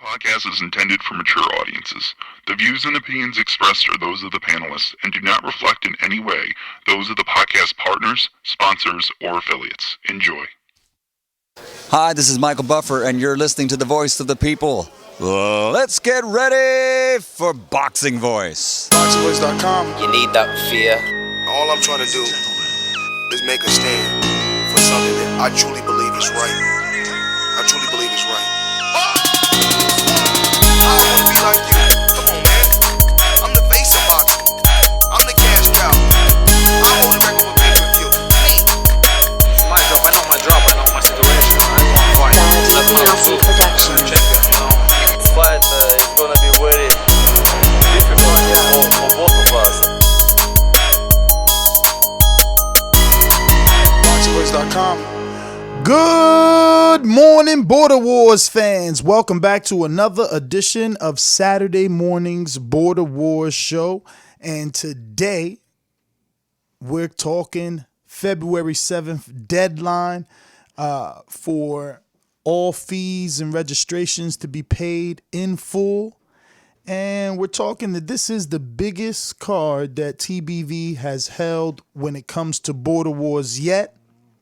podcast is intended for mature audiences. The views and opinions expressed are those of the panelists and do not reflect in any way those of the podcast partners, sponsors, or affiliates. Enjoy. Hi, this is Michael Buffer, and you're listening to the voice of the people. Let's get ready for Boxing Voice. Boxingvoice.com. You need that fear. All I'm trying to do is make a stand for something that I truly believe is right. I truly believe is right. I wanna be like you. Come on, man. I'm the face of boxing. I'm the cash cow. I hold the record for pay-per-view. Me. My drop, I know my drop, I know my situation. I know I'm fine. That's my food. Check it, you know. This fight is gonna be very difficult for both of us. Boxingvoice.com. Good morning, Border Wars fans. Welcome back to another edition of Saturday morning's Border Wars show. And today, we're talking February 7th deadline for all fees and registrations to be paid in full. And we're talking that this is the biggest card that TBV has held when it comes to Border Wars yet.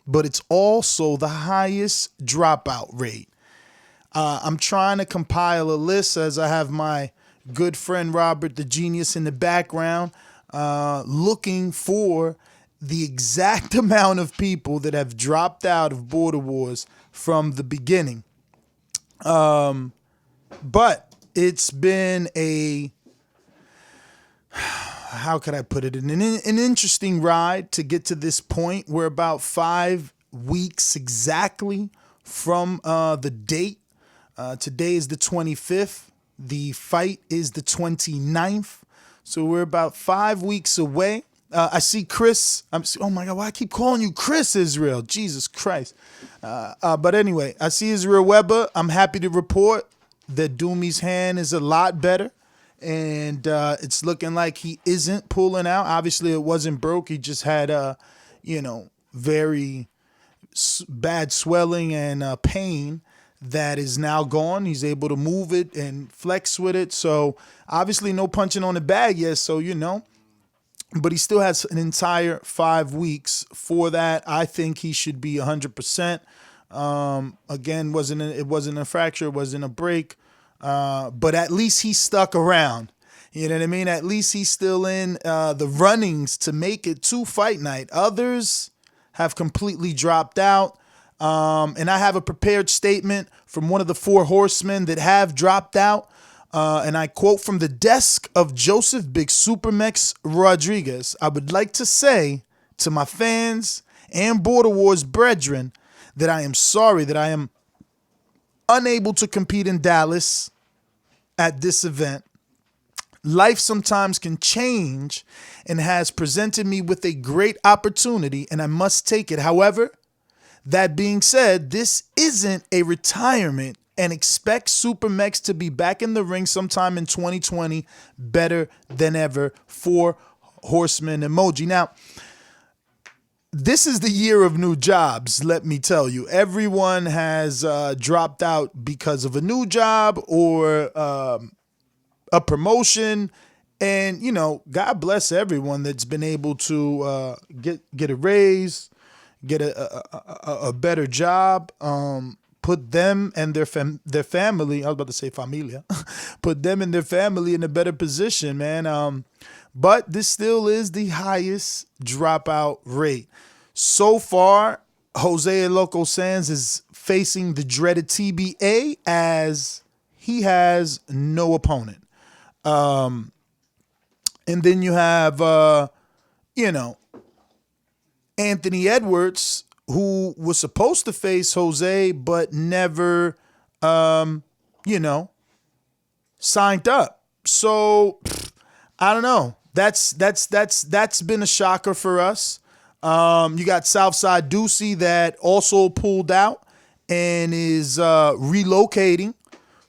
But it's also the highest dropout rate. I'm trying to compile a list as I have my good friend Robert, the genius, in the background, looking for the exact amount of people that have dropped out of Border Wars from the beginning. But it's been how could I put it? An interesting ride to get to this point. We're about 5 weeks exactly from the date. Today is the 25th. The fight is the 29th. So we're about 5 weeks away. I see Chris. Oh my God, why I keep calling you Chris Israel? Jesus Christ. But anyway, I see Israel Weber. I'm happy to report that Doomy's hand is a lot better. And it's looking like he isn't pulling out. Obviously, it wasn't broke. He just had, very bad swelling and pain that is now gone. He's able to move it and flex with it. So, obviously, no punching on the bag yet. So, but he still has an entire 5 weeks for that. I think he should be 100%. Again, it wasn't a fracture. It wasn't a break. But at least he stuck around. You know what I mean? At least he's still in the runnings to make it to fight night. Others have completely dropped out. And I have a prepared statement from one of the 4 horsemen that have dropped out. And I quote from the desk of Joseph Big Supermex Rodriguez. I would like to say to my fans and Border Wars brethren that I am sorry that I am unable to compete in Dallas at this event. Life sometimes can change and has presented me with a great opportunity, and I must take it. However, that being said, this isn't a retirement, and expect Supermex to be back in the ring sometime in 2020 better than ever. For Horseman emoji. Now, this is the year of new jobs, let me tell you. Everyone has dropped out because of a new job or a promotion. And, God bless everyone that's been able to get a raise, get a better job, put them and their family, I was about to say familia, put them and their family in a better position, man. But this still is the highest dropout rate. So far, Jose Loco Sands is facing the dreaded TBA as he has no opponent. And then you have, Anthony Edwards, who was supposed to face Jose, but never, signed up. So I don't know. That's been a shocker for us. You got Southside Ducey that also pulled out and is relocating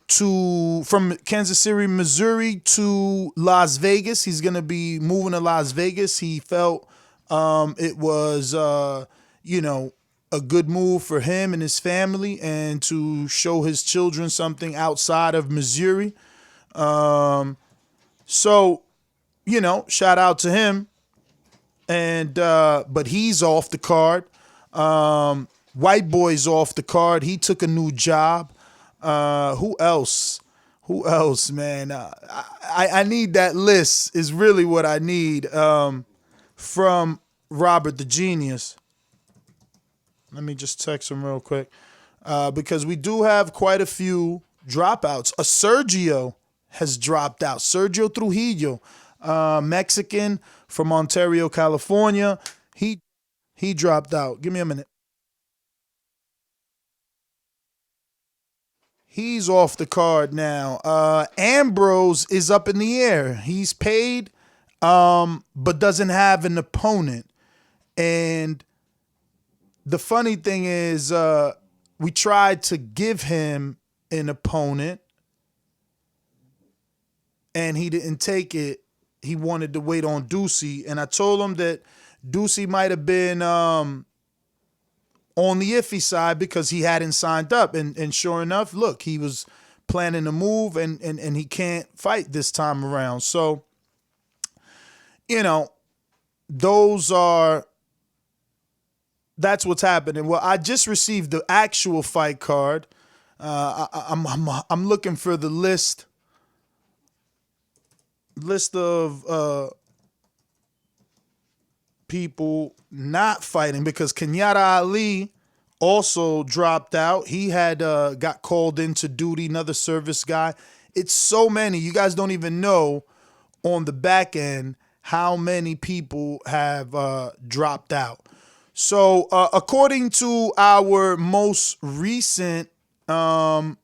from Kansas City, Missouri to Las Vegas. He's going to be moving to Las Vegas. He felt it was, a good move for him and his family, and to show his children something outside of Missouri. So, shout out to him. And but he's off the card. White Boy's off the card. He took a new job. Who else? Who else, man? I need that list is really what I need from Robert the Genius. Let me just text him real quick because we do have quite a few dropouts. A Sergio has dropped out. Sergio Trujillo, Mexican from Ontario, California. He dropped out. Give me a minute. He's off the card now. Ambrose is up in the air. He's paid, but doesn't have an opponent. And the funny thing is, we tried to give him an opponent, and he didn't take it. He wanted to wait on Ducey, and I told him that Ducey might have been on the iffy side because he hadn't signed up. And sure enough, look, he was planning to move, and he can't fight this time around. So, that's what's happening. Well, I just received the actual fight card. I'm looking for the list of people not fighting because Kenyatta Ali also dropped out. He had got called into duty, another service guy. It's so many. You guys don't even know on the back end how many people have dropped out. So according to our most recent updated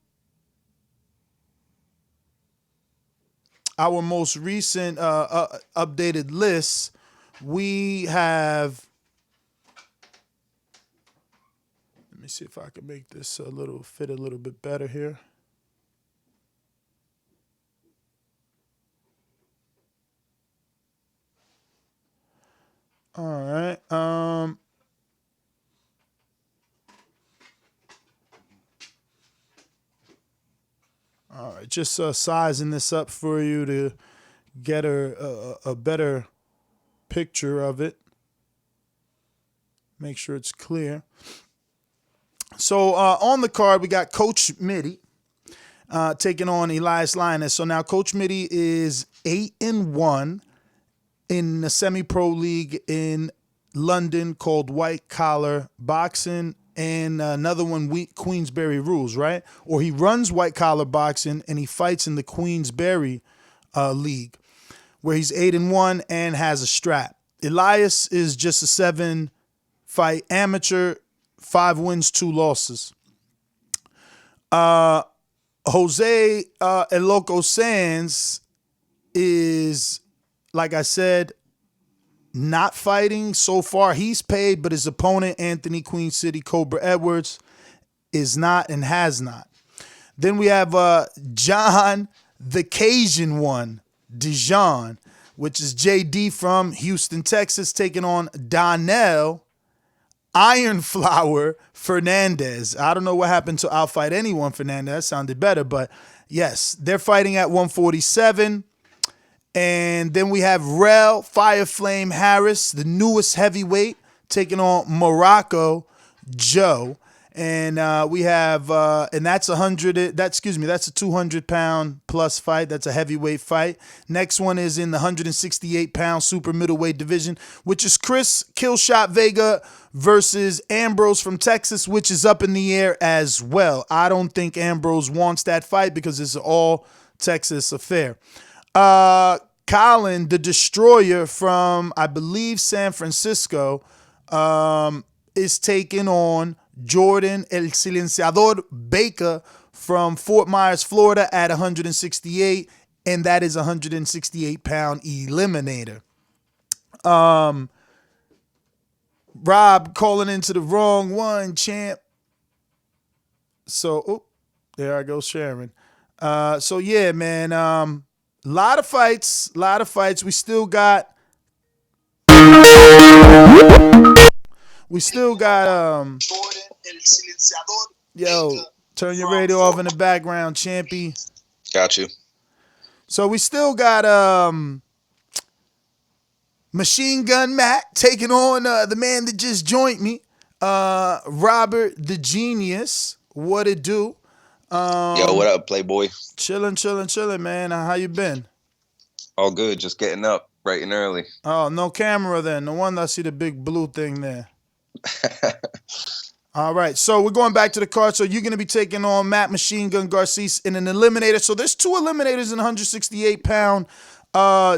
list, we have, let me see if I can make this fit a little bit better here. All right. All right, just sizing this up for you to get a better picture of it. Make sure it's clear. So on the card, we got Coach Mide taking on Elias Lioness. So now Coach Mide is 8-1 in the semi-pro league in London called White Collar Boxing, and another one, Queensberry Rules, right? Or he runs White Collar Boxing and he fights in the Queensberry League, where he's 8-1 and has a strap. Elias is just a 7-fight amateur, 5 wins, 2 losses. Jose El Loco Sands is, like I said, not fighting so far. He's paid, but his opponent, Anthony Queen City Cobra Edwards, is not and has not. Then we have John the Cajun one, Dazn, which is JD from Houston, Texas, taking on Donel Ironflower Fernandez. I don't know what happened to I'll Fight Anyone Fernandez. That sounded better, but yes, they're fighting at 147. And then we have Rel Fireflame Harris, the newest heavyweight, taking on Morocco Joe. And we have, and that's that's a 200-pound plus fight. That's a heavyweight fight. Next one is in the 168-pound super middleweight division, which is Chris Killshot Vega versus Ambrose from Texas, which is up in the air as well. I don't think Ambrose wants that fight because it's an all Texas affair. Colin, the Destroyer from, I believe, San Francisco, is taking on Jordon El Silenciador Baker from Fort Myers, Florida at 168, and that is a 168-pound eliminator. Rob calling into the wrong one, champ. So, there I go, Sharon. So, yeah, man, lot of fights. We still got We still got yo, turn your radio off in the background, Champy. Got you. So we still got Machine Gun Matt taking on the man that just joined me, Robert the Genius. What it do? Yo, what up, Playboy? Chilling, man. How you been? All good. Just getting up bright and early. Oh, no camera then. No wonder I see the big blue thing there. All right, so we're going back to the card. So you're going to be taking on Matt Machine Gun Garces in an eliminator. So there's 2 eliminators in the 168-pound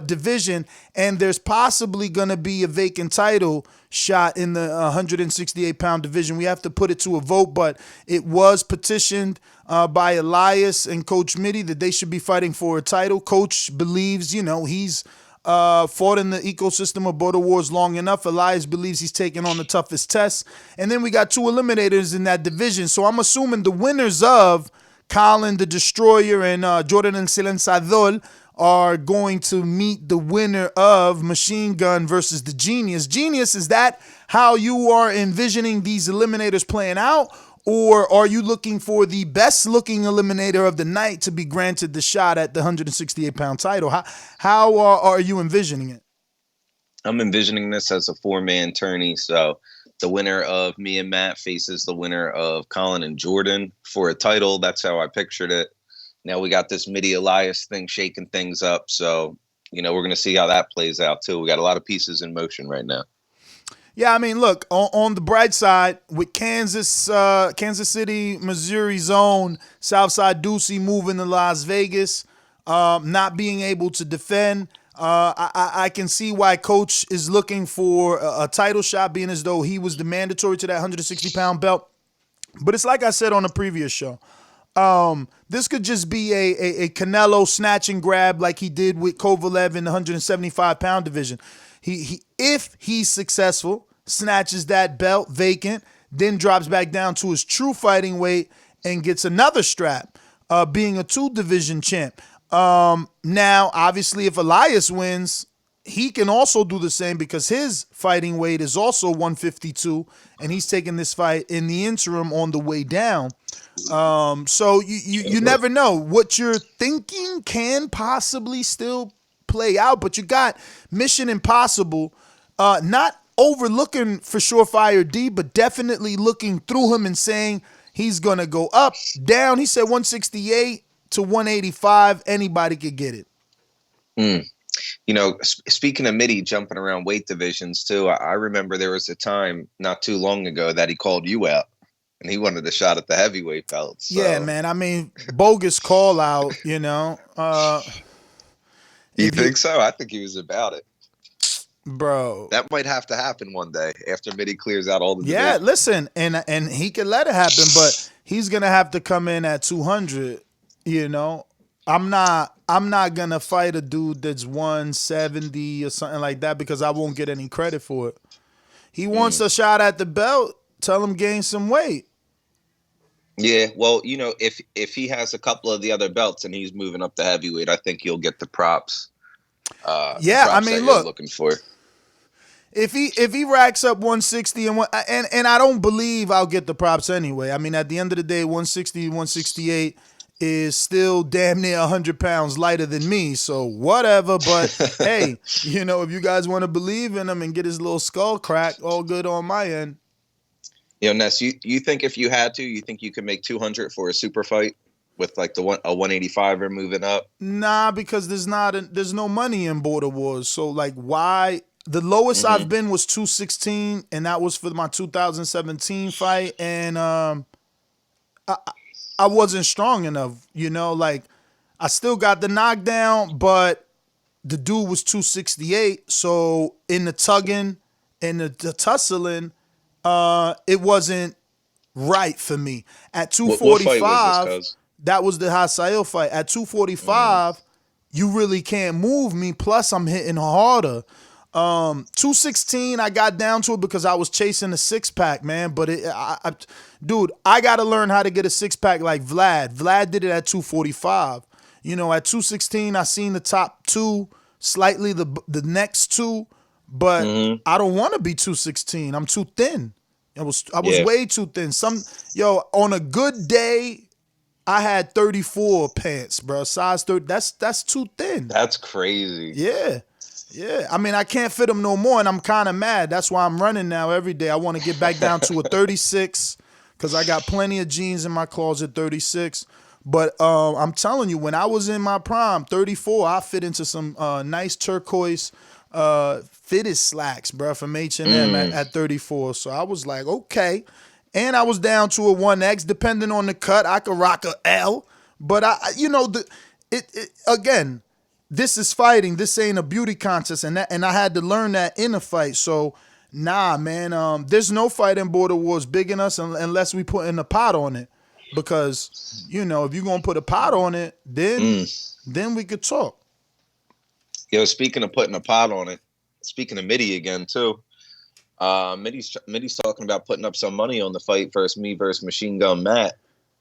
division, and there's possibly going to be a vacant title shot in the 168-pound division. We have to put it to a vote, but it was petitioned by Elias and Coach Mide that they should be fighting for a title. Coach believes, he's fought in the ecosystem of Border Wars long enough. Elias believes he's taking on the toughest test. And then we got 2 eliminators in that division. So I'm assuming the winners of Colin the Destroyer and Jordon El Silenciador are going to meet the winner of Machine Gun versus the Genius. Genius, is that how you are envisioning these eliminators playing out? Or are you looking for the best-looking eliminator of the night to be granted the shot at the 168-pound title? How are you envisioning it? I'm envisioning this as a 4-man tourney. So the winner of me and Matt faces the winner of Colin and Jordon for a title. That's how I pictured it. Now we got this Mide Elias thing shaking things up. So, we're going to see how that plays out, too. We got a lot of pieces in motion right now. Yeah, I mean, look, on the bright side, with Kansas City, Missouri zone, Southside Ducey moving to Las Vegas, not being able to defend, I can see why Coach is looking for a title shot, being as though he was the mandatory to that 160-pound belt. But it's like I said on the previous show. This could just be a Canelo snatch and grab like he did with Kovalev in the 175-pound division. He if he's successful, snatches that belt vacant, then drops back down to his true fighting weight and gets another strap, being a 2-division champ. Now, obviously, if Elias wins, he can also do the same because his fighting weight is also 152, and he's taking this fight in the interim on the way down. So you never know. What you're thinking can possibly still play out, but you got Mission Impossible, not overlooking for SureFire D, but definitely looking through him and saying he's going to go up, down. He said 168 to 185. Anybody could get it. Speaking of Midi jumping around weight divisions too, I remember there was a time not too long ago that he called you out and he wanted a shot at the heavyweight belt. So. Yeah, man. I mean, bogus call out, You think so? I think he was about it. Bro. That might have to happen one day after Midi clears out all the Yeah, divisions. listen, and he could let it happen, but he's gonna have to come in at 200, I'm not gonna fight a dude that's 170 or something like that because I won't get any credit for it. He wants a shot at the belt, tell him gain some weight. Yeah, well, if he has a couple of the other belts and he's moving up to heavyweight, I think he'll get the props. I mean, that look, you're looking for. If he racks up 160 and I don't believe I'll get the props anyway. I mean, at the end of the day, 160, 168 is still damn near 100 pounds lighter than me. So whatever. But hey, if you guys want to believe in him and get his little skull cracked, all good on my end. Ness, you think if you had to, you think you could make 200 for a super fight with like a 185er moving up? Nah, because there's no money in Border Wars. So like, why? The lowest I've been was 216, and that was for my 2017 fight, and I wasn't strong enough. Like I still got the knockdown, but the dude was 268. So in the tugging and the tussling, it wasn't right for me. At 245, what fight was this, that was the Hasael fight. At 245, you really can't move me. Plus, I'm hitting harder. 216, I got down to it because I was chasing a 6-pack, man. But dude, I got to learn how to get a 6-pack like Vlad. Vlad did it at 245. At 216, I seen the top 2, slightly the next 2. But I don't want to be 216. I'm too thin. I was Yeah. way too thin. On a good day, I had 34 pants, bro. Size 30. That's too thin. That's crazy. Yeah. Yeah. I mean, I can't fit them no more, and I'm kind of mad. That's why I'm running now every day. I want to get back down to a 36 because I got plenty of jeans in my closet, 36. But I'm telling you, when I was in my prime, 34, I fit into some nice turquoise fitted slacks, bro, from H&M at 34. So I was like, okay. And I was down to a 1X. Depending on the cut, I could rock a L. But again, this is fighting. This ain't a beauty contest, and I had to learn that in a fight. So nah, man. There's no fight in Border Wars big in us unless we put in a pot on it. Because if you're gonna put a pot on it, then we could talk. Yo, speaking of putting a pot on it, speaking of Midi again too. Midi's talking about putting up some money on the fight versus me versus Machine Gun Matt,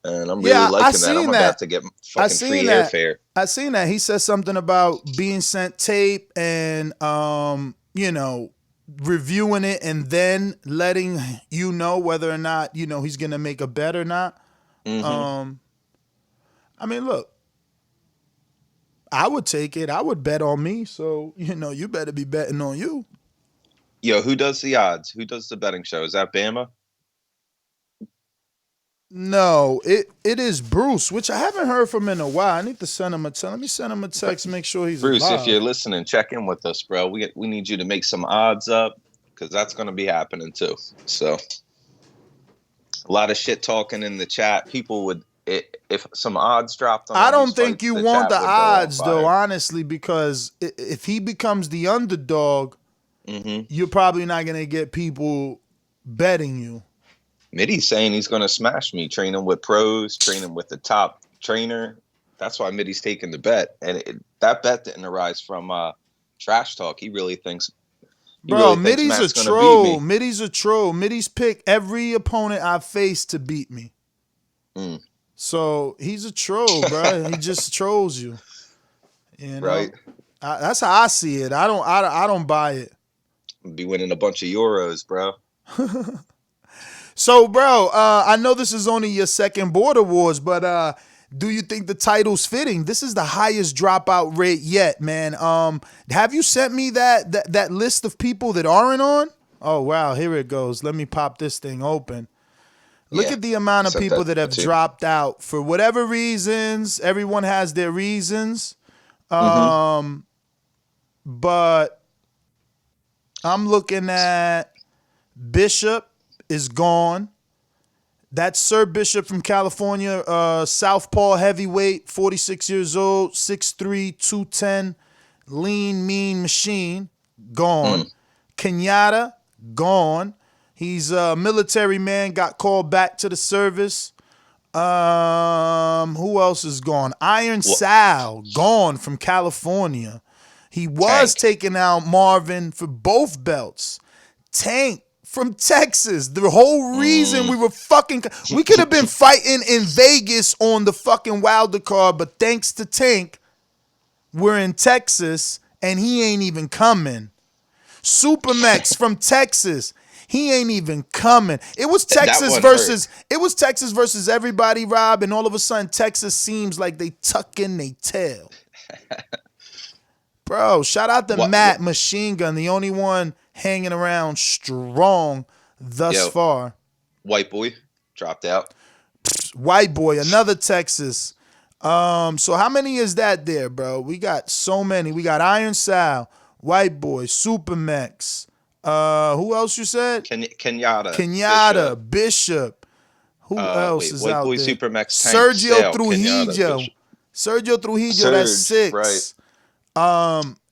and I'm really liking that. I'm about to get fucking free airfare. I seen that. He said something about being sent tape and reviewing it and then letting you know whether or not he's gonna make a bet or not. I mean, look, I would take it. I would bet on me. So you better be betting on you. Yo, who does the odds? Who does the betting show? Is that Bama? No, it is Bruce, which I haven't heard from in a while. I need to send him a text. Let me send him a text, make sure he's Bruce, alive. if you're listening, check in with us, bro. We need you to make some odds up because that's going to be happening too. So a lot of shit talking in the chat. People would, if some odds dropped on I don't these think fights, you the want chat the would go on odds, fire. though, honestly, because if he becomes the underdog, you're probably not going to get people betting you. Midi's saying he's going to smash me, training with pros, training with the top trainer. That's why Midi's taking the bet. And that bet didn't arise from trash talk. He really thinks Bro, Matt's Midi's a gonna troll. beat me. Midi's a troll. Midi's picked every opponent I've faced to beat me. So he's a troll, bro. He just trolls you. Right. That's how I see it. I don't buy it. Be winning a bunch of euros, bro. So, bro, I know this is only your second Border Wars, but do you think the title's fitting? This is the highest dropout rate yet, man. Have you sent me that list of people that aren't on? Oh, wow, here it goes. Let me pop this thing open. Look at the amount of people that have dropped out for whatever reasons. Everyone has their reasons. But I'm looking at Bishop is gone. That's Sir Bishop from California, Southpaw heavyweight, 46 years old, 6'3", 210, lean, mean machine, gone. Kenyatta, gone. He's a military man, got called back to the service. Who else is gone? Iron Sal, gone from California. He was taking out Marvin for both belts. Tank from Texas. The whole reason we could have been fighting in Vegas on the fucking Wilder card, but thanks to Tank, we're in Texas and he ain't even coming. Supermax from Texas. He ain't even coming. It was Texas versus everybody, Rob, and all of a sudden Texas seems like they tuck in their tail. Bro, shout out to Matt Machine Gun, the only one hanging around strong thus far. White boy dropped out. White boy, another Texas. So how many is that there, bro? We got so many. We got Iron Sal, White boy, Supermax. Who else you said? Kenyatta. Bishop. Who else is White out boy, there? Supermax, Sergio Tank, Trujillo. Sergio Trujillo, that's 6. Right.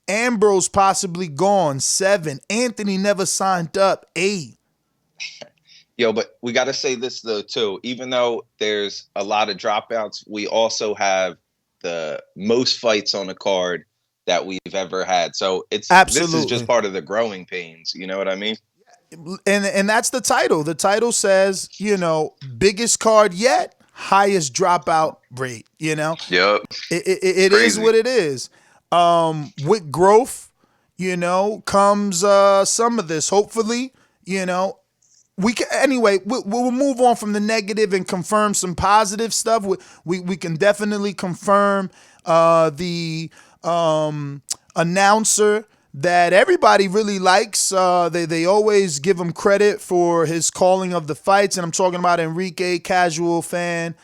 Ambrose possibly gone, 7. Anthony never signed up, 8. Yo, but we got to say this though too. Even though there's a lot of dropouts, we also have the most fights on the card that we've ever had. So this is just part of the growing pains. You know what I mean? And that's the title. The title says, biggest card yet, highest dropout rate. Yep. It is what it is. With growth, comes some of this. Hopefully, we can, anyway, we'll move on from the negative and confirm some positive stuff. We can definitely confirm the announcer that everybody really likes. They always give him credit for his calling of the fights, and I'm talking about Enrique, casual fan.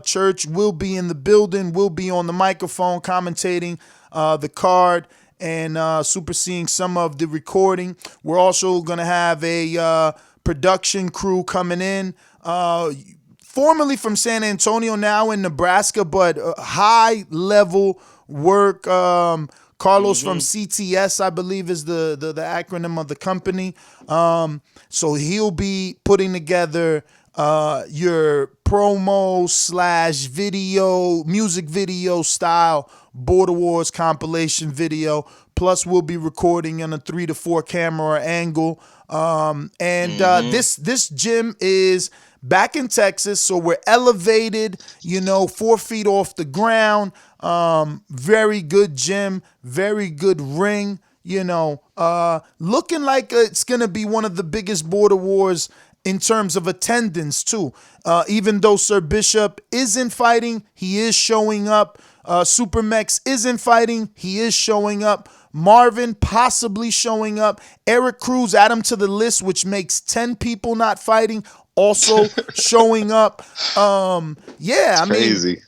Church will be in the building, will be on the microphone commentating the card and superseding some of the recording. We're also going to have a production crew coming in, formerly from San Antonio, now in Nebraska, but high level work. Carlos from CTS, I believe, is the acronym of the company. So he'll be putting together your promo / video, music video style Border Wars compilation video. Plus, we'll be recording on a 3 to 4 camera angle. This gym is back in Texas, so we're elevated, 4 feet off the ground. Very good gym, very good ring. Looking like it's gonna be one of the biggest Border Wars in terms of attendance too. Even though Sir Bishop isn't fighting, he is showing up. Super Mex isn't fighting, he is showing up. Marvin possibly showing up. Eric Cruz, add him to the list, which makes 10 people not fighting, also showing up. Crazy.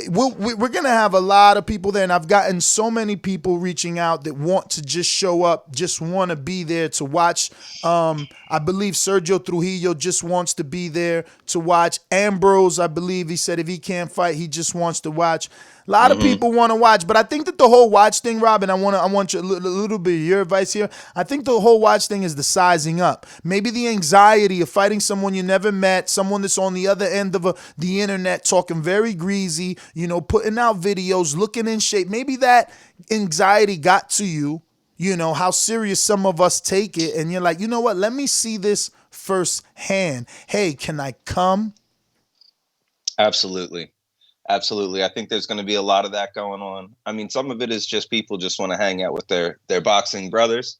We're going to have a lot of people there, and I've gotten so many people reaching out that want to just show up, just want to be there to watch. I believe Sergio Trujillo just wants to be there to watch. Ambrose, I believe he said if he can't fight, he just wants to watch. A lot of people want to watch, but I think that the whole watch thing, Rob, and I want you a little bit of your advice here. I think the whole watch thing is the sizing up. Maybe the anxiety of fighting someone you never met, someone that's on the other end of the internet, talking very greasy, putting out videos, looking in shape. Maybe that anxiety got to you, how serious some of us take it, and you're like, you know what? Let me see this firsthand. Hey, can I come? Absolutely. I think there's going to be a lot of that going on. I mean, some of it is just people just want to hang out with their boxing brothers,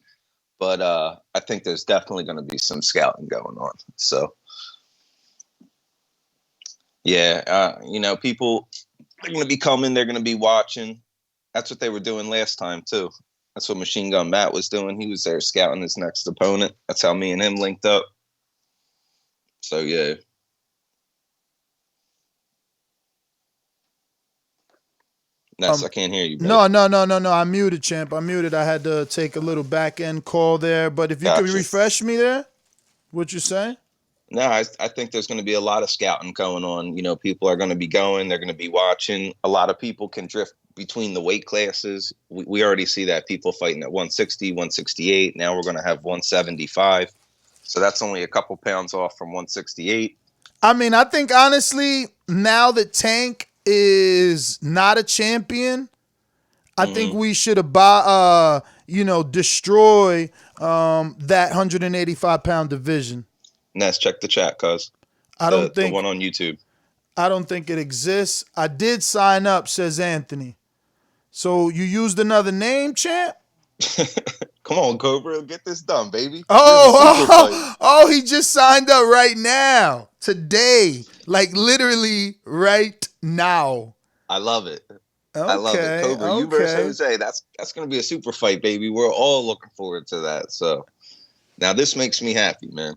but I think there's definitely going to be some scouting going on. So, yeah, people are going to be coming. They're going to be watching. That's what they were doing last time too. That's what Machine Gun Matt was doing. He was there scouting his next opponent. That's how me and him linked up. So, yeah. I can't hear you, bro. No. I'm muted, champ. I'm muted. I had to take a little back end call there. But if you could refresh me there, what you say? No, I think there's going to be a lot of scouting going on. People are going to be going. They're going to be watching. A lot of people can drift between the weight classes. We already see that people fighting at 160, 168. Now we're going to have 175. So that's only a couple pounds off from 168. I mean, I think honestly, now that Tank is not a champion, I think we should destroy that 185-pound division. Ness, check the chat, cuz. The one on YouTube. I don't think it exists. I did sign up, says Anthony. So you used another name, champ? Come on, Cobra, get this done, baby. Oh, he just signed up right now, today, like literally right now. I love it. I love it, Cobra. You versus Jose. That's gonna be a super fight, baby. We're all looking forward to that. So now this makes me happy, man.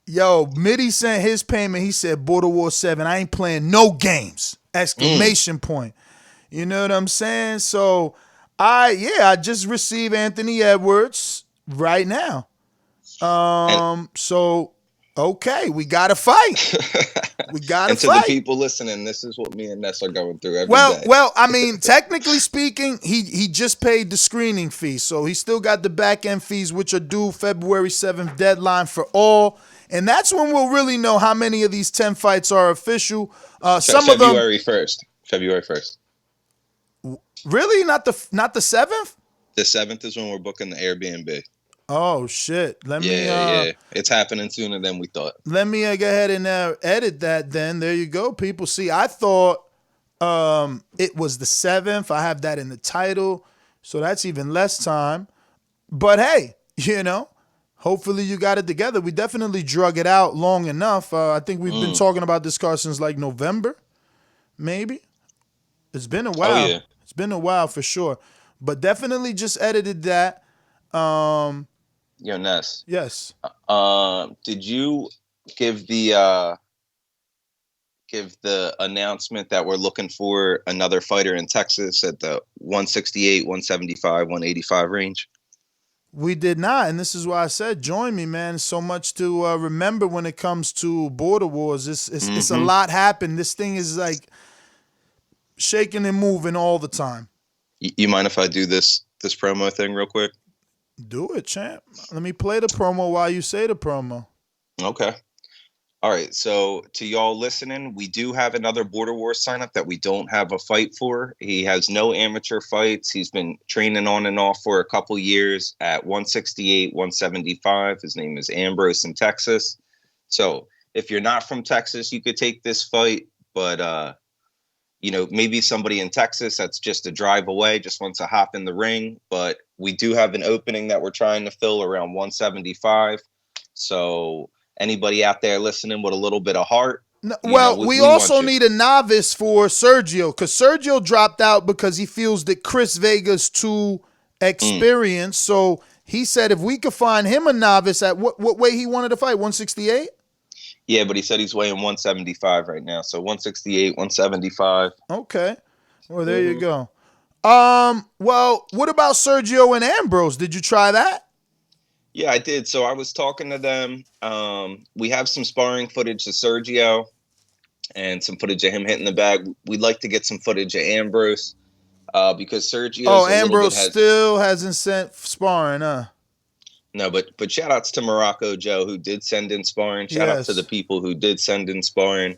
Yo, Mide sent his payment. He said, Border War 7, I ain't playing no games! Exclamation point. You know what I'm saying? So I just received Anthony Edwards right now. Okay, we got to fight. We got to fight. And to the people listening, this is what me and Ness are going through every day. Well, I mean, technically speaking, he just paid the screening fee. So he still got the back end fees, which are due February 7th, deadline for all. And that's when we'll really know how many of these 10 fights are official. Some of them February 1st. Really? Not the 7th? The 7th is when we're booking the Airbnb. Oh shit! Let me. It's happening sooner than we thought. Let me go ahead and edit that. Then there you go. People see. I thought it was the 7th. I have that in the title, so that's even less time. But hey, Hopefully you got it together. We definitely drug it out long enough. I think we've been talking about this car since like November, maybe. It's been a while. Oh, yeah. It's been a while for sure. But definitely just edited that. Yo, Ness. Yes. Did you give the announcement that we're looking for another fighter in Texas at the 168, 175, 185 range? We did not, and this is why I said join me, man. So much to remember when it comes to Border Wars. It's a lot happened. This thing is like shaking and moving all the time. You mind if I do this promo thing real quick? Do it, champ. Let me play the promo while you say the promo. Okay. All right. So to y'all listening, we do have another Border Wars sign up that we don't have a fight for. He has no amateur fights. He's been training on and off for a couple years at 168, 175. His name is Ambrose in Texas. So if you're not from Texas, you could take this fight, but maybe somebody in Texas that's just a drive away, just wants to hop in the ring. But we do have an opening that we're trying to fill around 175. So anybody out there listening with a little bit of heart? No, we also need a novice for Sergio, because Sergio dropped out because he feels that Chris Vega's too experienced. So he said if we could find him a novice at what weight he wanted to fight, 168? Yeah, but he said he's weighing 175 right now. So 168, 175. Okay. Well, there you go. Well, what about Sergio and Ambrose? Did you try that? Yeah, I did. So I was talking to them. We have some sparring footage of Sergio and some footage of him hitting the bag. We'd like to get some footage of Ambrose because Sergio. Oh, Ambrose still hasn't sent sparring, huh? No, but shout outs to Morocco Joe, who did send in sparring. Shout out to the people who did send in sparring.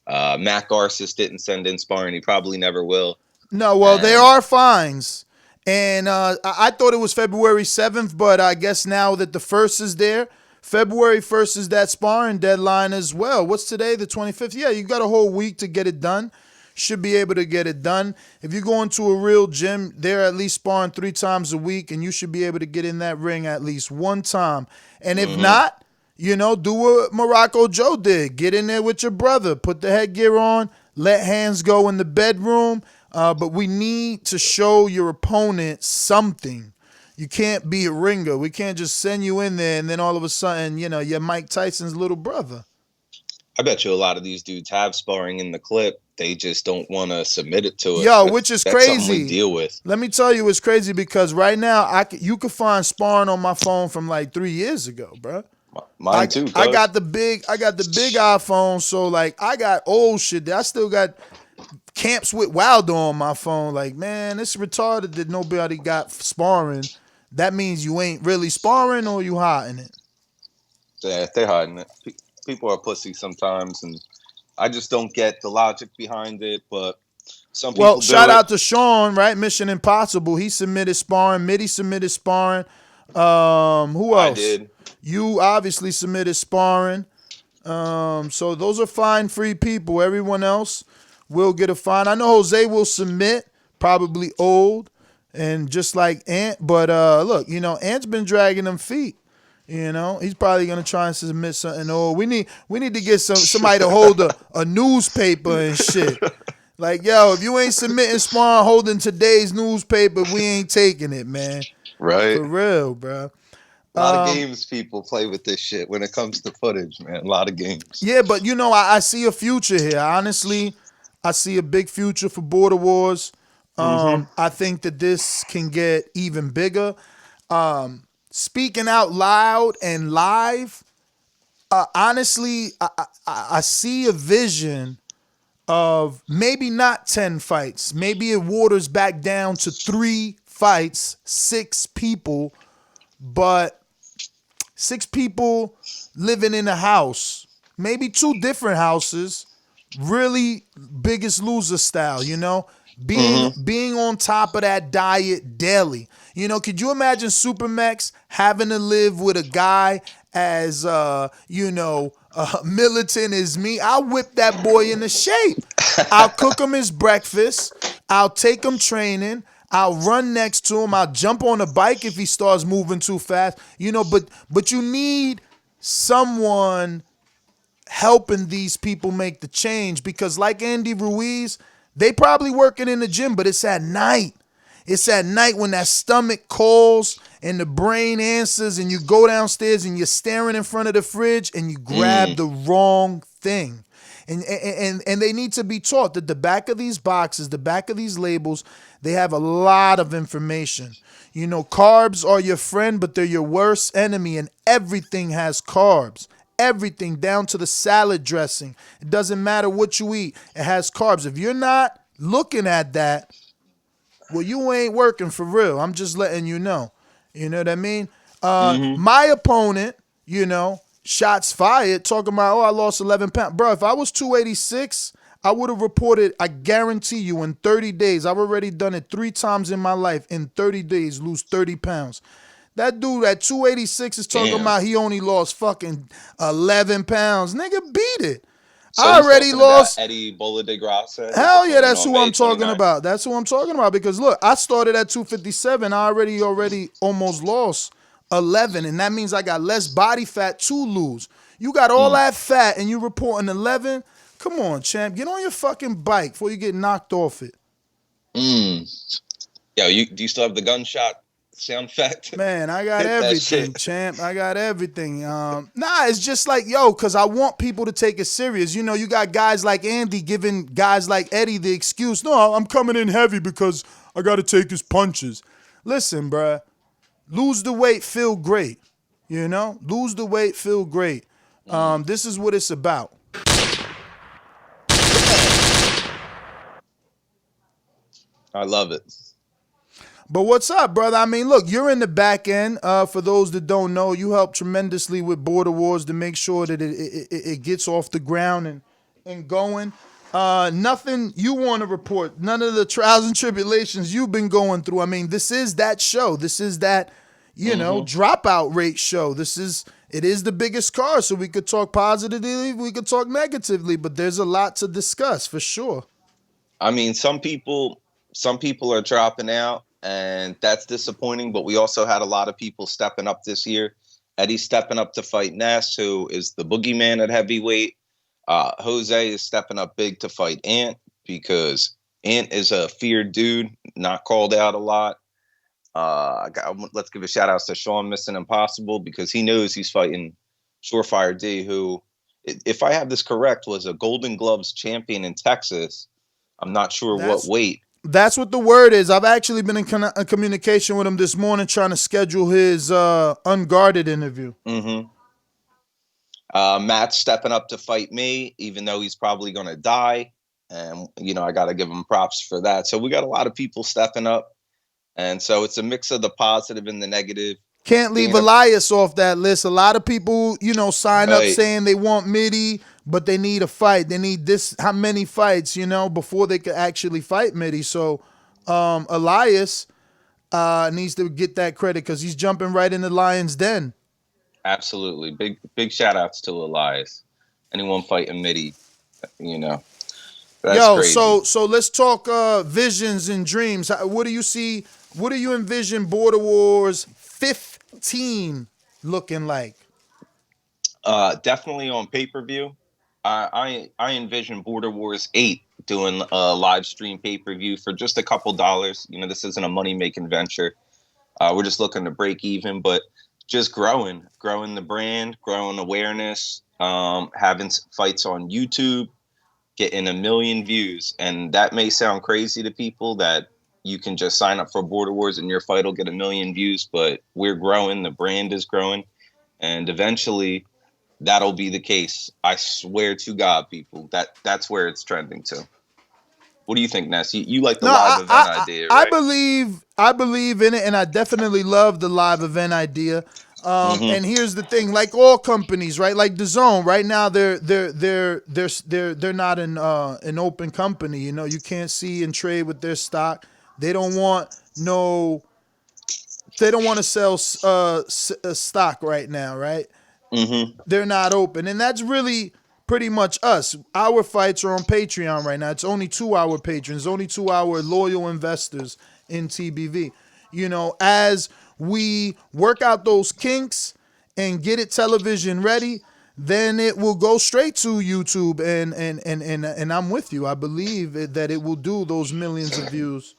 Matt Garces didn't send in sparring. He probably never will. No, well, there are fines. And I thought it was February 7th, but I guess now that the 1st is there, February 1st is that sparring deadline as well. What's today, the 25th? Yeah, you got a whole week to get it done. Should be able to get it done. If you go into a real gym, they're at least sparring 3 times a week, and you should be able to get in that ring at least 1 time. And if not, do what Morocco Joe did. Get in there with your brother. Put the headgear on. Let hands go in the bedroom. But we need to show your opponent something. You can't be a ringer. We can't just send you in there and then all of a sudden, you're Mike Tyson's little brother. I bet you a lot of these dudes have sparring in the clip. They just don't want to submit it to us. Yo, which is that's crazy. Something we deal with. Let me tell you, it's crazy because right now you could find sparring on my phone from like 3 years ago, bro. Mine too. I got the big iPhone, so like I got old shit. I still got Camps with Wilder on my phone. Like, man, it's retarded that nobody got sparring. That means you ain't really sparring or you hiding it. Yeah, they're hiding it. People are pussy sometimes, and I just don't get the logic behind it. But some people. Well, shout out to Shawn, right? Mission Impossible. He submitted sparring. Mide submitted sparring. Who else? I did. You obviously submitted sparring. So those are fine, free people. Everyone else will get a fine. I know Jose will submit, probably old, and just like Ant. But look, Ant's been dragging them feet. He's probably gonna try and submit something old. We need to get somebody to hold a newspaper and shit. Like, yo, if you ain't submitting sparring holding today's newspaper, we ain't taking it, man. Right. For real, bro. A lot of games people play with this shit when it comes to footage, man. A lot of games. Yeah, but I see a future here. Honestly, I see a big future for Border Wars. I think that this can get even bigger. Speaking out loud and live, honestly, I see a vision of maybe not 10 fights. Maybe it waters back down to 3 fights, 6 people, but 6 people living in a house, maybe 2 different houses, really Biggest Loser style, being on top of that diet daily. Could you imagine Supermax having to live with a guy as, militant as me? I'll whip that boy into shape. I'll cook him his breakfast. I'll take him training. I'll run next to him. I'll jump on a bike if he starts moving too fast. But you need someone helping these people make the change, because like Andy Ruiz, they probably working in the gym, but it's at night. It's at night when that stomach calls and the brain answers, and you go downstairs and you're staring in front of the fridge and you grab the wrong thing. And they need to be taught that the back of these boxes, the back of these labels, they have a lot of information. Carbs are your friend, but they're your worst enemy, and everything has carbs. Everything, down to the salad dressing. It doesn't matter what you eat. It has carbs. If you're not looking at that, well, you ain't working for real. I'm just letting you know. You know what I mean? My opponent, shots fired, talking about, I lost 11 pounds. Bro, if I was 286, I would have reported, I guarantee you, in 30 days, I've already done it 3 times in my life, in 30 days, lose 30 pounds. That dude at 286 is talking about he only lost fucking 11 pounds. Nigga, beat it. So I already lost. Eddie Bola de Grassa. Hell yeah, that's who I'm talking about. That's who I'm talking about, because look, I started at 257. I already almost lost 11, and that means I got less body fat to lose. You got all that fat and you reporting 11? Come on, champ. Get on your fucking bike before you get knocked off it. Yo, do you still have the gunshot sound effect? Man, I got everything, champ. I got everything. It's just like, because I want people to take it serious. You got guys like Andy giving guys like Eddie the excuse, no, I'm coming in heavy because I got to take his punches. Listen, bruh, lose the weight, feel great. Lose the weight, feel great. This is what it's about. I love it. But what's up, brother? I mean, look, you're in the back end. For those that don't know, you help tremendously with Border Wars to make sure that it gets off the ground and going. Nothing you want to report. None of the trials and tribulations you've been going through. I mean, this is that show. This is that, dropout rate show. It is the biggest card, so we could talk positively, we could talk negatively, but there's a lot to discuss for sure. I mean, some people are dropping out, and that's disappointing, but we also had a lot of people stepping up this year. Eddie's stepping up to fight Ness, who is the boogeyman at heavyweight. Jose is stepping up big to fight Ant, because Ant is a feared dude, not called out a lot. Let's give a shout out to Shawn Mission Impossible, because he knows he's fighting SureFire D, who, if I have this correct, was a Golden Gloves champion in Texas. I'm not sure what weight. That's what the word is. I've actually been in communication with him this morning, trying to schedule his Unguarded interview. Matt's stepping up to fight me, even though he's probably going to die. And, I got to give him props for that. So we got a lot of people stepping up. And so it's a mix of the positive and the negative. Can't leave Elias off that list. A lot of people, sign up saying they want Mide, but they need a fight. They need how many fights, before they could actually fight Mide. So Elias needs to get that credit, because he's jumping right in the lion's den. Absolutely. Big shout outs to Elias. Anyone fighting Mide, That's crazy. So let's talk visions and dreams. What do you see? What do you envision Border Wars 15 looking like? Definitely on pay-per-view. I envision Border Wars 8 doing a live stream pay-per-view for just a couple dollars. This isn't a money-making venture. We're just looking to break even, but just growing the brand, growing awareness, having fights on YouTube, getting 1 million views. And that may sound crazy to people, that you can just sign up for Border Wars and your fight will get 1 million views, but we're growing, the brand is growing, and eventually that'll be the case. I swear to God, people, that's where it's trending to. What do you think, Ness? You like the live event idea, right? I believe in it, and I definitely love the live event idea. And here's the thing: like all companies, right? Like Dazn, right now they're not an open company. You can't see and trade with their stock. They don't want to sell stock right now, right? They're not open, and that's really pretty much us. Our fights are on Patreon right now. It's only 2 hour patrons, only 2 hour loyal investors, in TBV. You know, as we work out those kinks and get it television ready, then it will go straight to YouTube, and I'm with you. I believe that it will do those millions of views.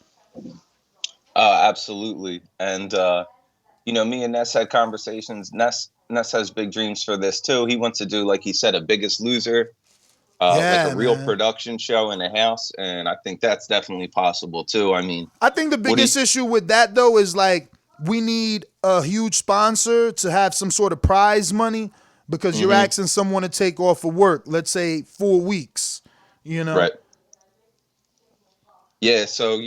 Absolutely. And me and Ness had conversations. Ness has big dreams for this too. He wants to do, like he said, a Biggest Loser, like a Yeah, real man. production show in a house, and I think that's definitely possible too. I mean, I think the biggest issue with that though is like we need a huge sponsor to have some sort of prize money because you're asking someone to take off of work, let's say 4 weeks, you know. right? Yeah, so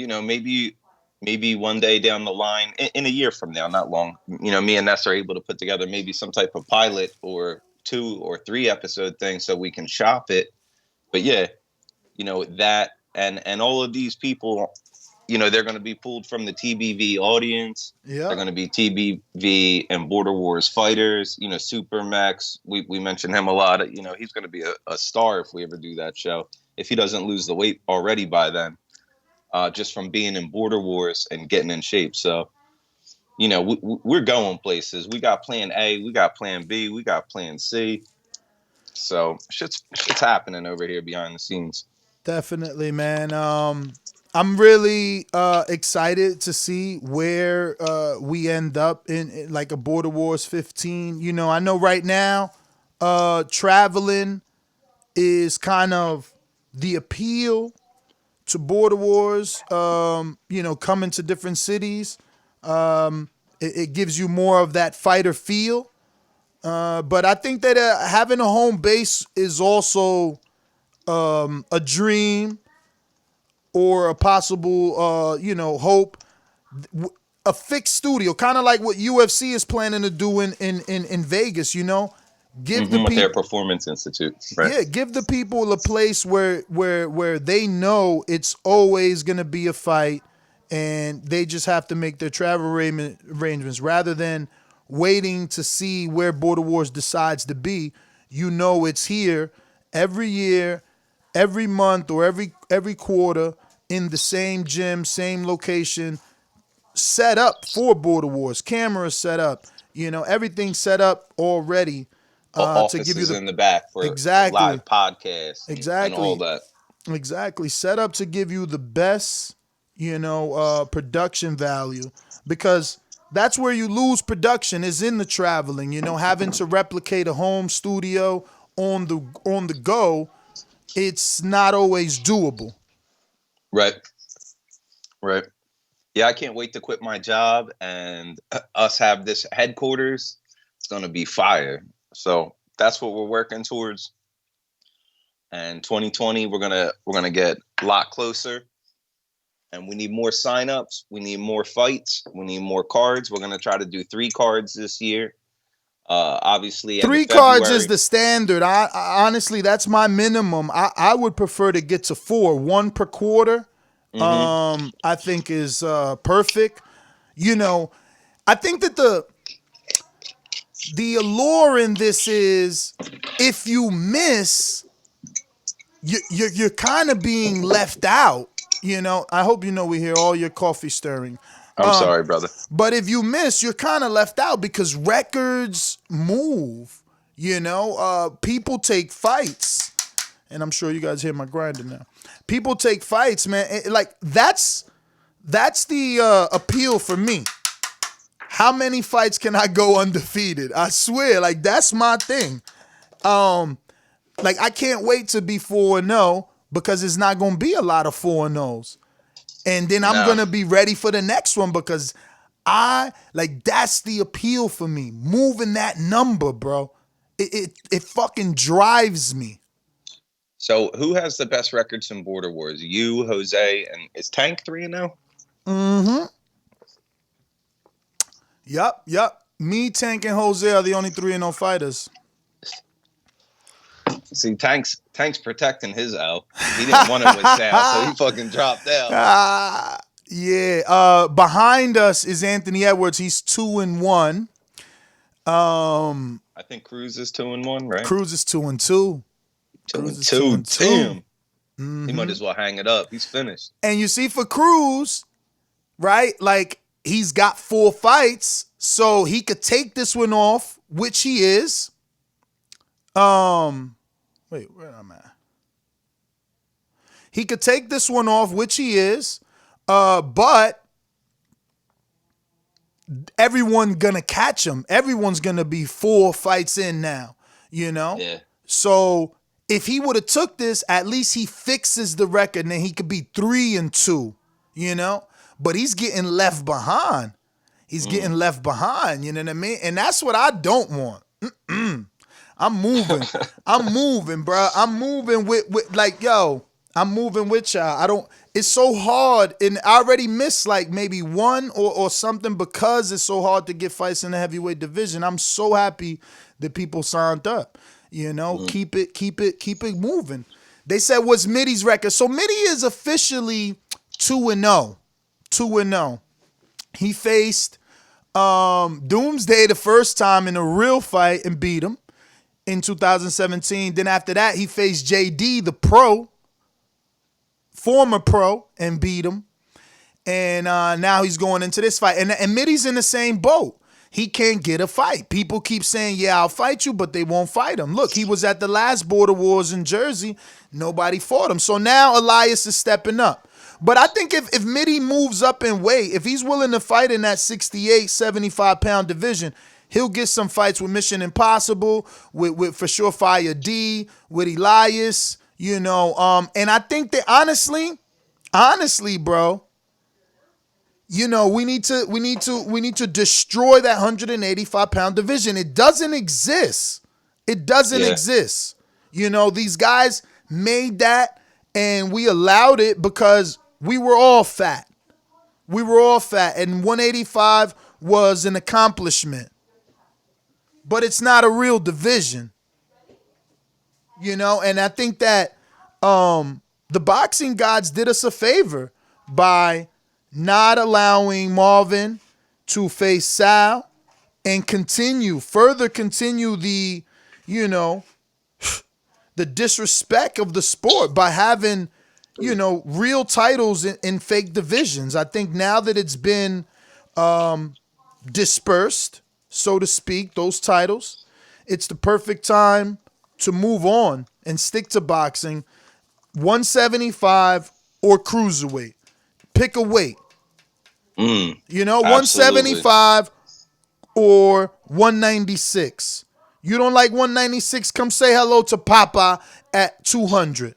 maybe one day down the line, in a year from now, not long, me and Ness are able to put together maybe some type of pilot or 2 or 3 episode thing so we can shop it. But yeah, that and all of these people, they're going to be pulled from the TBV audience. Yeah. They're going to be TBV and Border Wars fighters. Super Max, we mentioned him a lot. He's going to be a star if we ever do that show, if he doesn't lose the weight already by then. Just from being in Border Wars and getting in shape. So, we're going places. We got plan A, we got plan B, we got plan C. So shit's happening over here behind the scenes. Definitely, man. I'm really excited to see where we end up in like a Border Wars 15. I know right now traveling is kind of the appeal to Border Wars, coming to different cities. It gives you more of that fighter feel. But I think that having a home base is also a dream or a possible, hope. A fixed studio, kind of like what UFC is planning to do in Vegas, Give the with their people Performance Institute, right? Yeah, give the people a place where they know it's always gonna be a fight, and they just have to make their travel arrangements rather than waiting to see where Border Wars decides to be. It's here every year, every month, or every quarter in the same gym, same location, set up for Border Wars. Cameras set up, everything set up already. To give you Offices in the back for Exactly. live podcasts and all Exactly. that. Exactly. Set up to give you the best, production value, because that's where you lose production is in the traveling, having to replicate a home studio on the go. It's not always doable. Right. Yeah, I can't wait to quit my job and us have this headquarters. It's going to be fire. So that's what we're working towards. And 2020, we're gonna get a lot closer. And we need more signups. We need more fights. We need more cards. We're gonna try to do 3 cards this year. Obviously, 3 cards is the standard. I honestly, that's my minimum. I would prefer to get to 4, 1 per quarter. I think is perfect. I think that the allure in this is if you miss, you're kind of being left out. I hope we hear all your coffee stirring. I'm sorry, brother. But if you miss, you're kind of left out because records move. People take fights, and I'm sure you guys hear my grinder now. People take fights, man. That's the appeal for me. How many fights can I go undefeated? I swear, that's my thing. I can't wait to be 4-0 because it's not going to be a lot of 4-0s. And then I'm going to be ready for the next one because that's the appeal for me. Moving that number, bro. It fucking drives me. So who has the best records in Border Wars? You, Jose, and is Tank 3-0? Mm-hmm. Yup. Me, Tank, and Jose are the only 3-0 fighters. See, Tank's protecting his L. He didn't want it with Sal, so he fucking dropped out. Yeah. Behind us is Anthony Edwards. He's 2-1. I think Cruz is 2-1, right? Cruz is 2-2. 2-2. Damn. He might as well hang it up. He's finished. And you see, for Cruz, right? Like, he's got 4 fights, so he could take this one off, which he is. Wait, where am I? He could take this one off, which he is. But everyone gonna catch him. Everyone's gonna be 4 fights in now, you know? Yeah. So if he would have took this, at least he fixes the record and then he could be 3-2, you know? But he's getting left behind. He's getting left behind, you know what I mean? And that's what I don't want. I'm moving. I'm moving, bro. I'm moving with like, yo, I'm moving with y'all. It's so hard, and I already missed like maybe one or something because it's so hard to get fights in the heavyweight division. I'm so happy that people signed up. You know, keep it moving. They said, what's Mide's record? So Mide is officially 2-0. 2-0. He faced Doomsday the first time in a real fight and beat him in 2017. Then after that, he faced JD, the former pro, and beat him. And now he's going into this fight. And Mide's in the same boat. He can't get a fight. People keep saying, yeah, I'll fight you, but they won't fight him. Look, he was at the last Border Wars in Jersey. Nobody fought him. So now Elias is stepping up. But I think if Mide moves up in weight, if he's willing to fight in that 68, 75-pound division, he'll get some fights with Mission Impossible, with for SureFire D, with Elias, you know. And I think that honestly, bro, you know, we need to destroy that 185-pound division. It doesn't exist. It doesn't exist. You know, these guys made that, and we allowed it because we were all fat. We were all fat, and 185 was an accomplishment. But it's not a real division. You know, and I think that the boxing gods did us a favor by not allowing Marvin to face Sal and further continue the, you know, the disrespect of the sport by having, you know, real titles in fake divisions. I think now that it's been dispersed, so to speak, those titles, it's the perfect time to move on and stick to boxing. 175 or cruiserweight. Pick a weight. You know, 175 or 196. You don't like 196? Come say hello to Papa at 200.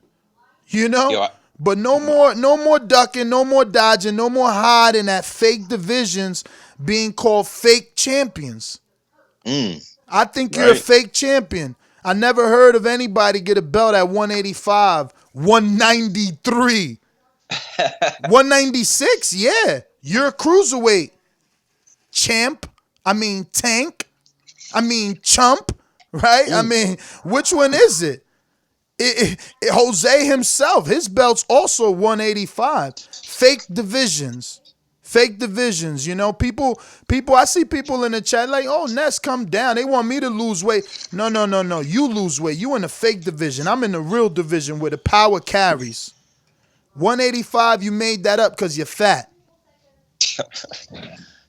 You know? But no more ducking, no more dodging, no more hiding at fake divisions being called fake champions. I think you're a fake champion. I never heard of anybody get a belt at 185, 193. 196, yeah. You're a cruiserweight champ. I mean tank. I mean chump, right? I mean, which one is it? Jose himself, his belt's also 185. Fake divisions. You know, people, I see people in the chat like, oh, Ness, come down. They want me to lose weight. No. You lose weight. You in the fake division. I'm in the real division where the power carries. 185, you made that up because you're fat.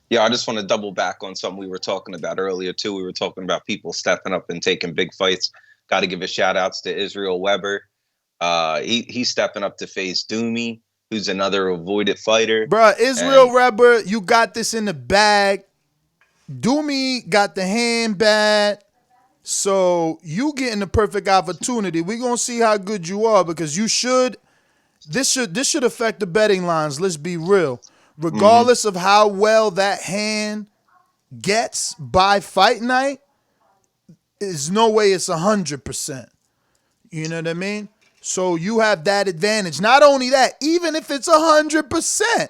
Yeah, I just want to double back on something we were talking about earlier, too. We were talking about people stepping up and taking big fights. Got to give a shout-outs to Israel Weber. He's stepping up to face Doomy, who's another avoided fighter. Bruh, Israel Weber, you got this in the bag. Doomy got the hand bad. So you getting the perfect opportunity. We're going to see how good you are because you should. This should affect the betting lines. Let's be real. Regardless of how well that hand gets by fight night, there's no way it's 100%. You know what I mean? So you have that advantage. Not only that, even if it's 100%,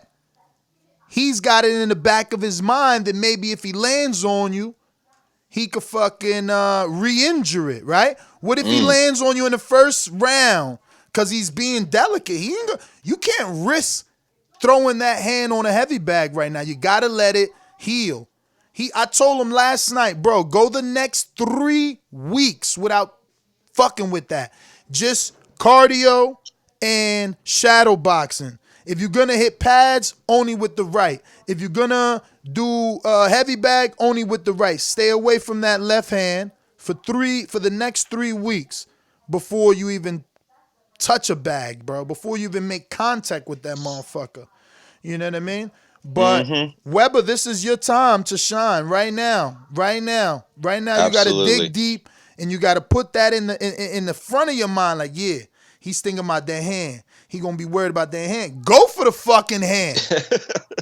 he's got it in the back of his mind that maybe if he lands on you, he could fucking re-injure it, right? What if he lands on you in the first round because he's being delicate? You can't risk throwing that hand on a heavy bag right now. You got to let it heal. I told him last night, bro, go the next 3 weeks without fucking with that. Just cardio and shadow boxing. If you're gonna hit pads, only with the right. If you're gonna do heavy bag, only with the right. Stay away from that left hand for the next 3 weeks before you even touch a bag, bro. Before you even make contact with that motherfucker. You know what I mean? But Weber, this is your time to shine right now. Right now. Right now, you got to Absolutely. dig deep and you got to put that in the front of your mind. Like, yeah, he's thinking about that hand. He gonna be worried about that hand. Go for the fucking hand.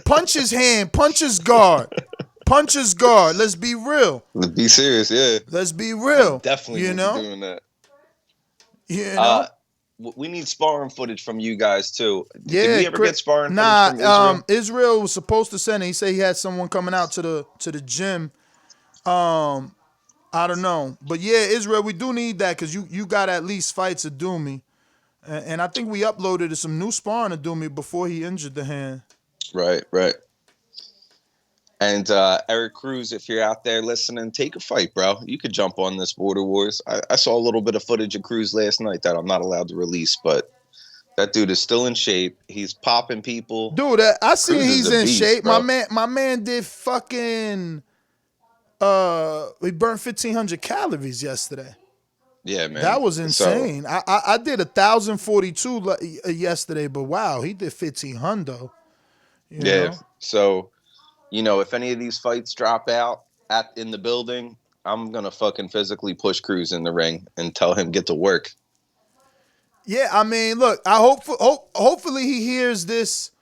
Punch his hand. Punch his guard. Punch his guard. Let's be real. Let's be serious, yeah. Let's be real. Definitely you will know? be doing that. You know? We need sparring footage from you guys too. Yeah, Did we ever get sparring nah, footage from Israel? Israel was supposed to send it. He said he had someone coming out to the gym. I don't know. But yeah, Israel, we do need that because you got at least fights of Doomy. And I think we uploaded some new sparring of Doomy before he injured the hand. Right. And Eric Cruz, if you're out there listening, take a fight, bro. You could jump on this Border Wars. I saw a little bit of footage of Cruz last night that I'm not allowed to release, but that dude is still in shape. He's popping people. Dude, I see Cruz is he's a in beast, shape. bro. My man did fucking he burned 1,500 calories yesterday. Yeah, man. That was So, insane. I did 1,042 yesterday, but wow, he did 1,500. You know? So, if any of these fights drop out in the building, I'm gonna fucking physically push Cruz in the ring and tell him get to work. Yeah, I mean, look, I hopefully he hears this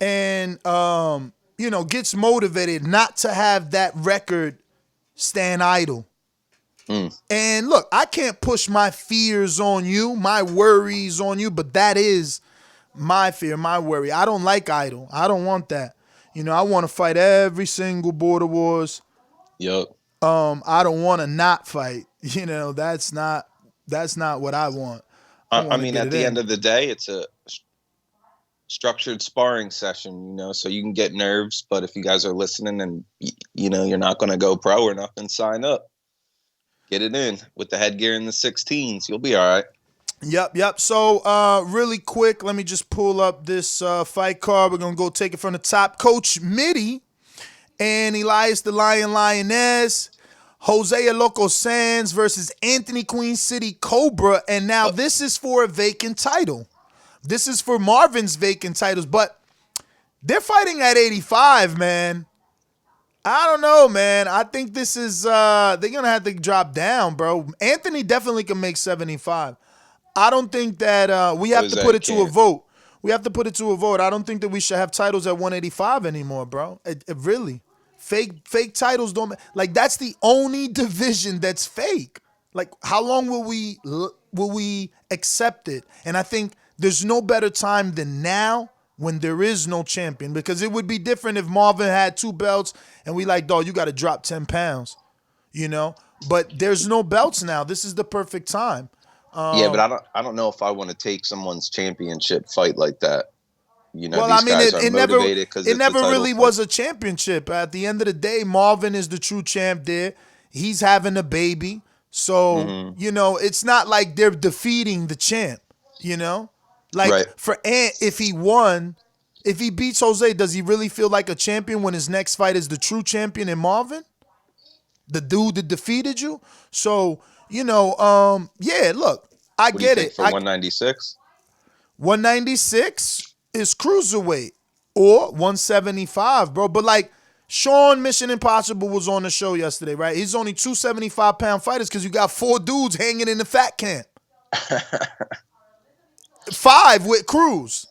and gets motivated not to have that record stand idle. And look, I can't push my fears on you, my worries on you, but that is my fear, my worry. I don't like idle. I don't want that. I want to fight every single Border Wars. Yup. I don't want to not fight. That's not what I want. I mean, at the end of the day, it's a structured sparring session, so you can get nerves. But if you guys are listening and, you're not going to go pro or nothing, sign up. Get it in with the headgear and the 16s. You'll be all right. Yep. So, really quick, let me just pull up this fight card. We're going to go take it from the top. Coach Mide and Elias the Lioness. Jose Loco Sands versus Anthony Queen City Cobra. And now this is for a vacant title. This is for Marvin's vacant titles. But they're fighting at 85, man. I don't know, man. I think this is they're gonna have to drop down, bro. Anthony definitely can make 75. I don't think that we have to put it to a vote. We have to put it to a vote. I don't think that we should have titles at 185 anymore, bro. It really. Fake titles don't like that's the only division that's fake. Like how long will we accept it? And I think there's no better time than now when there is no champion, because it would be different if Marvin had 2 belts and we like, dog, you got to drop 10 pounds, but there's no belts now. This is the perfect time. Yeah, but I don't know if I want to take someone's championship fight like that. Well, these guys are motivated because it never really was a championship. At the end of the day, Marvin is the true champ there. He's having a baby. So, it's not like they're defeating the champ, Like Right. for Ant, if he beats Jose, does he really feel like a champion when his next fight is the true champion in Marvin? The dude that defeated you? So, yeah, look, I get it. For 196? 196 is cruiserweight or 175, bro. But like Shawn Mission Impossible was on the show yesterday, right? He's only 275-pound fighters because you got 4 dudes hanging in the fat camp. 5 with Cruz.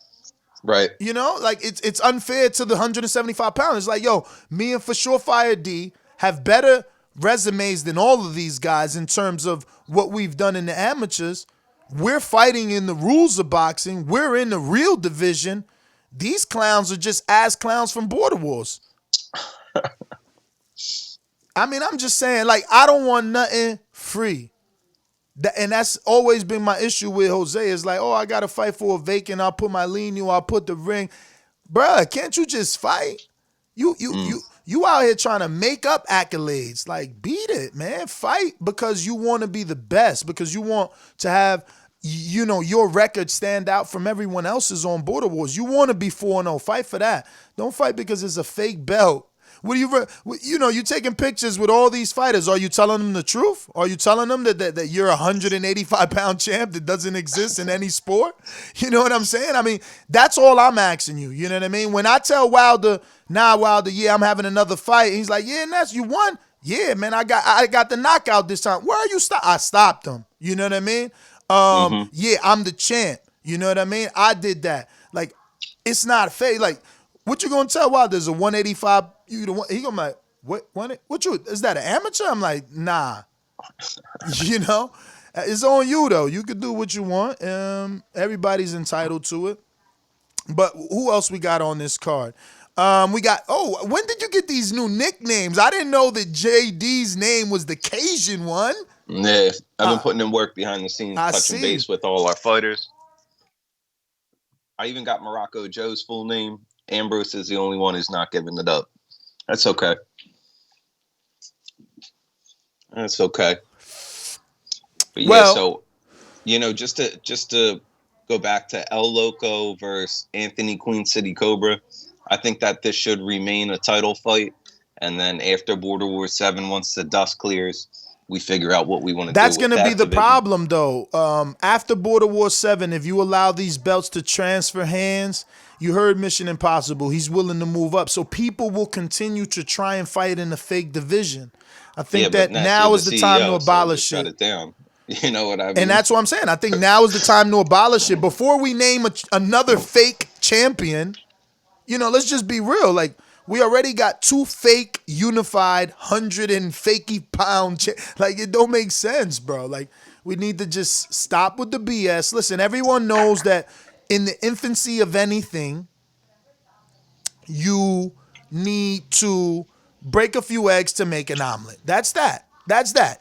Right. Like it's unfair to the 175 pounds. It's like, yo, me and for SureFire D have better resumes than all of these guys in terms of what we've done in the amateurs. We're fighting in the rules of boxing. We're in the real division. These clowns are just ass clowns from Border Wars. I mean, I'm just saying, like, I don't want nothing free. And that's always been my issue with Jose. Is like, oh, I got to fight for a vacant. I'll put my lean, I'll put the ring. Bruh, can't you just fight? You out here trying to make up accolades. Like, beat it, man. Fight because you want to be the best, because you want to have your record stand out from everyone else's on Border Wars. You want to be 4-0. Fight for that. Don't fight because it's a fake belt. What do you taking pictures with all these fighters. Are you telling them the truth? Are you telling them that you're a 185-pound champ that doesn't exist in any sport? You know what I'm saying? I mean, that's all I'm asking you. You know what I mean? When I tell Wilder, yeah, I'm having another fight. He's like, yeah, Ness, you won? Yeah, man, I got the knockout this time. Where are you? I stopped him. You know what I mean? Yeah, I'm the champ. You know what I mean? I did that. Like, it's not fake. Like, what you gonna tell Wilder? There's a 185. He gonna be like, what you? Is that an amateur? I'm like, nah. You know, it's on you though. You can do what you want. Everybody's entitled to it. But who else we got on this card? We got. Oh, when did you get these new nicknames? I didn't know that JD's name was the Cajun one. Yeah, I've been putting in work behind the scenes, touching base with all our fighters. I even got Morocco Joe's full name. Ambrose is the only one who's not giving it up. That's okay. That's okay. But yeah, so just to go back to El Loco versus Anthony Queen City Cobra, I think that this should remain a title fight. And then after Border Wars 7, once the dust clears, we figure out what we want to do. That's going to be the problem, though. After Border Wars 7, if you allow these belts to transfer hands, you heard Mission Impossible. He's willing to move up. So people will continue to try and fight in the fake division. I think that now is the time to abolish it. Shut it down. You know what I mean? And that's what I'm saying. I think now is the time to abolish it. Before we name another fake champion, let's just be real. Like, we already got 2 fake unified 150-pound like, it don't make sense, bro. Like, we need to just stop with the BS. Listen, everyone knows that in the infancy of anything, you need to break a few eggs to make an omelet. That's that.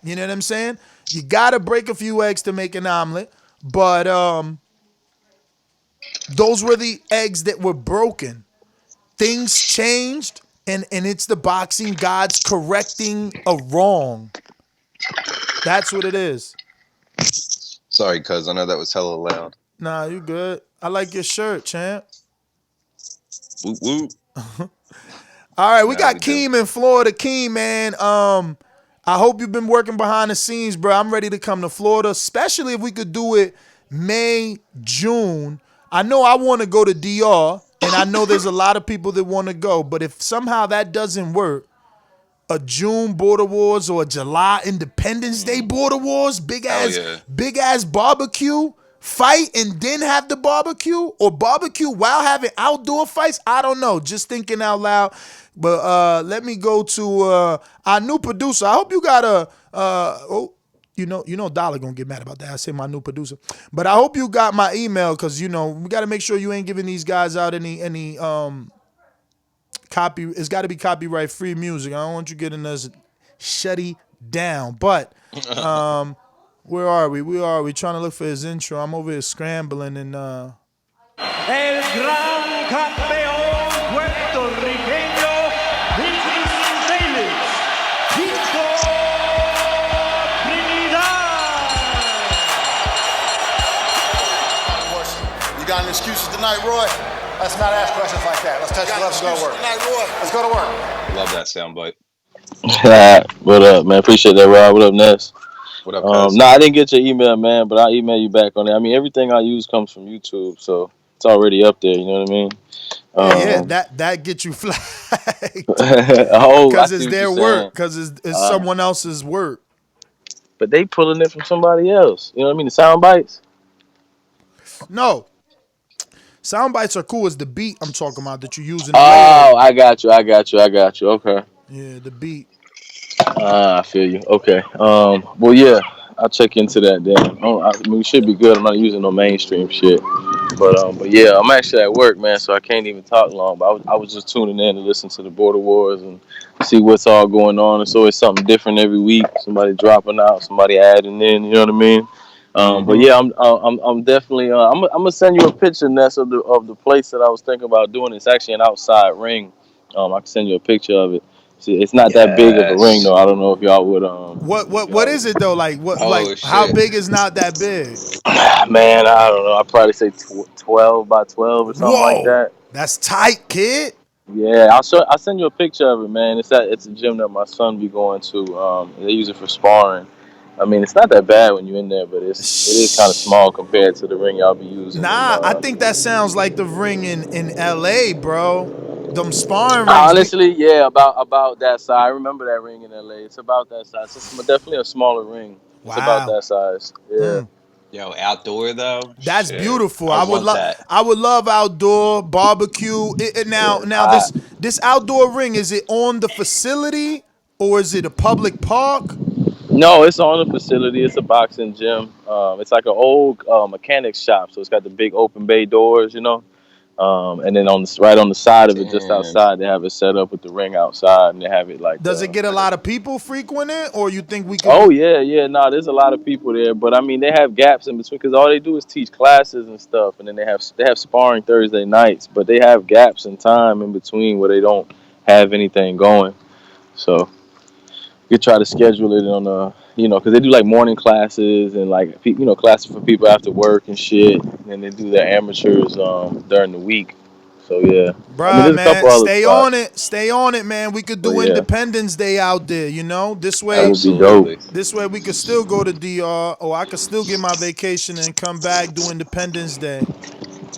You know what I'm saying? You got to break a few eggs to make an omelet. But those were the eggs that were broken. Things changed, and it's the boxing gods correcting a wrong. That's what it is. Sorry, cuz I know that was hella loud. Nah, you good. I like your shirt, champ. Woo woo. All right, we got Keem in Florida. Keem, man. I hope you've been working behind the scenes, bro. I'm ready to come to Florida, especially if we could do it May, June. I know I want to go to DR. And I know there's a lot of people that want to go, but if somehow that doesn't work, a June Border Wars or a July Independence Day Border Wars, big ass barbecue fight, and then have the barbecue, or barbecue while having outdoor fights. I don't know. Just thinking out loud. But let me go to our new producer. I hope you got You know, Dollar gonna get mad about that. I say my new producer, but I hope you got my email, because we got to make sure you ain't giving these guys out any copy. It's got to be copyright free music. I don't want you getting us shutty down. But where are we? We trying to look for his intro. I'm over here scrambling and. El gran campeón puertorriqueño, got any excuses tonight, Roy? Let's not ask questions like that. Let's touch gloves and go to work. Tonight, Roy. Let's go to work. Love that soundbite. What up, man? Appreciate that, Rob. What up, Ness? What up, I didn't get your email, man, but I'll email you back on it. I mean, everything I use comes from YouTube, so it's already up there, you know what I mean? That gets you flagged. Because it's their work, because it's someone else's work. But they pulling it from somebody else. You know what I mean? The sound bites? No. Sound bites are cool. It's the beat I'm talking about that you're using. Oh, I got you. Okay. Yeah, the beat. I feel you. Okay. Well, yeah, I'll check into that then. We should be good. I'm not using no mainstream shit. But yeah, I'm actually at work, man, so I can't even talk long. But I was just tuning in to listen to the Border Wars and see what's all going on. It's always something different every week. Somebody dropping out, somebody adding in. You know what I mean? But yeah, I'm definitely. I'm gonna send you a picture, Ness, of the place that I was thinking about doing. It's actually an outside ring. I can send you a picture of it. See, it's not that big of a ring Yes. though. I don't know if y'all would What is it though? Like what? Like Oh how shit. big is not that big? man, I don't know. I'd probably say 12 by 12 or something like Whoa, that. that's tight, kid. Yeah, I'll send you a picture of it, man. It's a gym that my son be going to. They use it for sparring. I mean, it's not that bad when you're in there, but it is kind of small compared to the ring y'all be using. And Nah, I think that sounds like the ring in L.A., bro. Them sparring rings. honestly, yeah, about that size. I remember that ring in LA. It's about that size. It's definitely a smaller ring. It's about Wow. that size. Yeah. Yo, outdoor though. That's Shit. beautiful. I I would want love. that. I would love outdoor barbecue. Now I, this outdoor ring, is it on the facility or is it a public park? no, it's on the facility. It's a boxing gym. It's like an old mechanics shop, so it's got the big open bay doors, you know. And then right on the side of it, just Damn. outside, they have it set up with the ring outside, and they have it like. Does it get a lot of people frequent it, or you think we could? Oh yeah, yeah. No, there's a lot of people there, but I mean, they have gaps in between because all they do is teach classes and stuff, and then they have sparring Thursday nights, but they have gaps in time in between where they don't have anything going. So you try to schedule it on because they do like morning classes and like classes for people after work and shit, and then they do their amateurs during the week. So yeah, I mean, Bruh, there's a man, couple other stay on spots, it. Stay on it, man. We could but do yeah, Independence Day out there, you know? that would be dope. Absolutely. This way we could still go to DR, or I could still get my vacation and come back do Independence Day.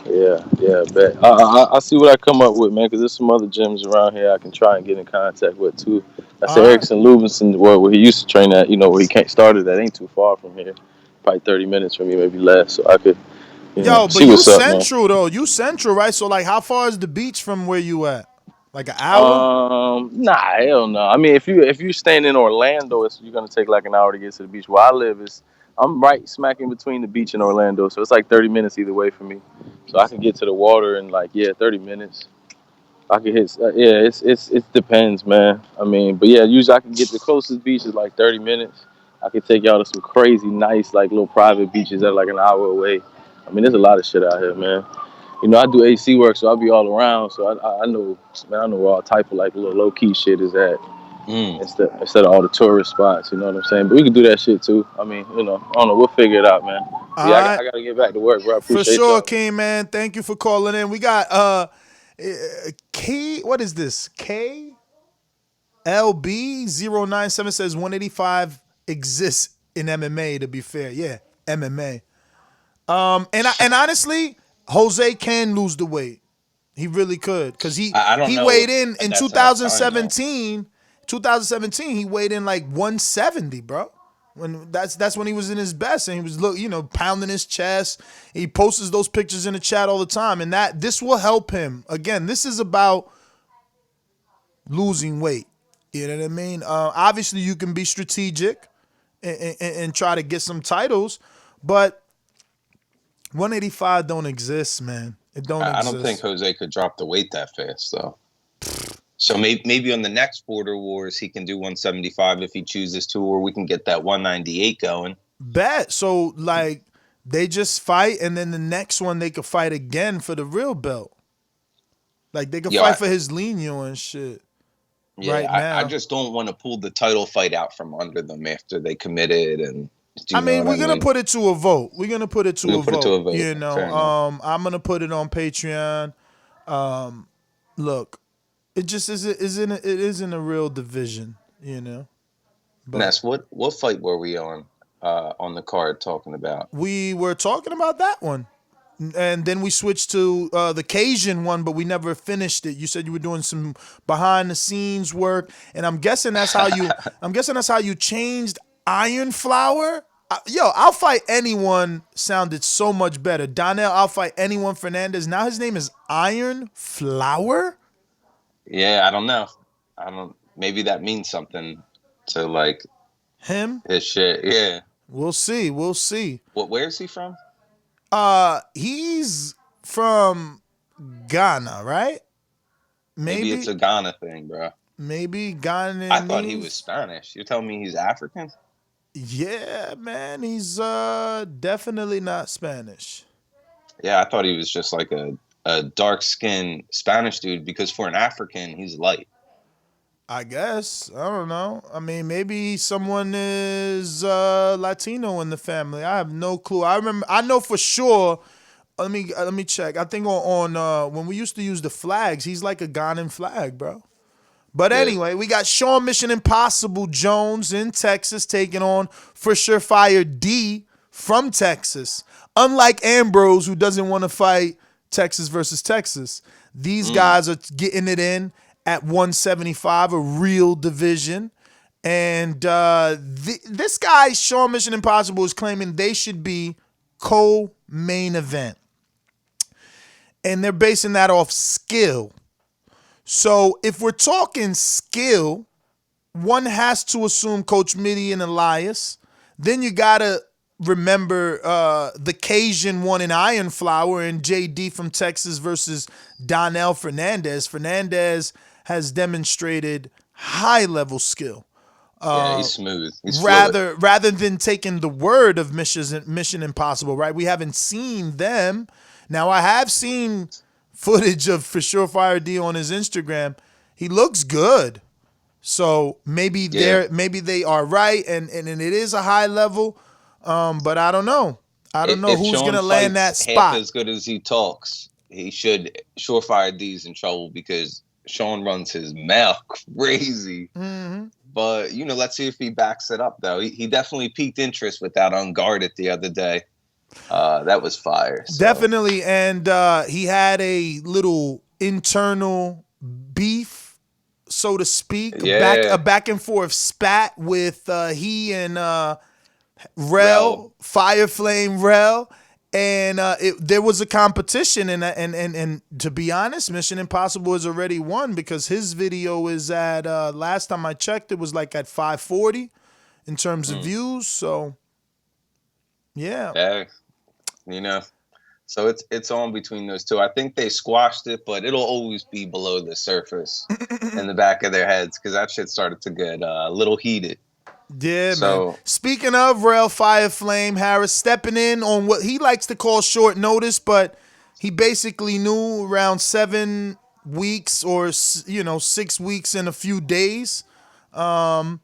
Yeah, yeah, bet. I see what I come up with, man, because there's some other gyms around here I can try and get in contact with too. I said All right. Erickson Lubinson, where he used to train at, where he can't started at, ain't too far from here, probably 30 minutes from me, maybe less. So I could, Yo, but see you what's up, man. central though. You central, right? So like how far is the beach from where you at? Like an hour? Nah, hell no. I mean, if you staying in Orlando, you're gonna take like an hour to get to the beach. Where I live I'm right smack in between the beach and Orlando, so it's like 30 minutes either way for me. So I can get to the water in 30 minutes. I can hit. It depends, man. I mean, but yeah, usually I can get the closest beach is like 30 minutes. I can take y'all to some crazy nice like little private beaches that are like an hour away. I mean, there's a lot of shit out here, man. I do AC work, so I'll be all around. So I know, man, I know where all type of like little low key shit is at instead of all the tourist spots. You know what I'm saying? But we can do that shit too. I mean, I don't know. We'll figure it out, man. All Yeah, right. I gotta get back to work, bro. I For appreciate sure, y'all. King, man. Thank you for calling in. We got K, what is this? KLB097 says 185 exists in MMA, to be fair. Yeah, MMA. And honestly, Jose can lose the weight. He really could, because I don't he know weighed if in that's enough time, though. 2017 he weighed in like 170, bro. When that's when he was in his best, and he was pounding his chest. He posts those pictures in the chat all the time, and this will help him. Again, this is about losing weight. You know what I mean? Obviously, you can be strategic and try to get some titles, but 185 don't exist, man. It don't I exist. don't think Jose could drop the weight that fast, though. So maybe on the next Border Wars, he can do 175 if he chooses to, or we can get that 198 going. Bet. So, like, they just fight, and then the next one they could fight again for the real belt. Like, they could fight for his Lino and shit. Yeah, right now. I just don't want to pull the title fight out from under them after they committed. And we're gonna put it to a vote. We're gonna put it to a vote. You know, I'm gonna put it on Patreon. Look, it just isn't a real division. You know. But Ness, what fight were we on the card talking about? We were talking about that one. And then we switched to the Cajun one, but we never finished it. You said you were doing some behind the scenes work, and I'm guessing that's how you changed Iron Flower. I'll fight anyone sounded so much better. Donel, I'll fight anyone. Fernandez. Now his name is Iron Flower. Yeah, I don't know. Maybe that means something to like him. His shit. Yeah. We'll see. Where is he from? He's from Ghana, right? Maybe it's a Ghana thing, bro. Maybe Ghana. I thought he was Spanish. You're telling me he's African? Yeah, man. He's definitely not Spanish. Yeah, I thought he was just like a dark-skinned Spanish dude, because for an African, he's light. I guess. I don't know. I mean, maybe someone is Latino in the family. I have no clue. I know for sure. Let me check. I think on when we used to use the flags, he's like a Ghanaian flag, bro. But anyway, we got Shawn Mission Impossible Jones in Texas taking on for SureFire D from Texas. Unlike Ambrose, who doesn't want to fight Texas versus Texas, these guys are getting it in at 175, a real division. And this guy, Shawn Mission Impossible, is claiming they should be co-main event. And they're basing that off skill. So if we're talking skill, one has to assume Coach Mide and Elias. Then you got to remember the Cajun one in Iron Flower and JD from Texas versus Donel Fernandez. Fernandez has demonstrated high-level skill. Yeah, he's smooth. He's rather than taking the word of Mission Impossible, right? We haven't seen them. Now, I have seen footage of for SureFire D on his Instagram. He looks good. So maybe they are right, and it is a high level. But I don't know. I don't know who's going to land that spot. Half as good as he talks, he should. SureFire D's in trouble because Shawn runs his mouth crazy. Mm-hmm. But, let's see if he backs it up, though. He definitely piqued interest with that Unguarded the other day. That was fire. So. Definitely. And he had a little internal beef, so to speak. A back and forth spat with he and Rel, Fire Flame Rel. And there was a competition, and to be honest, Mission Impossible has already won because his video is at last time I checked, it was like at 540 in terms of views. So, yeah, so it's on between those two. I think they squashed it, but it'll always be below the surface in the back of their heads because that shit started to get a little heated. Yeah, man. Speaking of Rel Fire Flame, Harris stepping in on what he likes to call short notice, but he basically knew around 7 weeks or 6 weeks in a few days. And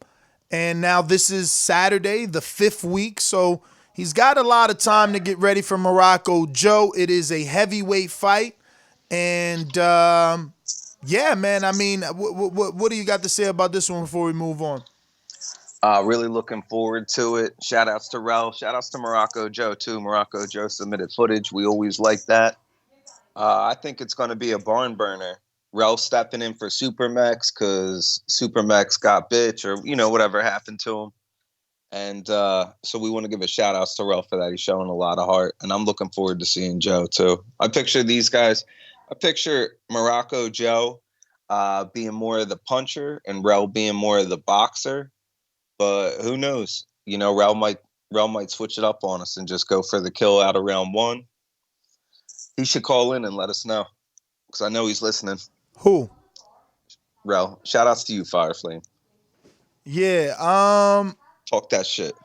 now this is Saturday, the 5th week, so he's got a lot of time to get ready for Morocco Joe. It is a heavyweight fight, and yeah, man. I mean, what do you got to say about this one before we move on? Really looking forward to it. Shout outs to Rel. Shout outs to Morocco Joe, too. Morocco Joe submitted footage. We always like that. I think it's going to be a barn burner. Rel stepping in for Supermax because Supermax got bitch or, whatever happened to him. And so we want to give a shout outs to Rel for that. He's showing a lot of heart. And I'm looking forward to seeing Joe, too. I picture these guys. I picture Morocco Joe being more of the puncher and Rel being more of the boxer. But who knows? Rel might switch it up on us and just go for the kill out of round 1. He should call in and let us know because I know he's listening. Who? Rel. Shout outs to you, Fireflame. Yeah. Talk that shit.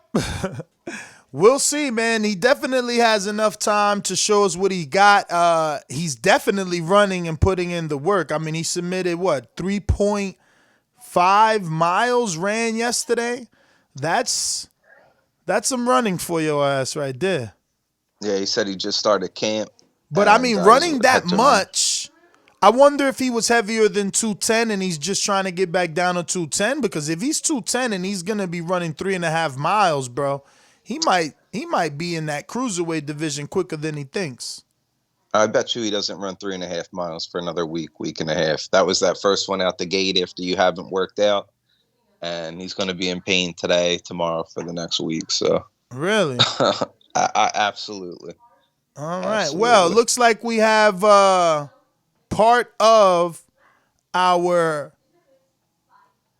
We'll see, man. He definitely has enough time to show us what he got. He's definitely running and putting in the work. I mean, he submitted 3.5 miles ran yesterday. That's some running for your ass right there. Yeah, he said he just started camp. But I mean, running that much, I wonder if he was heavier than 210 and he's just trying to get back down to 210. Because if he's 210 and he's gonna be running 3.5 miles, bro, he might be in that cruiserweight division quicker than he thinks. I bet you he doesn't run 3.5 miles for another week and a half. That was that first one out the gate after you haven't worked out. And he's going to be in pain today, tomorrow for the next week. So really? I absolutely. All right. Absolutely. Well, it looks like we have part of our.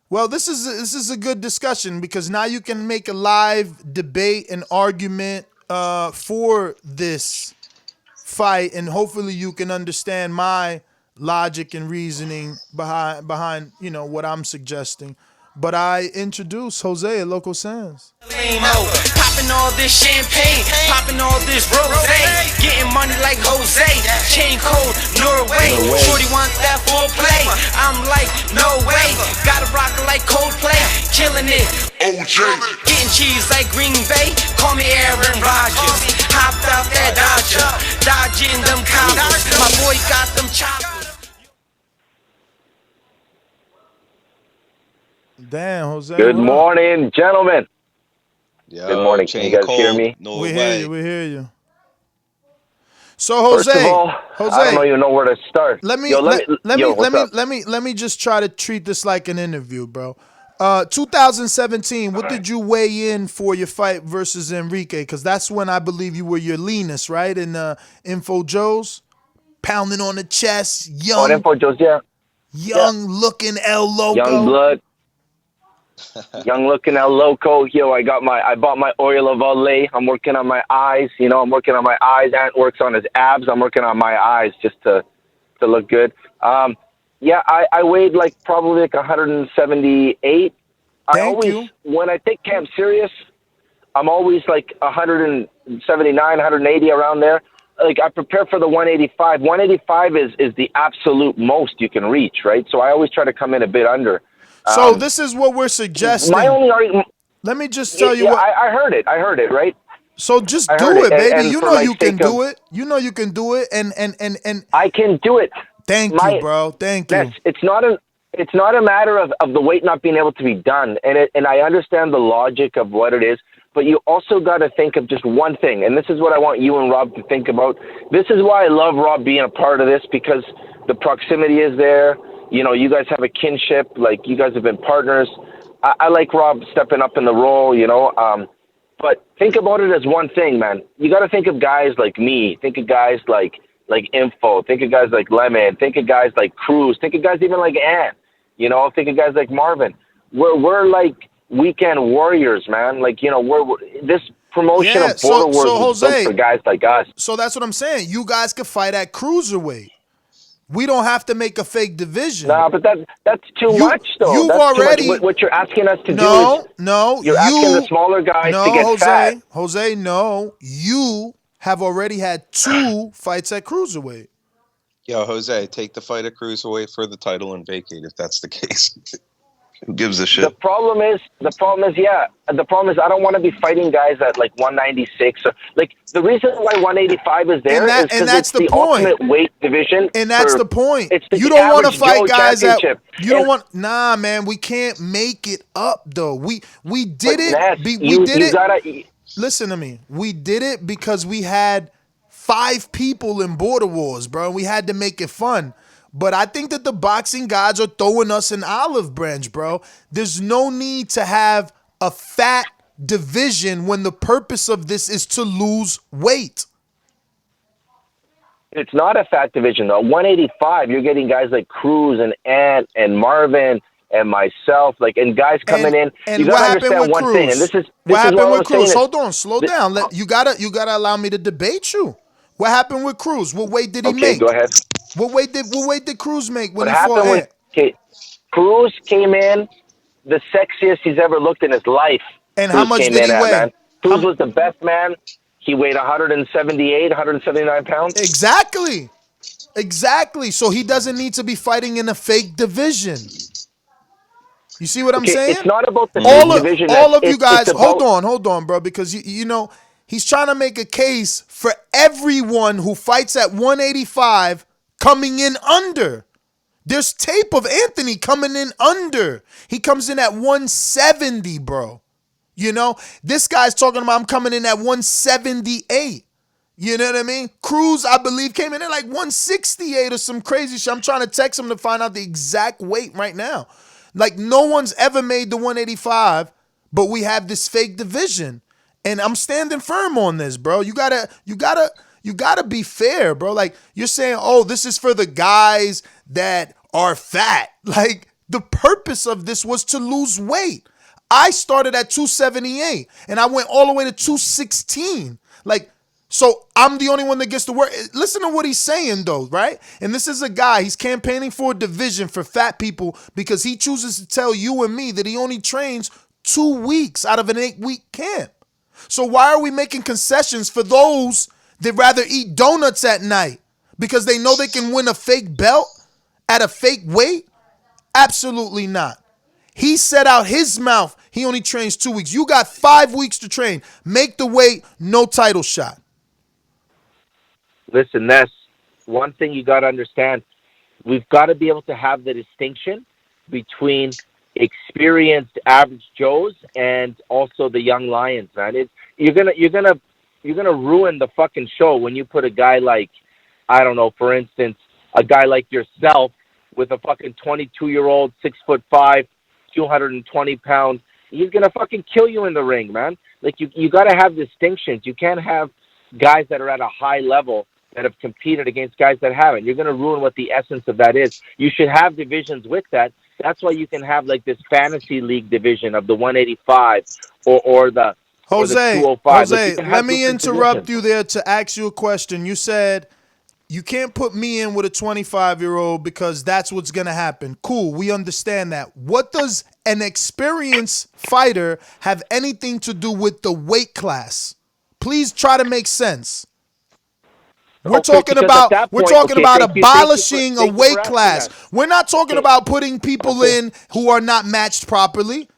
Well, this is a good discussion because now you can make a live debate and argument for this fight, and hopefully you can understand my logic and reasoning behind what I'm suggesting. But I introduce Jose at Loco Sands. Popping all this champagne, popping all this rosé, getting money like Jose, chain code Norway. Shorty want that foreplay. I'm like, no way. Gotta rock it like Coldplay, killing it. OJ. Getting cheese like Green Bay, call me Aaron Rodgers. Hopped out that Dodger, dodging them coppers. My boy got them choppers. Damn, Jose. Good what up? morning, gentlemen. Yo, Good morning. Can you Chain guys hear Cold, me? No We way. hear you. We hear you. So Jose, First of all, I don't even know where to start. let me Yo, let what's up? me just try to treat this like an interview, bro. 2017, what did you weigh in for your fight versus Enrique? Because that's when I believe you were your leanest, right? In Info Joe's, pounding on the chest, young, Info Joe's, yeah. young looking El Loco. Young blood. Young looking El Loco. Yo, I bought my oil of Olay. I'm working on my eyes. You know, I'm working on my eyes. Ant works on his abs. I'm working on my eyes just to look good. Yeah, I weighed like probably like 178. Thank you. When I take camp serious, I'm always like 179, 180 around there. Like I prepare for the 185. 185 is the absolute most you can reach, right? So I always try to come in a bit under. So this is what we're suggesting. My only argument. Let me just tell you yeah, what. I heard it, right? So just I do heard it, it, baby. and You for know my you can sake do of- it. You know you can do it. And I can do it. thank you, bro. Thank you. It's not a matter of the weight not being able to be done, and I understand the logic of what it is, but you also got to think of just one thing, and this is what I want you and Rob to think about. This is why I love Rob being a part of this, because the proximity is there. You know, you guys have a kinship, like you guys have been partners. I like Rob stepping up in the role, you know. But think about it as one thing, man. You got to think of guys like me. Think of guys like Info. Think of guys like Lemon. Think of guys like Cruz. Think of guys even like Ant. You know, think of guys like Marvin. We're like weekend warriors, man. Like, you know, we're this promotion of Border Wars is built Jose, for guys like us. So that's what I'm saying. You guys could fight at cruiserweight. We don't have to make a fake division. Nah, but that's too much, though. You've That's already too much. What you're asking us to do is you're asking the smaller guys to get Jose, fat. Jose, no. You have already had 2 fights at cruiserweight. Yo, Jose, take the fight at Cruiserweight for the title and vacate if that's the case. Who gives a shit? The problem is, I don't want to be fighting guys at like 196 or like the reason why 185 is there is because it's the ultimate weight division. And that's the point. It's the You don't want to average fight Joe guys at championship. you don't want. Nah, man, we can't make it up though. We did it. Ness, we you did it. Gotta, Listen to me. We did it because we had 5 people in Border Wars, bro. And we had to make it fun. But I think that the boxing gods are throwing us an olive branch, bro. There's no need to have a fat division when the purpose of this is to lose weight. It's not a fat division, though. 185, you're getting guys like Cruz and Ant and Marvin and myself, like, and guys coming in. And you what gotta happened understand with one Cruz? thing, and this is what happened what I with was saying Cruz? is- Hold on, slow down. You gotta allow me to debate you. What happened with Cruz? What weight did he make? Go ahead. What weight did Cruz make when What he fought happened Ant? with Cruz came in the sexiest he's ever looked in his life. And Cruz how much came did in he at, weigh? Man. Cruz was the best man. He weighed 178, 179 pounds. Exactly. So he doesn't need to be fighting in a fake division. You see what I'm saying? It's not about the fake division. All of you guys, it's about, hold on, bro, because you know he's trying to make a case for everyone who fights at 185 coming in under. There's tape of Anthony coming in under. He comes in at 170, bro. You know, this guy's talking about I'm coming in at 178. You know what I mean? Cruz, I believe, came in at like 168 or some crazy shit. I'm trying to text him to find out the exact weight right now. Like, no one's ever made the 185, but we have this fake division. And I'm standing firm on this, bro. You gotta be fair, bro. Like, you're saying, oh, this is for the guys that are fat. Like, the purpose of this was to lose weight. I started at 278 and I went all the way to 216. Like, so I'm the only one that gets to work. Listen to what he's saying, though, right? And this is a guy, he's campaigning for a division for fat people because he chooses to tell you and me that he only trains 2 weeks out of an 8-week camp. So why are we making concessions for those that rather eat donuts at night because they know they can win a fake belt at a fake weight? Absolutely not. He set out his mouth. He only trains 2 weeks. You got 5 weeks to train. Make the weight, no title shot. Listen, Ness, one thing you got to understand, we've got to be able to have the distinction between experienced average Joes and also the young Lions, man. You're gonna ruin the fucking show when you put a guy like, I don't know, for instance, a guy like yourself with a fucking 22-year-old, 6'5", 220 pounds. He's gonna fucking kill you in the ring, man. Like you got to have distinctions. You can't have guys that are at a high level that have competed against guys that haven't. You're gonna ruin what the essence of that is. You should have divisions with that. That's why you can have like this fantasy league division of the 185 or the Jose, 205. Jose, let me interrupt you there to ask you a question. You said you can't put me in with a 25-year-old because that's what's going to happen. Cool, we understand that. What does an experienced fighter have anything to do with the weight class? Please try to make sense. We're talking about abolishing a weight class. We're not talking about putting people in who are not matched properly.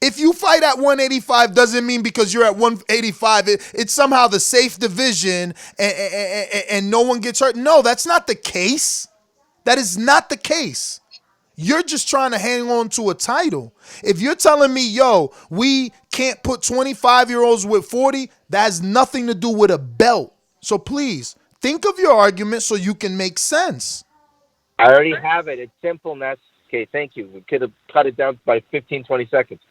If you fight at 185 doesn't mean because you're at 185 it's somehow the safe division and no one gets hurt. No, that's not the case. That is not the case. You're just trying to hang on to a title. If you're telling me, yo, we can't put 25-year-olds with 40, that has nothing to do with a belt. So please, think of your argument so you can make sense. I already have it. It's simple, Ness. Okay, thank you. We could have cut it down by 15, 20 seconds.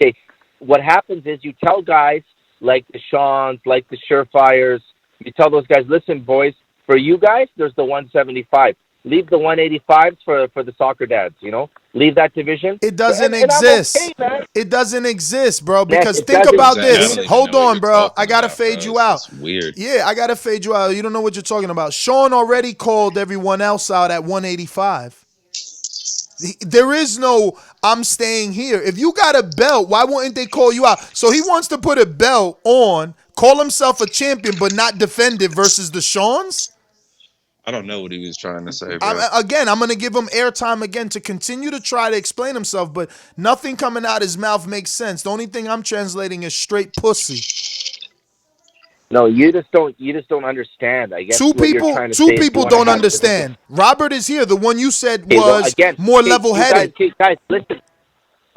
Okay, what happens is you tell guys like the Shawns, like the SureFires, you tell those guys, listen, boys, for you guys, there's the 175. Leave the 185s for the soccer dads, you know? Leave that division. It doesn't exist. Okay, it doesn't exist, bro, because yes, think about this. Hold on, bro. I got to fade you out. It's weird. Yeah, I got to fade you out. You don't know what you're talking about. Shawn already called everyone else out at 185. There is no, I'm staying here. If you got a belt, why wouldn't they call you out? So he wants to put a belt on, call himself a champion, but not defend it versus the Shawns? I don't know what he was trying to say, bro. I'm going to give him airtime again to continue to try to explain himself, but nothing coming out his mouth makes sense. The only thing I'm translating is straight pussy. No, you just don't understand. I guess two people don't understand. Robert is here. The one you said was more level-headed. Guys, listen.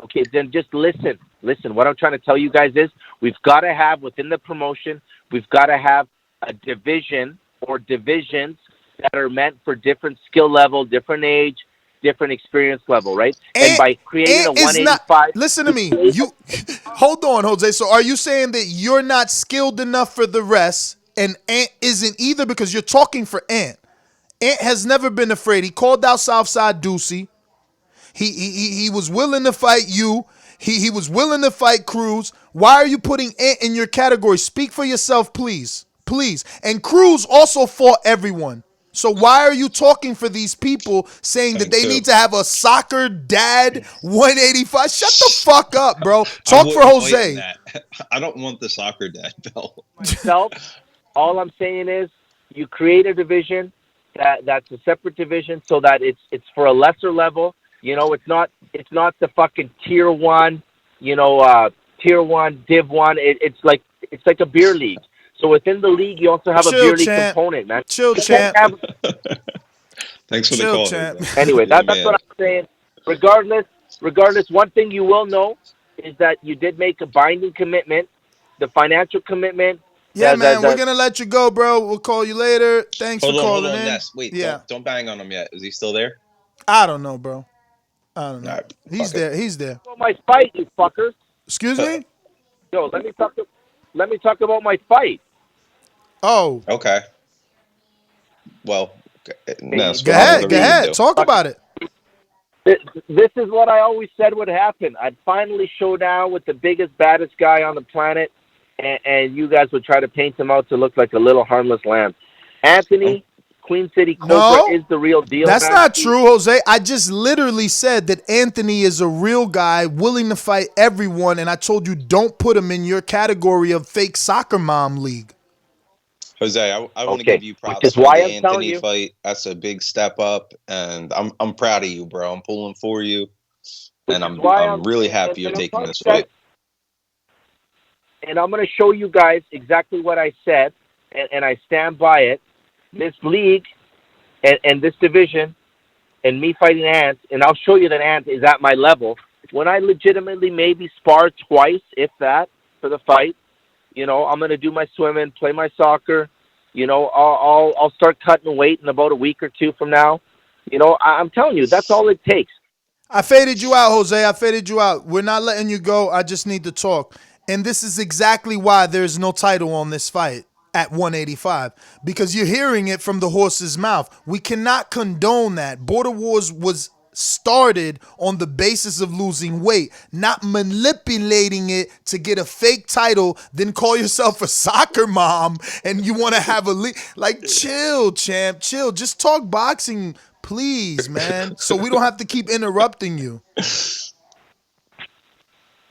Okay, then just listen. Listen, what I'm trying to tell you guys is we've got to have within the promotion, we've got to have a division or divisions that are meant for different skill level, different age, different experience level, right? And by creating a 185... Listen to me. Hold on, Jose. So are you saying that you're not skilled enough for the rest and Ant isn't either because you're talking for Ant? Ant has never been afraid. He called out Southside Ducey. He was willing to fight you. He was willing to fight Cruz. Why are you putting Ant in your category? Speak for yourself, please. Please. And Cruz also fought everyone. So why are you talking for these people saying that they need to have a soccer dad 185? Shut the fuck up, bro. Talk for Jose. I don't want the soccer dad belt. Myself, all I'm saying is you create a division that's a separate division so that it's for a lesser level. You know, it's not the fucking tier 1, tier 1, div 1. It's like a beer league. So within the league, you also have a beer league component, man. Chill, champ. Thanks for the call. Champ. Anyway, that's what I'm saying. Regardless, one thing you will know is that you did make a binding commitment, the financial commitment. Yeah, man, we're going to let you go, bro. We'll call you later. Thanks for calling in. Ness. Wait, don't bang on him yet. Is he still there? I don't know, bro. I don't know. Right, He's there. About my fight, you fuckers. Excuse me? Yo, let me talk about my fight. Oh. Okay. Well, go ahead. Talk about it. This is what I always said would happen. I'd finally show down with the biggest, baddest guy on the planet, and you guys would try to paint him out to look like a little harmless lamb. Anthony, Queen City Cobra is the real deal. That's not true, Jose. I just literally said that Anthony is a real guy willing to fight everyone, and I told you don't put him in your category of fake soccer mom league. Jose, I want to Okay, give you which props is for why the I'm telling Anthony you. fight. That's a big step up, and I'm proud of you, bro. I'm pulling for you, Which and is why I'm really happy you're and I'm taking telling this you guys, fight. and I'm going to show you guys exactly what I said, and I stand by it. This league and this division, and me fighting Ant, and I'll show you that Ant is at my level. When I legitimately maybe spar twice, if that, for the fight, you know, I'm going to do my swimming, play my soccer. You know, I'll start cutting weight in about a week or two from now. You know, I'm telling you, that's all it takes. I faded you out, Jose. I faded you out. We're not letting you go. I just need to talk. And this is exactly why there's no title on this fight at 185, because you're hearing it from the horse's mouth. We cannot condone that. Border Wars was started on the basis of losing weight, not manipulating it to get a fake title, then call yourself a soccer mom and you want to have a like, chill, champ, chill. Just talk boxing, please, man, so we don't have to keep interrupting you.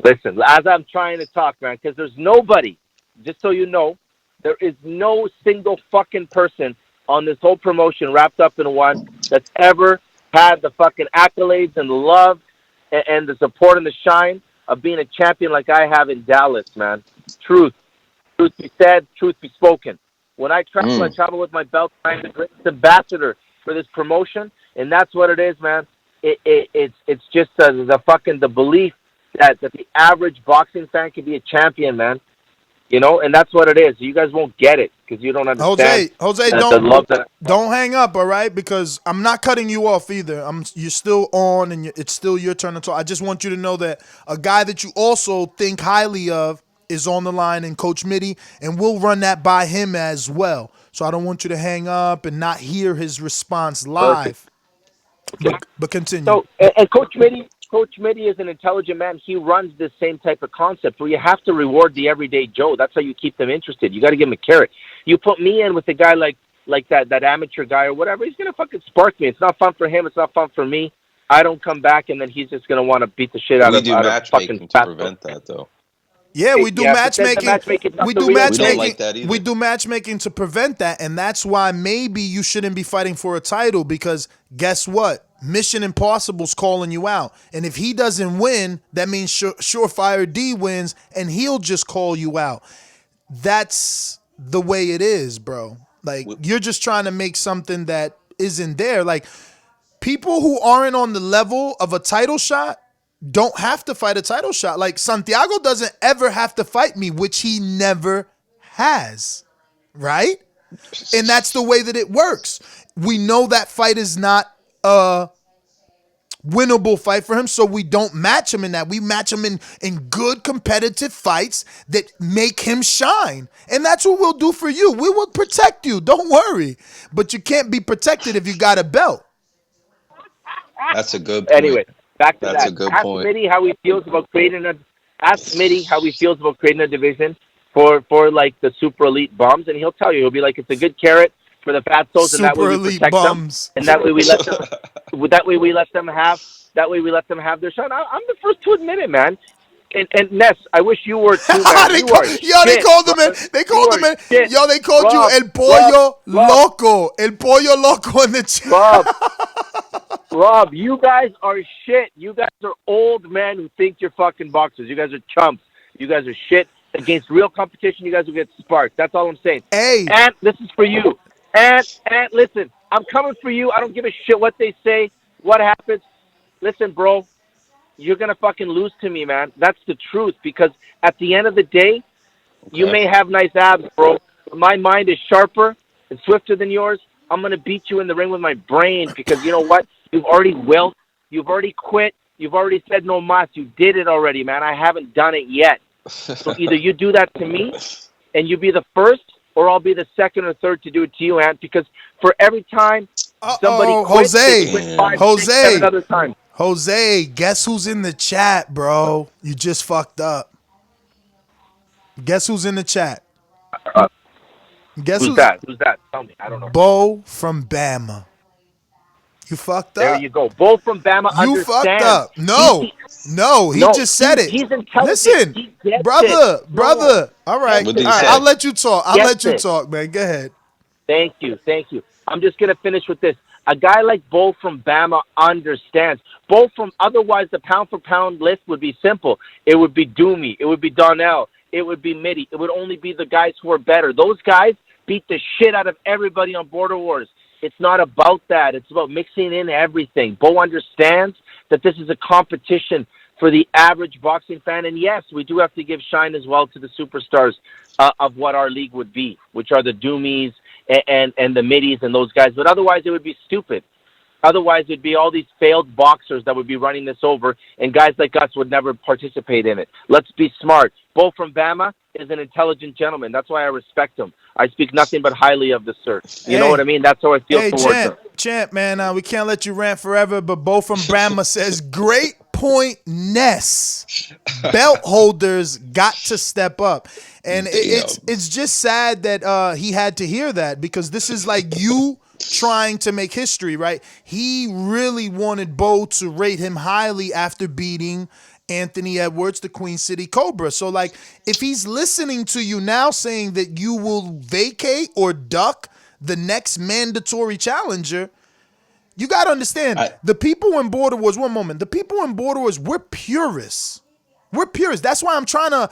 Listen, as I'm trying to talk, man, because there's nobody, just so you know, there is no single fucking person on this whole promotion wrapped up in one that's ever had the fucking accolades and the love and the support and the shine of being a champion like I have in Dallas, man. Truth be said, truth be spoken. When I travel with my belt, I'm the greatest ambassador for this promotion, and that's what it is, man. It's just the belief that the average boxing fan can be a champion, man. You know, and that's what it is. You guys won't get it because you don't understand. Jose, The love that don't hang up, all right? Because I'm not cutting you off either. You're still on, and it's still your turn to talk. I just want you to know that a guy that you also think highly of is on the line, and Coach Mide, and we'll run that by him as well. So I don't want you to hang up and not hear his response live. But continue. So, and Coach Mide is an intelligent man. He runs this same type of concept where you have to reward the everyday Joe. That's how you keep them interested. You got to give them a carrot. You put me in with a guy like that amateur guy or whatever, he's gonna fucking spark me. It's not fun for him. It's not fun for me. I don't come back, and then he's just gonna want to beat the shit out We of do matchmaking fucking to prevent that, though. Yeah, we do matchmaking. We do We don't matchmaking. like that either. We do matchmaking to prevent that, and that's why maybe you shouldn't be fighting for a title, because guess what? Mission Impossible's calling you out, and if he doesn't win, that means SureFire D wins, and he'll just call you out. That's the way it is, bro. Like, you're just trying to make something that isn't there. Like, people who aren't on the level of a title shot don't have to fight a title shot. Like, Santiago doesn't ever have to fight me, which he never has, right? And that's the way that it works. We know that fight is not a winnable fight for him, so we don't match him in that. We match him in good competitive fights that make him shine. And that's what we'll do for you. We will protect you. Don't worry. But you can't be protected if you got a belt. That's a good point. Anyway, back to That's that. a good Ask point. Mide how he feels about creating a division for like the super elite bums, and he'll tell you. He'll be like, it's a good carrot for the fat souls, and that way we protect them, and that way we let them. That way we let them have. That way we let them have their shot. I'm the first to admit it, man. And Ness, I wish you were too, man. They called him in. They called him in. Yo, they called you El Pollo Loco. El Pollo Loco in the chat. Rob, you guys are shit. You guys are old men who think you're fucking boxers. You guys are chumps. You guys are shit. Against real competition, you guys will get sparked. That's all I'm saying. Hey. And this is for you. And listen, I'm coming for you. I don't give a shit what they say, what happens. Listen, bro, you're going to fucking lose to me, man. That's the truth, because at the end of the day, you may have nice abs, bro. My mind is sharper and swifter than yours. I'm going to beat you in the ring with my brain, because you know what? You've already wilt. You've already quit. You've already said no mas. You did it already, man. I haven't done it yet. So either you do that to me and you be the first, or I'll be the second or third to do it to you, Ant, because for every time somebody quits, they quit 5, 6, 7 other times. Jose, guess who's in the chat, bro? You just fucked up. Guess who's in the chat? Guess who's that? Who's that? Tell me. I don't know. Bo from Bama. You fucked There up. you go. Bull from Bama You fucked understands. up. No, he No, just said it. He's intelligent. Listen, He gets brother. it. No, All right. What did he All right. say? I'll let you talk. Gets it. Man. Go ahead. Thank you. I'm just going to finish with this. A guy like Bull from Bama understands. Bull from, otherwise the pound-for-pound list would be simple. It would be Doomy. It would be Donel. It would be Mide. It would only be the guys who are better. Those guys beat the shit out of everybody on Border Wars. It's not about that. It's about mixing in everything. Bo understands that this is a competition for the average boxing fan. And yes, we do have to give shine as well to the superstars of what our league would be, which are the Doomies and the Mides and those guys. But otherwise, it would be stupid. Otherwise, it'd be all these failed boxers that would be running this over, and guys like us would never participate in it. Let's be smart. Bo from Bama is an intelligent gentleman. That's why I respect him. I speak nothing but highly of the sir. You know what I mean? That's how I feel towards him. Champ, man, we can't let you rant forever, but Bo from Bama says, great point, Ness. Belt holders got to step up. And it's just sad that he had to hear that, because this is like you trying to make history, right? He really wanted Bo to rate him highly after beating Anthony Edwards, the Queen City Cobra. So, like, if he's listening to you now saying that you will vacate or duck the next mandatory challenger, you got to understand, the people in Border Wars, one moment, the people in Border Wars, we're purists. We're purists. That's why I'm trying to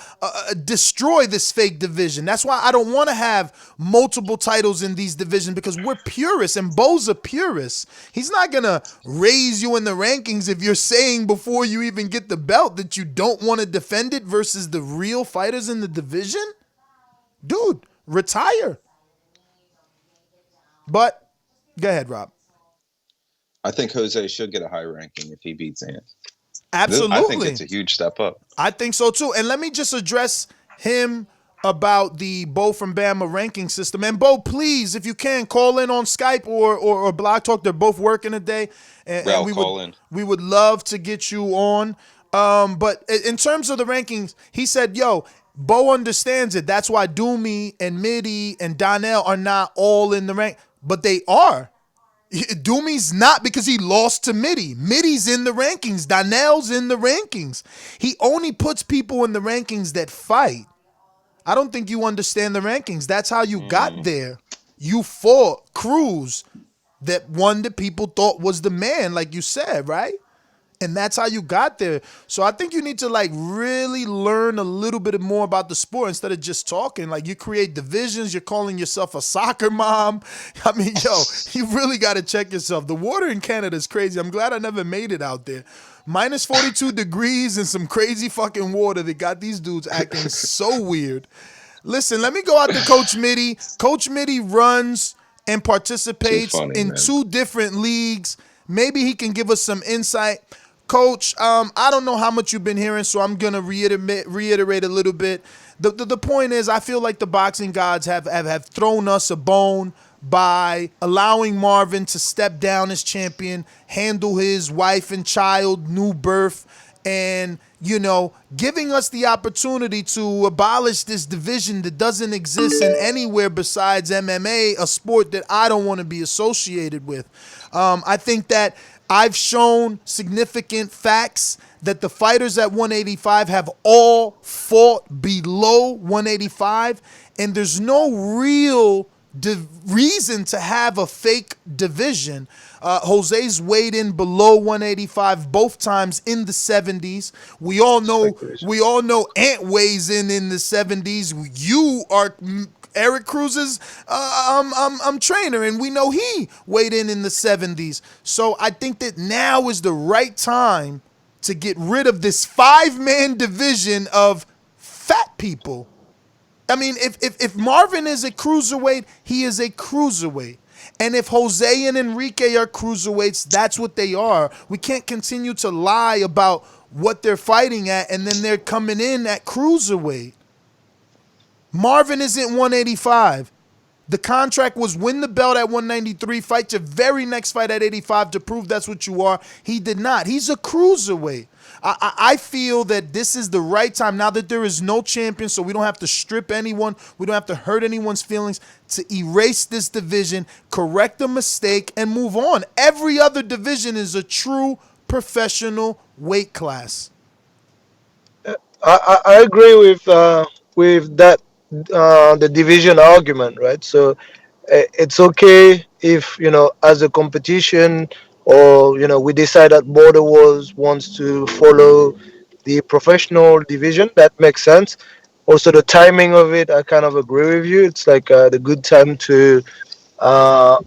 destroy this fake division. That's why I don't want to have multiple titles in these divisions, because we're purists, and Bo's a purist. He's not going to raise you in the rankings if you're saying before you even get the belt that you don't want to defend it versus the real fighters in the division. Dude, retire. But go ahead, Rob. I think Jose should get a high ranking if he beats Ant. Absolutely. I think it's a huge step up. I think so too. And let me just address him about the Bo from Bama ranking system. And Bo, please, if you can, call in on Skype or Blog Talk. They're both working today. And we would love to get you on. But in terms of the rankings, he said, yo, Bo understands it. That's why Doomy and Mide and Donel are not all in the rank. But they are. Doomy's not, because he lost to Mide. Mide's in the rankings. Donel's in the rankings. He only puts people in the rankings that fight. I don't think you understand the rankings. That's how you got there. You fought Cruz, that one that people thought was the man, like you said, right? And that's how you got there. So I think you need to like really learn a little bit more about the sport instead of just talking. Like, you create divisions. You're calling yourself a soccer mom. I mean, yo, you really got to check yourself. The water in Canada is crazy. I'm glad I never made it out there. Minus 42 degrees and some crazy fucking water that got these dudes acting so weird. Listen, let me go out to Coach Mide. Coach Mide runs and participates in 2 different leagues. Maybe he can give us some insight. Coach, I don't know how much you've been hearing, so I'm going to reiterate a little bit. The point is, I feel like the boxing gods have thrown us a bone by allowing Marvin to step down as champion, handle his wife and child new birth, and, you know, giving us the opportunity to abolish this division that doesn't exist in anywhere besides MMA, a sport that I don't want to be associated with. I think that I've shown significant facts that the fighters at 185 have all fought below 185, and there's no real reason to have a fake division. Jose's weighed in below 185 both times in the 70s. We all know Ant weighs in the 70s. You are Eric Cruz's trainer, and we know he weighed in the 70s. So I think that now is the right time to get rid of this 5-man division of fat people. I mean, if Marvin is a cruiserweight, he is a cruiserweight. And if Jose and Enrique are cruiserweights, that's what they are. We can't continue to lie about what they're fighting at, and then they're coming in at cruiserweight. Marvin isn't 185. The contract was win the belt at 193, fight your very next fight at 85 to prove that's what you are. He did not. He's a cruiserweight. I feel that this is the right time, now that there is no champion, so we don't have to strip anyone, we don't have to hurt anyone's feelings, to erase this division, correct the mistake, and move on. Every other division is a true professional weight class. I agree with that the division argument, right? So it's okay if as a competition, or we decide that Border Wars wants to follow the professional division. That makes sense. Also, the timing of it, I kind of agree with you. It's like the good time uh,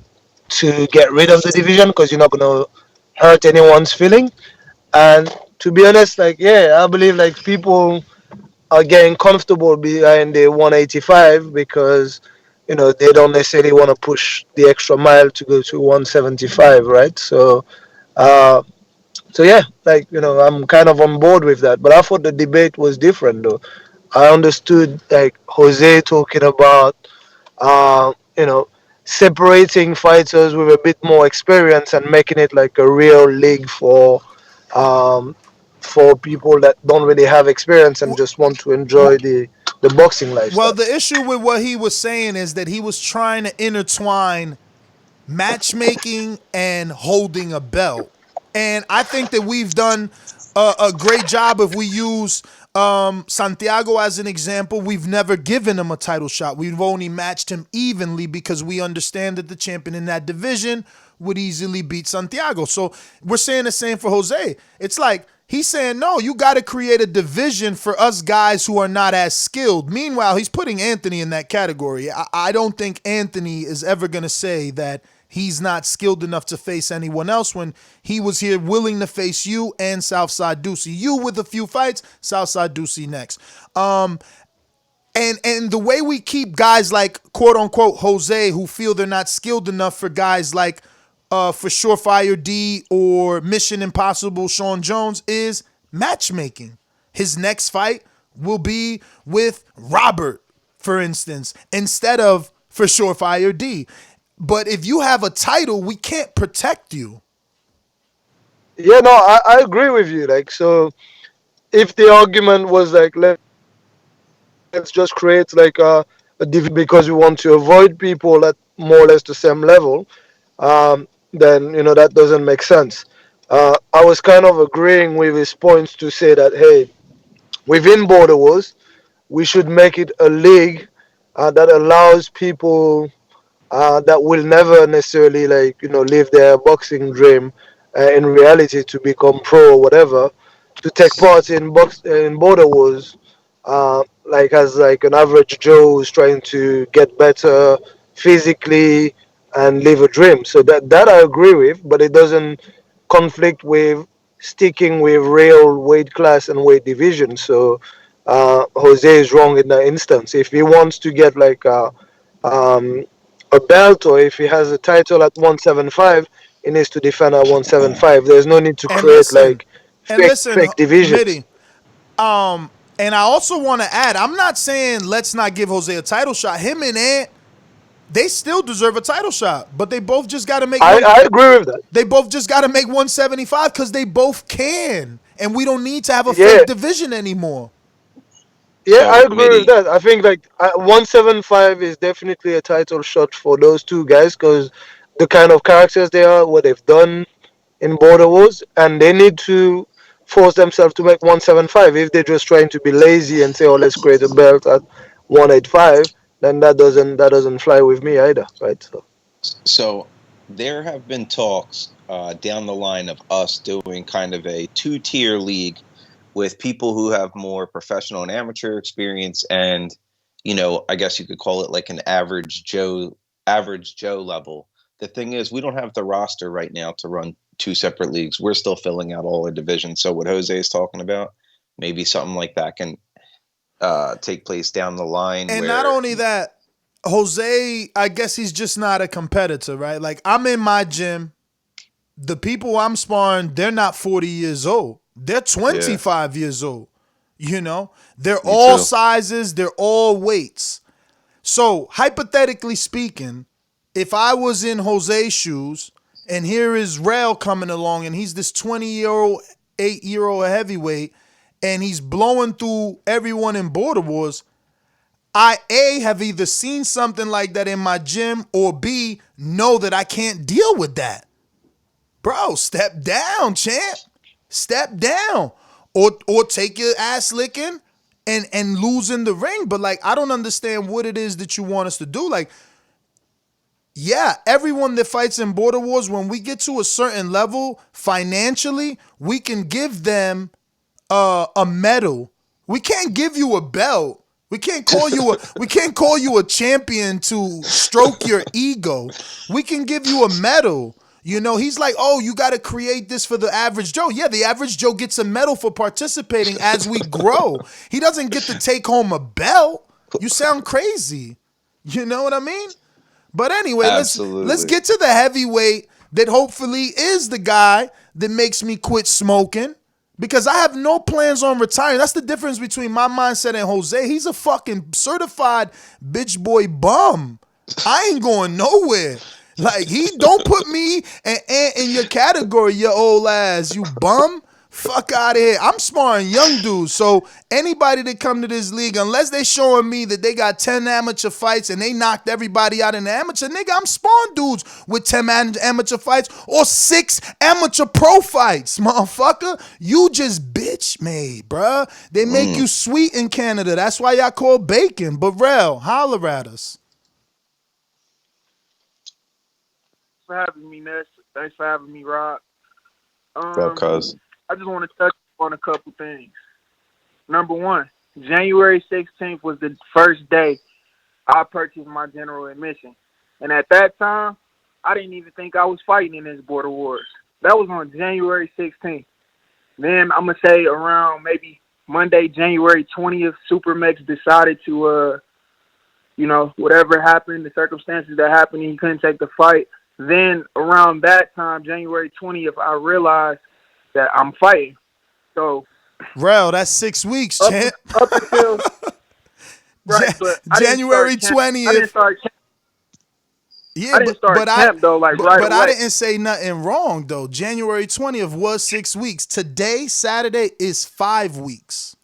to get rid of the division, because you're not gonna hurt anyone's feeling. And to be honest, like, yeah, I believe like people are getting comfortable behind the 185 because they don't necessarily want to push the extra mile to go to 175, right? Uh, so yeah, like I'm kind of on board with that. But I thought the debate was different, though. I understood like Jose talking about uh, you know separating fighters with a bit more experience and making it like a real league um, for people that don't really have experience and just want to enjoy the boxing lifestyle. Well, the issue with what he was saying is that he was trying to intertwine matchmaking and holding a belt. And I think that we've done a great job. If we use Santiago as an example, we've never given him a title shot. We've only matched him evenly because we understand that the champion in that division would easily beat Santiago. So we're saying the same for Jose. It's like he's saying, no, you got to create a division for us guys who are not as skilled. Meanwhile, he's putting Anthony in that category. I don't think Anthony is ever going to say that he's not skilled enough to face anyone else when he was here willing to face you and Southside Ducey. You with a few fights, Southside Ducey next. And the way we keep guys like, quote unquote, Jose, who feel they're not skilled enough for guys like for SureFire D or Mission Impossible Shawn Jones, is matchmaking. His next fight will be with Robert, for instance, instead of for SureFire D. But if you have a title, we can't protect you. Yeah, no, I agree with you. Like, so if the argument was like, let's just create like a division because we want to avoid people at more or less the same level, then that doesn't make sense. I was kind of agreeing with his points to say that, hey, within Border Wars, we should make it a league that allows people that will never necessarily live their boxing dream in reality to become pro or whatever, to take part in Border Wars, like as like an average Joe who's trying to get better physically and live a dream. So that I agree with, but it doesn't conflict with sticking with real weight class and weight division. So Jose is wrong in that instance. If he wants to get like a belt, or if he has a title at 175, he needs to defend at 175. There's no need to create fake divisions. Midi, and I also want to add, I'm not saying let's not give Jose a title shot. Him and Ant, they still deserve a title shot, but they both just got to make. I agree with that. They both just got to make 175 because they both can, and we don't need to have a fake division anymore. Yeah, I agree with that. I think 175 is definitely a title shot for those two guys because the kind of characters they are, what they've done in Border Wars, and they need to force themselves to make 175. If they're just trying to be lazy and say, "Oh, let's create a belt at 185," then that doesn't fly with me either, right? So there have been talks down the line of us doing kind of a 2-tier league with people who have more professional and amateur experience and, I guess you could call it like an average Joe level. The thing is, we don't have the roster right now to run 2 separate leagues. We're still filling out all our divisions. So what Jose is talking about, maybe something like that can take place down the line. And not only that, Jose, I guess he's just not a competitor, right? Like, I'm in my gym. The people I'm sparring, they're not 40 years old. They're 25 years old. They're all sizes. They're all weights. So hypothetically speaking, if I was in Jose's shoes and here is Rail coming along and he's this 20-year-old, 8-year-old heavyweight and he's blowing through everyone in Border Wars, I A, have either seen something like that in my gym, or B, know that I can't deal with that. Bro, step down, champ. Step down. Or take your ass licking and lose in the ring. But like, I don't understand what it is that you want us to do. Like, yeah, everyone that fights in Border Wars, when we get to a certain level financially, we can give them a medal. We can't give you a belt. We can't call you a champion to stroke your ego. We can give you a medal. You know, he's like, oh, you got to create this for the average Joe. Yeah, the average Joe gets a medal for participating as we grow. He doesn't get to take home a belt. You sound crazy. You know what I mean? But anyway, let's get to the heavyweight that hopefully is the guy that makes me quit smoking. Because I have no plans on retiring. That's the difference between my mindset and Jose. He's a fucking certified bitch boy bum. I ain't going nowhere. Like, he don't put me in your category, your old ass, you bum. Fuck out of here. I'm sparring young dudes. So anybody that come to this league, unless they showing me that they got 10 amateur fights and they knocked everybody out in the amateur, nigga, I'm sparring dudes with 10 amateur fights or 6 amateur pro fights, motherfucker. You just bitch made, bruh. They make you sweet in Canada. That's why y'all call bacon. But Rel, holler at us. Thanks for having me, Ness. Thanks for having me, Rob. Cuz. I just want to touch on a couple things. Number one, January 16th was the first day I purchased my general admission. And at that time, I didn't even think I was fighting in this Border Wars. That was on January 16th. Then I'm going to say around maybe Monday, January 20th, Supermex decided to, whatever happened, the circumstances that happened, he couldn't take the fight. Then around that time, January 20th, I realized that I'm fighting. So, Rel, that's 6 weeks, champ. Up until right, but January 20th. I didn't start camp. Yeah, I didn't start camp though, like right away. But I didn't say nothing wrong though. January 20th was 6 weeks. Today, Saturday, is 5 weeks.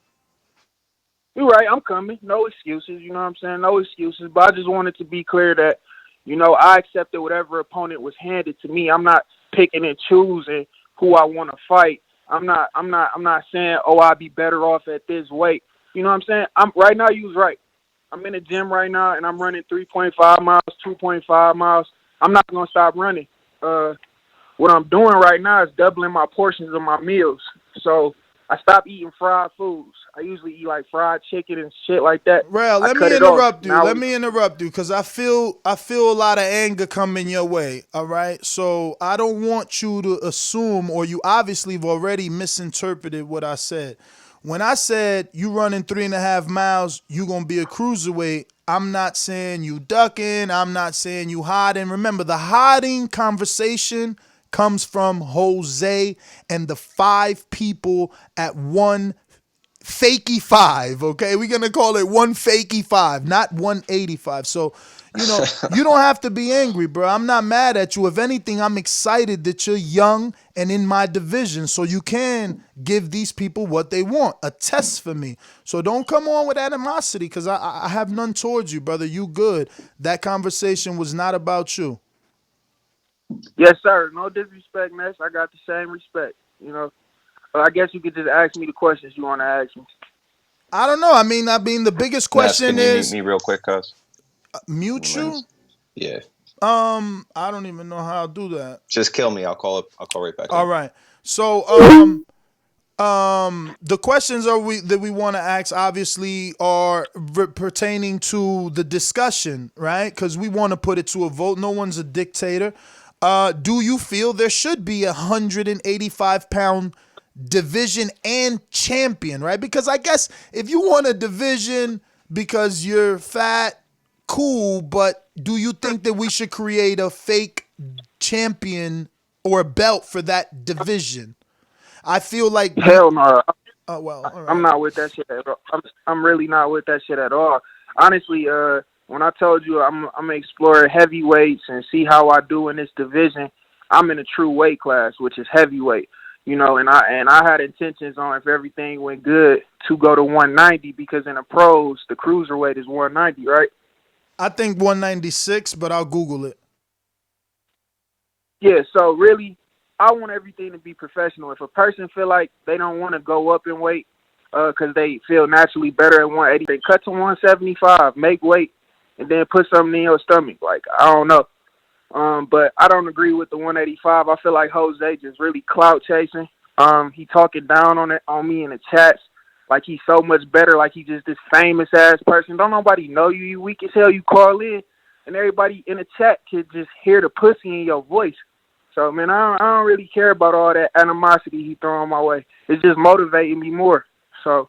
You're right. I'm coming. No excuses. You know what I'm saying? No excuses. But I just wanted to be clear that, I accepted whatever opponent was handed to me. I'm not picking and choosing who I want to fight. I'm not saying, I'd be better off at this weight. You know what I'm saying? Right now, you was right. I'm in the gym right now, and I'm running 3.5 miles, 2.5 miles. I'm not going to stop running. What I'm doing right now is doubling my portions of my meals. So I stopped eating fried foods. I usually eat like fried chicken and shit like that. Rel, let me interrupt you. Let me interrupt you because I feel a lot of anger coming your way. All right, so I don't want you to assume, or you obviously have already misinterpreted what I said. When I said you running 3.5 miles, you gonna be a cruiserweight. I'm not saying you ducking. I'm not saying you hiding. Remember, the hiding conversation comes from Jose and the 5 people at one fakey 5, okay? We're going to call it one fakey 5, not 185. So, you don't have to be angry, bro. I'm not mad at you. If anything, I'm excited that you're young and in my division so you can give these people what they want, a test for me. So don't come on with animosity because I have none towards you, brother. You good. That conversation was not about you. Yes, sir. No disrespect, Ness. I got the same respect, I guess you could just ask me the questions you want to ask me. I don't know. I mean, the biggest question is. Can you mute me real quick, cuz? Mute you? Yeah. I don't even know how I'll do that. Just kill me. I'll call right back. All right. So, the questions that we want to ask obviously are pertaining to the discussion, right? Because we want to put it to a vote. No one's a dictator. Do you feel there should be a 185-pound division and champion, right? Because I guess if you want a division because you're fat, cool, but do you think that we should create a fake champion or a belt for that division? I feel like hell no. Well, all right. I'm not with that shit at all. I'm really not with that shit at all. Honestly, When I told you I'm gonna explore heavyweights and see how I do in this division, I'm in a true weight class, which is heavyweight. You know, and I had intentions on, if everything went good, to go to 190, because in the pros the cruiserweight is 190, right? I think 196, but I'll Google it. Yeah, so really, I want everything to be professional. If a person feel like they don't want to go up in weight because they feel naturally better at 180, they cut to 175, make weight, and then put something in your stomach. Like, I don't know. But I don't agree with the 185. I feel like Jose just really clout chasing. He talking down on me in the chats like he's so much better, like he just this famous ass person. Don't nobody know you. You weak as hell. You call in, and everybody in the chat could just hear the pussy in your voice. So, man, I don't really care about all that animosity he throwing my way. It's just motivating me more. So,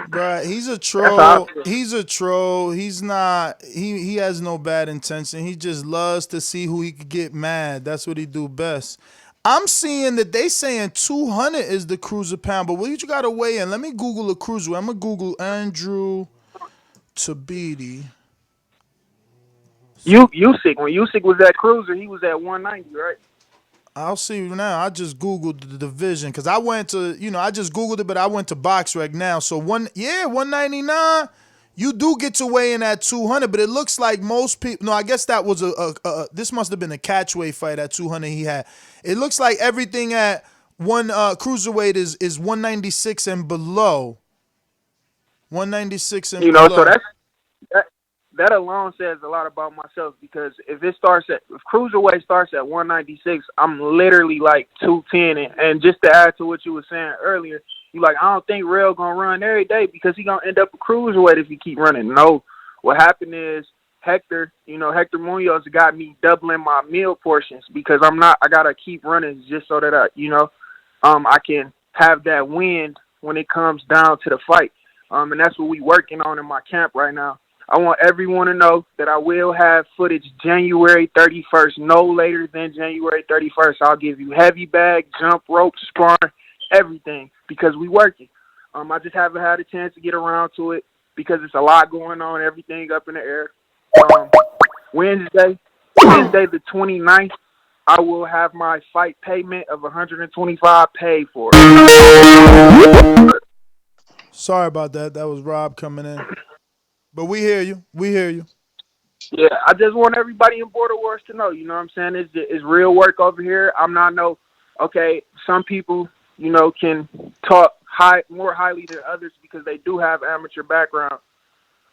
Bruh, he's a troll. He's a troll. He's not. He has no bad intention. He just loves to see who he could get mad. That's what he do best. I'm seeing that they saying 200 is the cruiser pound, but what you got to weigh in? Let me Google a cruiser. I'm gonna Google Andrew Tabiti. Usyk, when Usyk was at cruiser, he was at 190, right? I'll see you now. I just Googled the division because I went to, I just Googled it, but I went to BoxRec now. So 199, you do get to weigh in at 200, but it looks like most people, no, I guess that was this must have been a catchweight fight at 200 he had. It looks like everything at one cruiserweight is 196 and below. 196 and below. So that alone says a lot about myself, because if cruiserweight starts at 196, I'm literally like 210. And just to add to what you were saying earlier, you like, I don't think Real gonna run every day because he gonna end up a cruiserweight if he keep running. No, what happened is Hector Munoz got me doubling my meal portions, because I gotta keep running just so that I can have that wind when it comes down to the fight. And that's what we working on in my camp right now. I want everyone to know that I will have footage January 31st, no later than January 31st. I'll give you heavy bag, jump rope, sparring, everything, because we working. I just haven't had a chance to get around to it because it's a lot going on, everything up in the air. Wednesday the 29th, I will have my fight payment of $125 paid for. Sorry about that. That was Rob coming in. But we hear you. We hear you. Yeah, I just want everybody in Border Wars to know, you know what I'm saying? It's real work over here. I'm not some people, can talk more highly than others because they do have amateur background.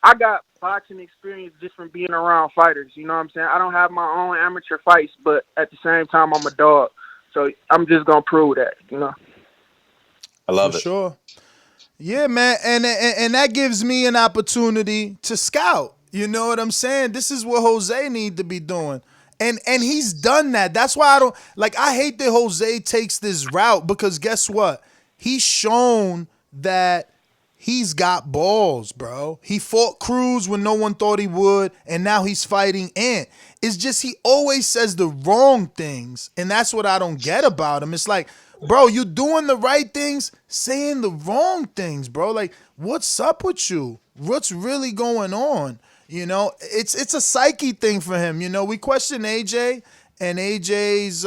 I got boxing experience just from being around fighters, you know what I'm saying? I don't have my own amateur fights, but at the same time, I'm a dog. So I'm just going to prove that, I love For it. sure. Yeah, man, and that gives me an opportunity to scout. You know what I'm saying? This is what Jose need to be doing. And he's done that. That's why I hate that Jose takes this route, because guess what? He's shown that he's got balls, bro. He fought Cruz when no one thought he would, and now he's fighting Ant. It's just he always says the wrong things, and that's what I don't get about him. It's like, bro, you doing the right things, saying the wrong things, bro. Like, what's up with you? What's really going on? It's a psyche thing for him. We question AJ and AJ's,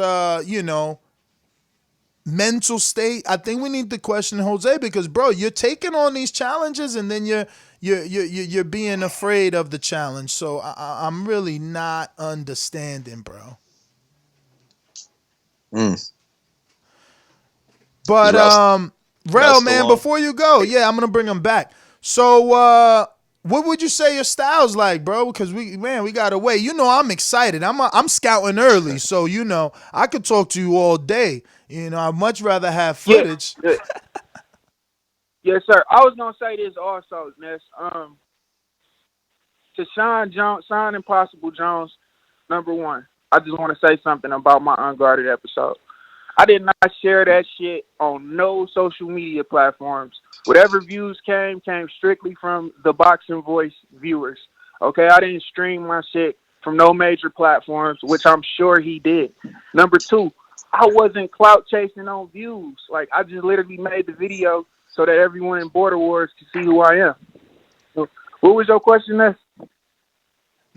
mental state. I think we need to question Jose, because, bro, you're taking on these challenges and then you're being afraid of the challenge. So I'm really not understanding, bro. But Rel, man, before you go, I'm gonna bring him back. So what would you say your style's like, bro? Because we gotta wait. I'm excited. I'm scouting early, so I could talk to you all day. I'd much rather have footage. Yeah. Yes, sir. I was gonna say this also, Ness. To Shawn Impossible Jones, number one, I just want to say something about my unguarded episode. I did not share that shit on no social media platforms. Whatever views came strictly from the Thaboxingvoice viewers. Okay, I didn't stream my shit from no major platforms, which I'm sure he did. Number two, I wasn't clout chasing on views. Like, I just literally made the video so that everyone in Border Wars could see who I am. So, what was your question, Ness?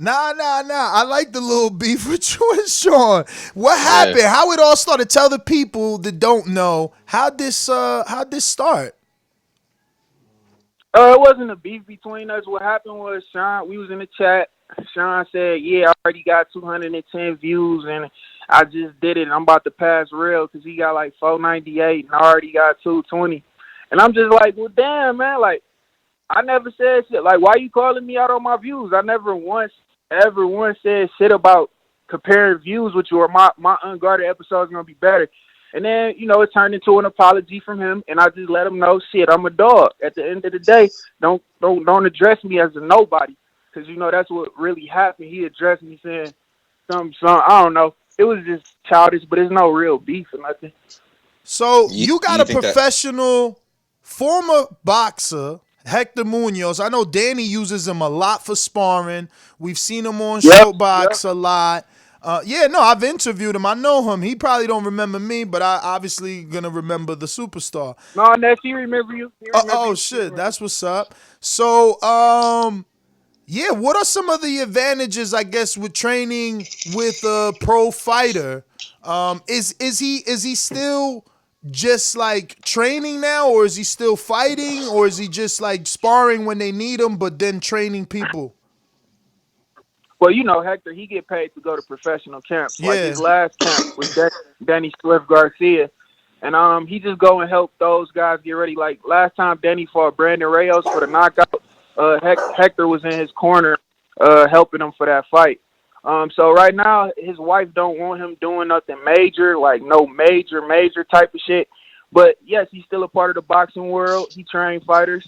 Nah. I like the little beef with you and Shawn. What happened? How it all started? Tell the people that don't know how'd this start. It wasn't a beef between us. What happened was Shawn, we was in the chat. Shawn said, yeah, I already got 210 views, and I just did it. And I'm about to pass Real because he got like 498, and I already got 220. And I'm just like, well, damn, man. Like, I never said shit. Like, why you calling me out on my views? I never once said shit about comparing views with you or my unguarded episode is going to be better. And then, you know, it turned into an apology from him, and I just let him know, shit, I'm a dog. At the end of the day, don't address me as a nobody, because, you know, that's what really happened. He addressed me saying something, I don't know. It was just childish, but there's no real beef or nothing. So you got a professional former boxer, Hector Munoz. I know Danny uses him a lot for sparring. We've seen him on Showbox a lot. I've interviewed him. I know him. He probably don't remember me, but I obviously gonna remember the superstar. No, Ness, he remember you. Shit, that's what's up. So, what are some of the advantages, I guess, with training with a pro fighter? Is he still just like training now, or is he still fighting, or is he just like sparring when they need him, but then training people? Well, you know, Hector, he get paid to go to professional camps. Like his last camp was Danny Swift Garcia. And he just go and help those guys get ready. Like last time Danny fought Brandon Rayos for the knockout, Hector was in his corner helping him for that fight. So right now, his wife don't want him doing nothing major, like no major type of shit. But yes, he's still a part of the boxing world. He trains fighters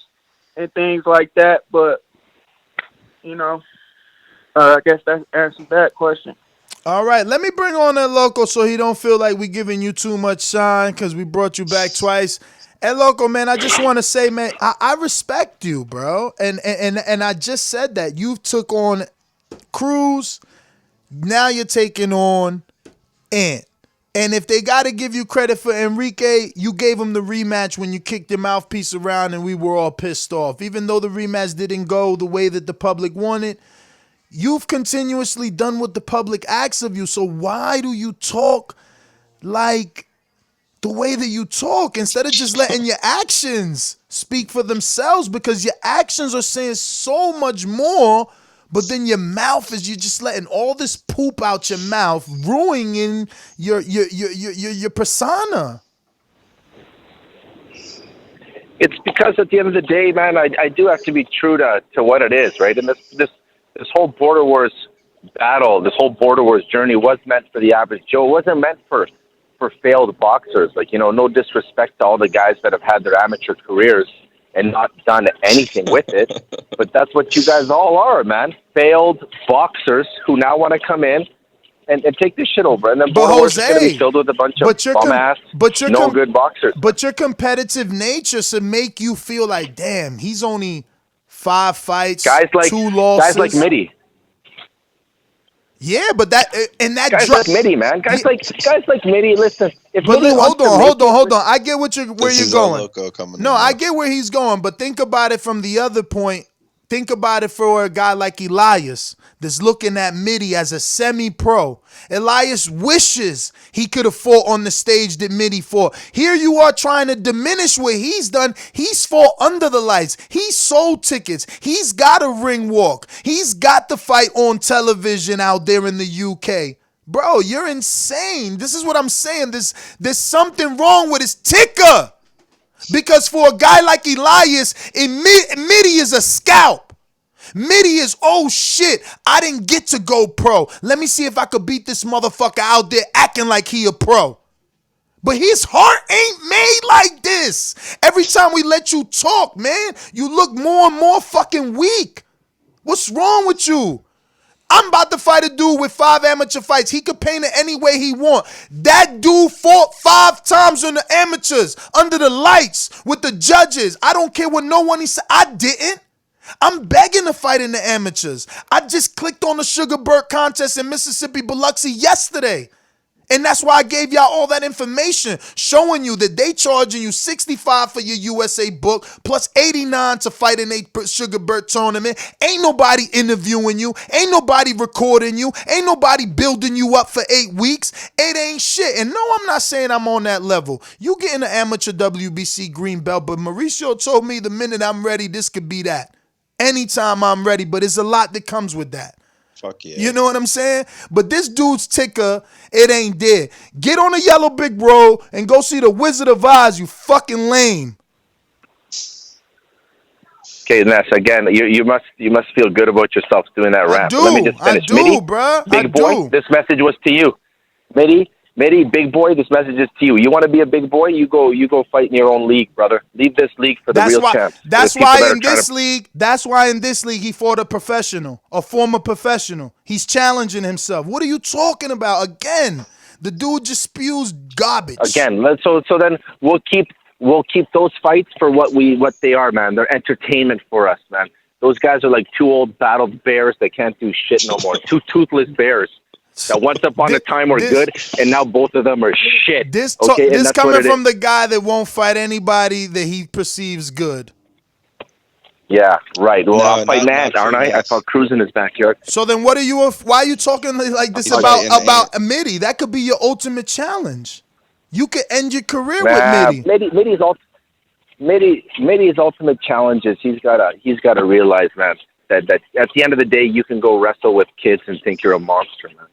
and things like that. But, you know, I guess that answers that question. All right, let me bring on that Loco so he don't feel like we giving you too much shine because we brought you back twice. And Loco, man, I just want to say, man, I respect you, bro. And I just said that. You took on Cruz. Now you're taking on Ant. And if they got to give you credit for Enrique, you gave him the rematch when you kicked your mouthpiece around and we were all pissed off. Even though the rematch didn't go the way that the public wanted, you've continuously done what the public asks of you. So why do you talk like the way that you talk instead of just letting your actions speak for themselves? Because your actions are saying so much more, but then your mouth is, you're just letting all this poop out your mouth, ruining your persona. It's because at the end of the day, man, I do have to be true to what it is, right? And this whole border wars battle, this whole border wars journey was meant for the average Joe. It wasn't meant for failed boxers. Like, you know, no disrespect to all the guys that have had their amateur careers and not done anything with it. But that's what you guys all are, man. Failed boxers who now want to come in and take this shit over. And then border wars is going to be filled with a bunch of bum-ass, no-good boxers. But your competitive nature should make you feel like, damn, he's only 5 fights, 2 losses. Guys like Mide. Yeah, but that guys like Mide, man. Guys like Mide. Listen, if Mide hold on. I get where you're going. No, I get where he's going, but think about it from the other point. Think about it for a guy like Elias that's looking at Mide as a semi-pro. Elias wishes he could have fought on the stage that Mide fought. Here you are trying to diminish what he's done. He's fought under the lights. He's sold tickets. He's got a ring walk. He's got the fight on television out there in the UK. Bro, you're insane. This is what I'm saying. There's something wrong with his ticker. Because for a guy like Elias, Mide is a scalp. Mide is, oh shit, I didn't get to go pro. Let me see if I could beat this motherfucker out there acting like he a pro. But his heart ain't made like this. Every time we let you talk, man, you look more and more fucking weak. What's wrong with you? I'm about to fight a dude with 5 amateur fights. He could paint it any way he want. That dude fought 5 times on the amateurs, under the lights, with the judges. I don't care what no one he said. I didn't. I'm begging to fight in the amateurs. I just clicked on the Sugar Bird contest in Mississippi, Biloxi yesterday. And that's why I gave y'all all that information, showing you that they charging you $65 for your USA book, plus $89 to fight in a Sugarbird tournament. Ain't nobody interviewing you. Ain't nobody recording you. Ain't nobody building you up for 8 weeks. It ain't shit. And no, I'm not saying I'm on that level. You getting an amateur WBC green belt, but Mauricio told me the minute I'm ready, this could be that. Anytime I'm ready, but it's a lot that comes with that. Fuck yeah. You know what I'm saying? But this dude's ticker, it ain't there. Get on a yellow big road and go see the Wizard of Oz, you fucking lame. Okay, Ness, again, you must feel good about yourself doing that rap. Let me just finish. Big boy, this message was to you. Mitty, big boy, this message is to you. You want to be a big boy? You go fight in your own league, brother. Leave this league for the real champs. That's why in this league he fought a professional, a former professional. He's challenging himself. What are you talking about? Again, the dude just spews garbage. Again, so then we'll keep those fights for what they are, man. They're entertainment for us, man. Those guys are like two old battled bears that can't do shit no more. Two toothless bears. That once upon a time were good, and now both of them are shit. This coming from the guy that won't fight anybody that he perceives good. Yeah, right. Well, I'll fight Nant, aren't I? I fought Cruz in his backyard. So then why are you talking like this about Mide? That could be your ultimate challenge. You could end your career with Mide. Mide's ultimate challenge is he's gotta realize, man, that at the end of the day you can go wrestle with kids and think you're a monster, man.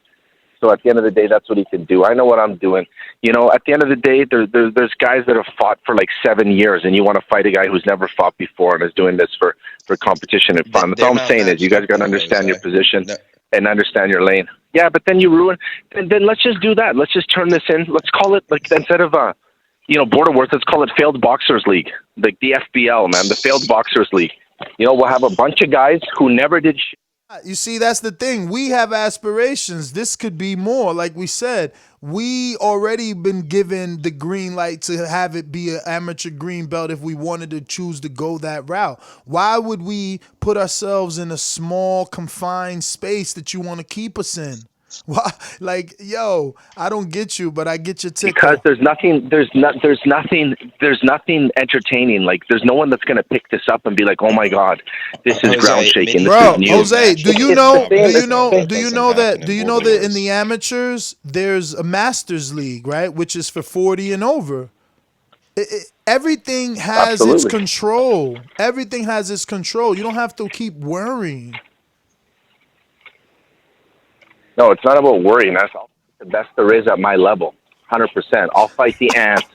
So at the end of the day, that's what he can do. I know what I'm doing. You know, at the end of the day, there's guys that have fought for like 7 years, and you want to fight a guy who's never fought before and is doing this for competition and fun. That's all I'm saying is you guys got to understand your position and understand your lane. Yeah, but then you ruin. Then let's just do that. Let's just turn this in. Let's call it, like, instead of border wars, let's call it Failed Boxers League, like the FBL, man, the Failed Boxers League. You know, we'll have a bunch of guys who never did shit. You see, that's the thing. We have aspirations. This could be more. Like we said, we already been given the green light to have it be an amateur green belt if we wanted to choose to go that route. Why would we put ourselves in a small, confined space that you want to keep us in? Why? Like, yo, I don't get you, but I get your ticket. Because there's nothing entertaining. Like, there's no one that's gonna pick this up and be like, "Oh my God, this is ground shaking." Bro, Jose, do you know that in the amateurs there's a Masters League, right, which is for 40 and over. Everything has its control. Everything has its control. You don't have to keep worrying. No, it's not about worrying. That's the best there is at my level, 100%. I'll fight the Ants.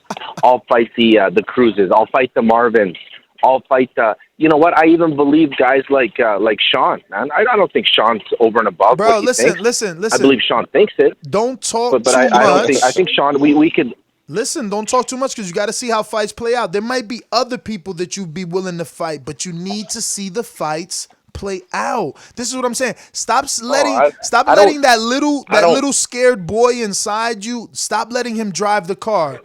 I'll fight the Cruzes. I'll fight the Marvins. I'll fight the. You know what? I even believe guys like Shawn, man. I don't think Shawn's over and above. Bro, what he listen. I believe Shawn thinks it. Don't talk but too much. I think Shawn. We could. Listen, don't talk too much because you got to see how fights play out. There might be other people that you'd be willing to fight, but you need to see the fights play out. This is what I'm saying. Stop letting that little scared boy inside you. Stop letting him drive the car.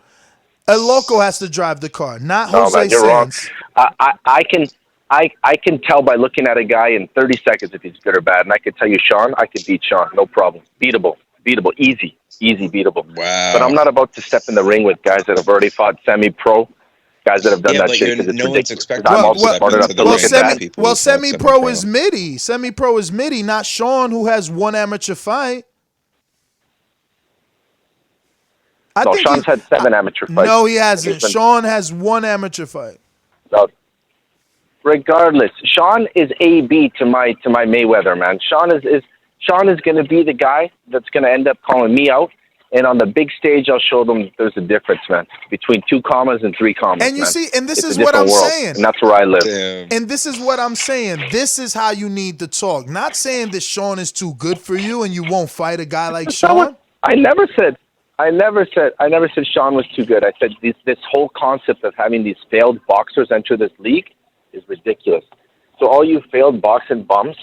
El Loco has to drive the car, not Jose man, you're Sands. Wrong. I can tell by looking at a guy in 30 seconds if he's good or bad, and I can tell you, Shawn, I can beat Shawn, no problem. Beatable, easy beatable. Wow. But I'm not about to step in the ring with guys that have already fought semi-pro. Guys that have done that shit because it's ridiculous. Well, semi-pro is Mide. Semi-pro is Mide, not Shawn, who has one amateur fight. Shawn's had 7 amateur fights. No, he hasn't. Shawn has 1 amateur fight. No. Regardless, Shawn is AB to my Mayweather, man. Shawn is going to be the guy that's going to end up calling me out. And on the big stage, I'll show them there's a difference, man, between 2 commas and 3 commas. And you see, and this is what I'm world, saying. And that's where I live. Damn. And this is what I'm saying. This is how you need to talk. Not saying that Shawn is too good for you and you won't fight a guy like Shawn. I never said Shawn was too good. I said this whole concept of having these failed boxers enter this league is ridiculous. So all you failed boxing bums,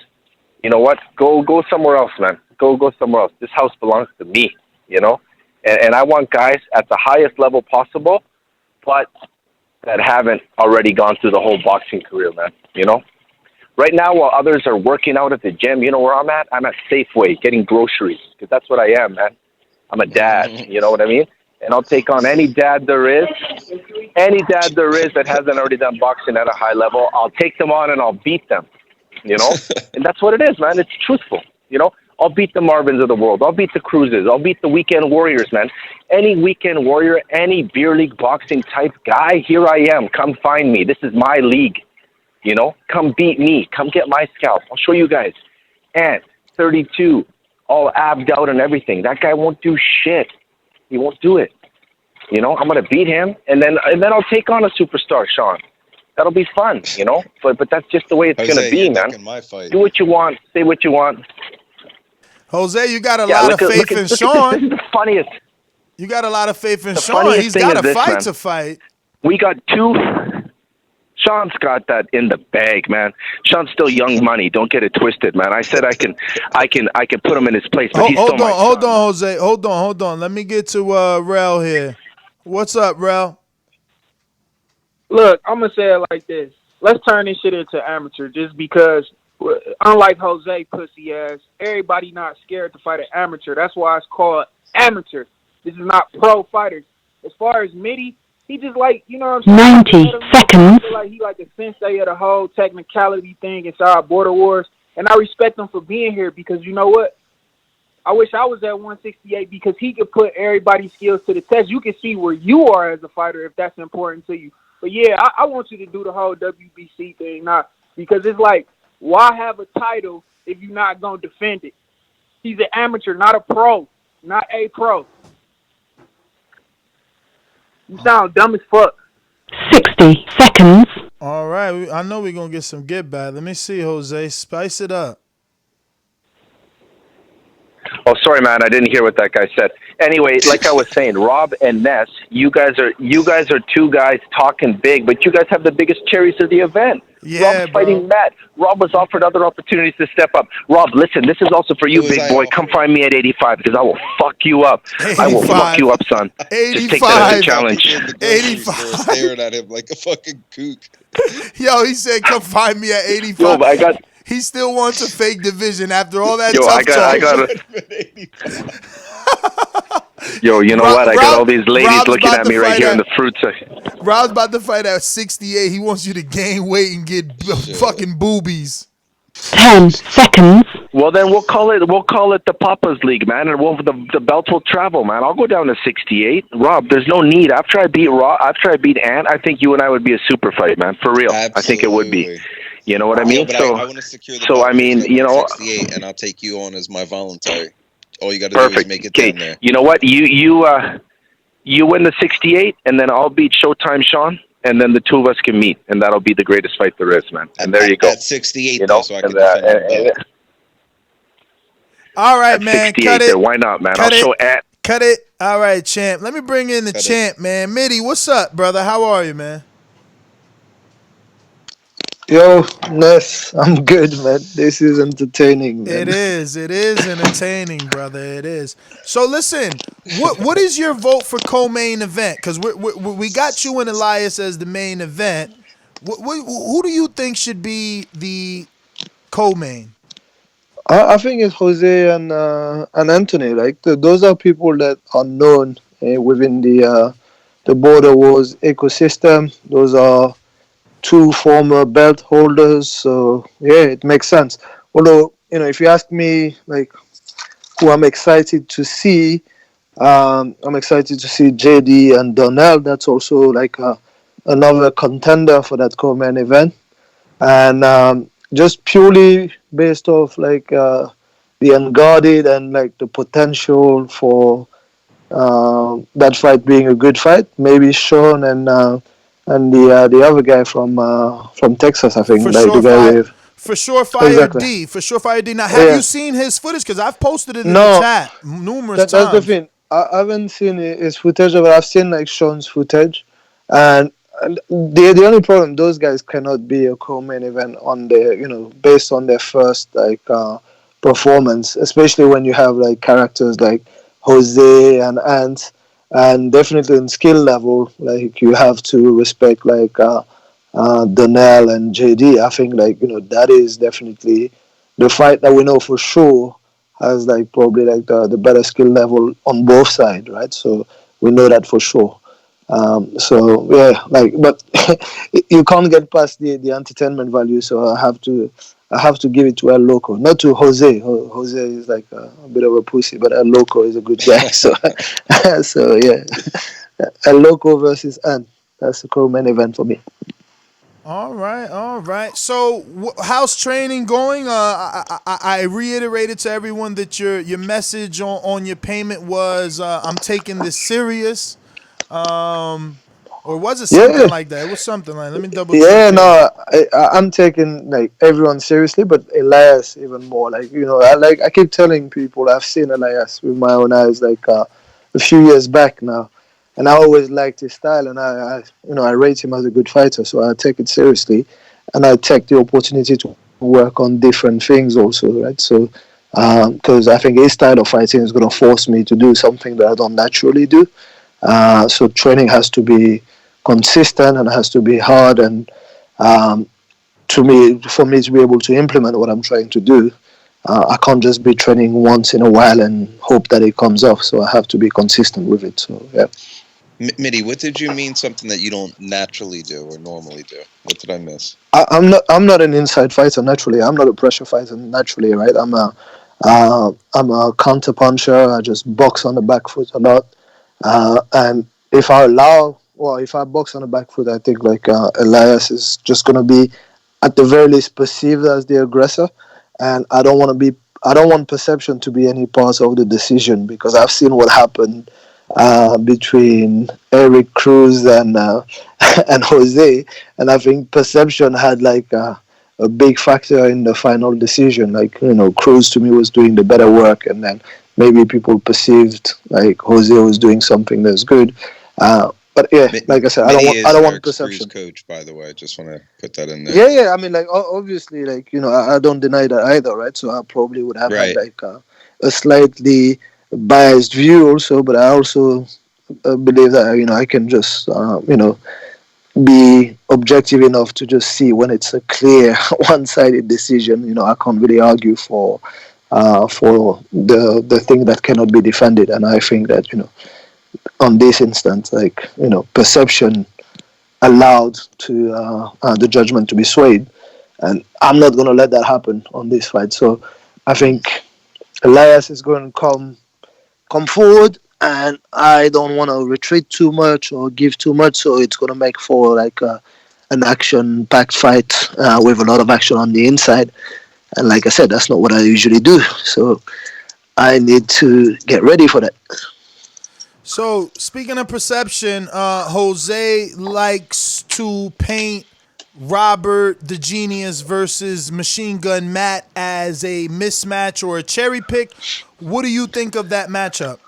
you know what? Go somewhere else, man. Go somewhere else. This house belongs to me. You know, and I want guys at the highest level possible, but that haven't already gone through the whole boxing career, man. You know, right now while others are working out at the gym, you know where I'm at? I'm at Safeway getting groceries because that's what I am, man. I'm a dad. You know what I mean? And I'll take on any dad there is. Any dad there is that hasn't already done boxing at a high level, I'll take them on and I'll beat them. You know? And that's what it is, man. It's truthful. You know? I'll beat the Marvins of the world. I'll beat the Cruzes. I'll beat the Weekend Warriors, man. Any Weekend Warrior, any beer league boxing type guy, here I am. Come find me. This is my league. You know? Come beat me. Come get my scalp. I'll show you guys. And 32, all abbed out and everything. That guy won't do shit. He won't do it. You know, I'm gonna beat him, and then I'll take on a superstar, Shawn. That'll be fun, you know. But that's just the way it's gonna be, man. My fight. Do what you want, say what you want. Jose, you got a lot of faith in Shawn. This is the funniest. You got a lot of faith in Shawn. He's got a fight to fight. We got two. Shawn's got that in the bag, man. Shawn's still young money. Don't get it twisted, man. I said I can put him in his place, but he's still my son. Hold on, Jose. Hold on. Let me get to Rel here. What's up, Rel? Look, I'm gonna say it like this. Let's turn this shit into amateur, just because. Unlike Jose, pussy ass, everybody not scared to fight an amateur. That's why it's called amateur. This is not pro fighters. As far as Mide, he just like, you know what I'm saying? 90 seconds. I feel like he like the sensei of the whole technicality thing inside Border Wars. And I respect him for being here because you know what? I wish I was at 168 because he could put everybody's skills to the test. You can see where you are as a fighter if that's important to you. But yeah, I want you to do the whole WBC thing now because it's like, why have a title if you're not going to defend it? He's an amateur, not a pro, not a pro. You sound dumb as fuck. 60 seconds. All right. I know we're going to get some get back. Let me see, Jose. Spice it up. Oh, sorry, man. I didn't hear what that guy said. Anyway, like I was saying, Rob and Ness, you guys are two guys talking big, but you guys have the biggest cherries of the event. Yeah, Rob's fighting Matt. Rob was offered other opportunities to step up. Rob, listen, this is also for you, big boy. Come find me at 85 because I will fuck you up. 85. I will fuck you up, son. 85. Just take that as a challenge. 85. Staring at him like a fucking kook. Yo, he said, come find me at 85. Yo, but he still wants a fake division after all that Yo, tough I got Yo, you know what? I got all these ladies Rob's looking at me right here in the fruit section. Rob's about to fight at 68. He wants you to gain weight and get fucking boobies. 10 seconds. Well, then we'll call it the Papa's League, man, and the belt will travel, man. I'll go down to 68. Rob, there's no need. After I beat Ant, I think you and I would be a super fight, man. For real. Absolutely. I think it would be. You know what I mean? Yeah, I want to secure the belt I mean, you know, 68, and I'll take you on as my voluntary. All you got to do is make it down there. You know what? You win the 68, and then I'll beat Showtime Shawn, and then the two of us can meet, and that'll be the greatest fight there is, man. And there you go. At 68, you know, so I can all right, man. Cut it. Why not, man? Cut I'll it. show Ant. Cut it. All right, champ. Let me bring in the champ, man. Mide, what's up, brother? How are you, man? Yo, Ness, I'm good, man. This is entertaining, man. It is entertaining, brother. It is. So listen, what is your vote for co-main event? Because we got you and Elias as the main event. Who do you think should be the co-main? I think it's Jose and Anthony. Like those are people that are known within the Border Wars ecosystem. Those are two former belt holders, so yeah, it makes sense. Although, you know, if you ask me, like, who I'm excited to see, I'm excited to see JD and Donel. That's also like another contender for that co-main event, and just purely based off like the unguarded and like the potential for that fight being a good fight. Maybe Shawn and the other guy from Texas, I think, for like sure, the guy with for SureFire exactly. D. For SureFire D. Now, have you seen his footage? Because I've posted it in the chat numerous times. That's the thing. I haven't seen his footage, but I've seen like Shawn's footage, and the only problem, those guys cannot be a co-main event on their, you know, based on their first like performance, especially when you have like characters like Jose and Ant. And definitely in skill level, like you have to respect like Donel and JD. I think like, you know, that is definitely the fight that we know for sure has like probably like the better skill level on both sides, right? So we know that for sure. So yeah, like, but you can't get past the entertainment value. So I have to give it to El Loco, not to Jose. Jose is like a bit of a pussy, but El Loco is a good guy. So so yeah, El Loco versus Ant. That's the co-main event for me. All right, all right. So, how's training going? I reiterated to everyone that your message on your payment was I'm taking this serious, or was it something Yeah, like that? It was something like. Let me double check yeah. here. No, I'm taking like everyone seriously, but Elias even more. Like, I keep telling people I've seen Elias with my own eyes like a few years back now, and I always liked his style, and I rate him as a good fighter, so I take it seriously, and I take the opportunity to work on different things also, right? So because I think his style of fighting is going to force me to do something that I don't naturally do. So training has to be consistent and has to be hard, and um, for me to be able to implement what I'm trying to do, I can't just be training once in a while and hope that it comes off. So I have to be consistent with it. So yeah. Midi, what did you mean something that you don't naturally do or normally do? What did I miss? I'm not an inside fighter naturally. I'm not a pressure fighter naturally, right? I'm a counter puncher. I just box on the back foot a lot. And if I box on the back foot, I think like Elias is just gonna be at the very least perceived as the aggressor, and I don't want perception to be any part of the decision, because I've seen what happened between Eric Cruz and and Jose, and I think perception had like a big factor in the final decision. Like, Cruz to me was doing the better work, and then maybe people perceived like Jose was doing something that's good. But yeah, like I said, I don't want perception. Coach, by the way, just want to put that in there. Yeah. I mean, like obviously, like I don't deny that either, right? So I probably would have had like a slightly biased view also, but I also believe that I can just be objective enough to just see when it's a clear one-sided decision. I can't really argue for the thing that cannot be defended, and I think that on this instance, like perception allowed to the judgment to be swayed, and I'm not going to let that happen on this fight. So I think Elias is going to come forward, and I don't want to retreat too much or give too much, so it's going to make for like an action-packed fight with a lot of action on the inside. And like I said, that's not what I usually do, so I need to get ready for that. So, speaking of perception, Jose likes to paint Robert the Genius versus Machine Gun Matt as a mismatch or a cherry pick. What do you think of that matchup?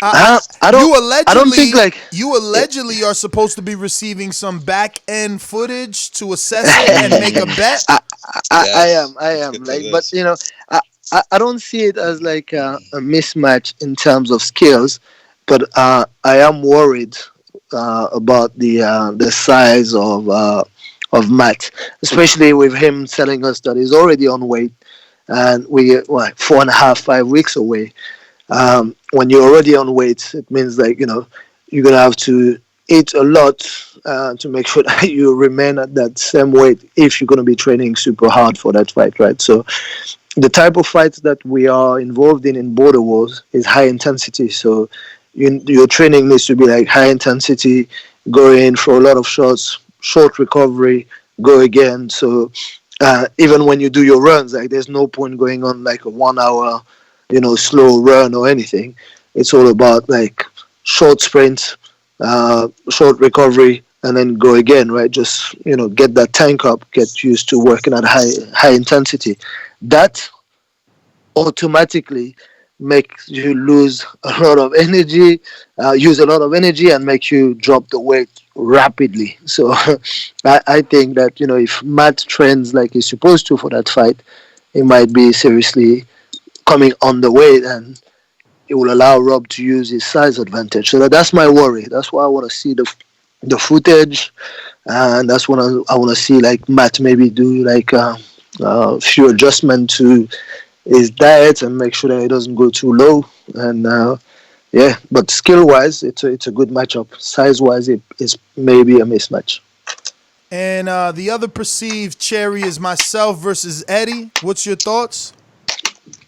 I don't think like you allegedly are supposed to be receiving some back end footage to assess it and make a bet. I am like, but I don't see it as like a mismatch in terms of skills, but I am worried about the size of Matt, especially with him telling us that he's already on weight, and we're 4.5, 5 weeks away. When you're already on weight, it means like you're gonna have to eat a lot to make sure that you remain at that same weight if you're gonna be training super hard for that fight, right? So the type of fights that we are involved in border wars is high intensity. So your training needs to be like high intensity, go in for a lot of shots, short recovery, go again. So even when you do your runs, like there's no point going on like a 1 hour, slow run or anything. It's all about like short sprints, short recovery, and then go again, right? Just get that tank up, get used to working at high intensity. That automatically makes you lose a lot of energy, use a lot of energy, and make you drop the weight rapidly. So I think that if Matt trains like he's supposed to for that fight, he might be seriously coming on the weight, and it will allow Rob to use his size advantage. So that's my worry. That's why I want to see the footage, and that's what I want to see like Matt maybe do like a few adjustments to his diet and make sure that he doesn't go too low. And yeah, but skill wise, it's a good matchup. Size wise, it is maybe a mismatch. And the other perceived cherry is myself versus Eddie. What's your thoughts?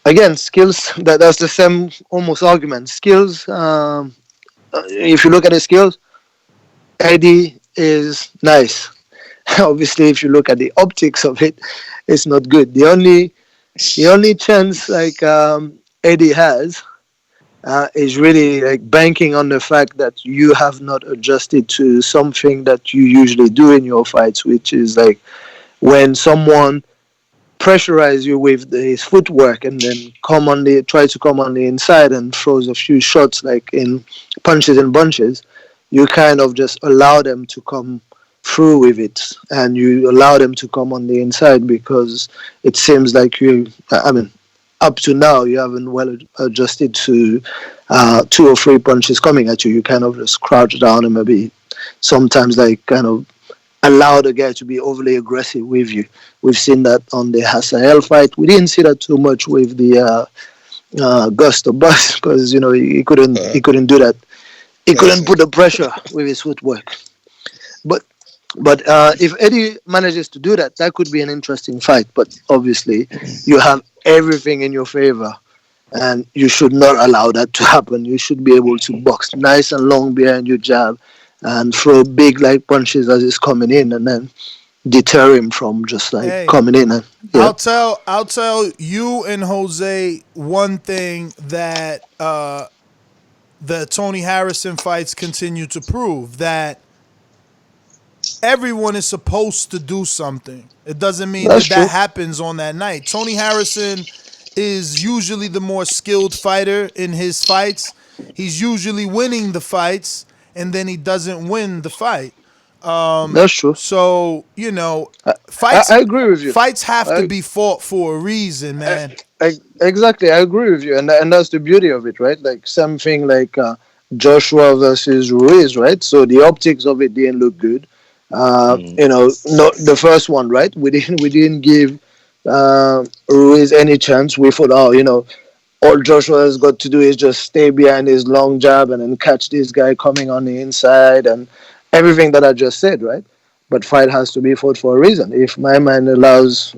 Again, skills. That's the same almost argument. Skills. If you look at the skills, Eddie is nice. Obviously, if you look at the optics of it, it's not good. The only chance like Eddie has is really like banking on the fact that you have not adjusted to something that you usually do in your fights, which is like when someone pressurize you with his footwork and then try to come on the inside and throws a few shots like in punches and bunches, you kind of just allow them to come through with it and you allow them to come on the inside because it seems like up to now you haven't well adjusted to two or three punches coming at you. You kind of just crouch down and maybe sometimes like kind of allow the guy to be overly aggressive with you. We've seen that on the Hasael fight. We didn't see that too much with the Gusto Bus because he couldn't do that. He couldn't put the pressure with his footwork. But if Eddie manages to do that, that could be an interesting fight. But obviously, you have everything in your favor, and you should not allow that to happen. You should be able to box nice and long behind your jab and throw big like punches as he's coming in, and then deter him from just like Hey, coming in. And yeah, I'll tell you and Jose one thing that the Tony Harrison fights continue to prove that everyone is supposed to do something. It doesn't mean that's that true. happens on that night. Tony Harrison is usually the more skilled fighter in his fights. He's usually winning the fights, and then he doesn't win the fight. That's true. So I, fights I agree with you. fights have to I, be fought for a reason, man. exactly, I agree with you, and that's the beauty of it, right? Like something like Joshua versus Ruiz, right? So the optics of it didn't look good. Not the first one, right? We didn't give Ruiz any chance. We thought, all Joshua has got to do is just stay behind his long jab and then catch this guy coming on the inside and everything that I just said, right? But fight has to be fought for a reason. If my man allows,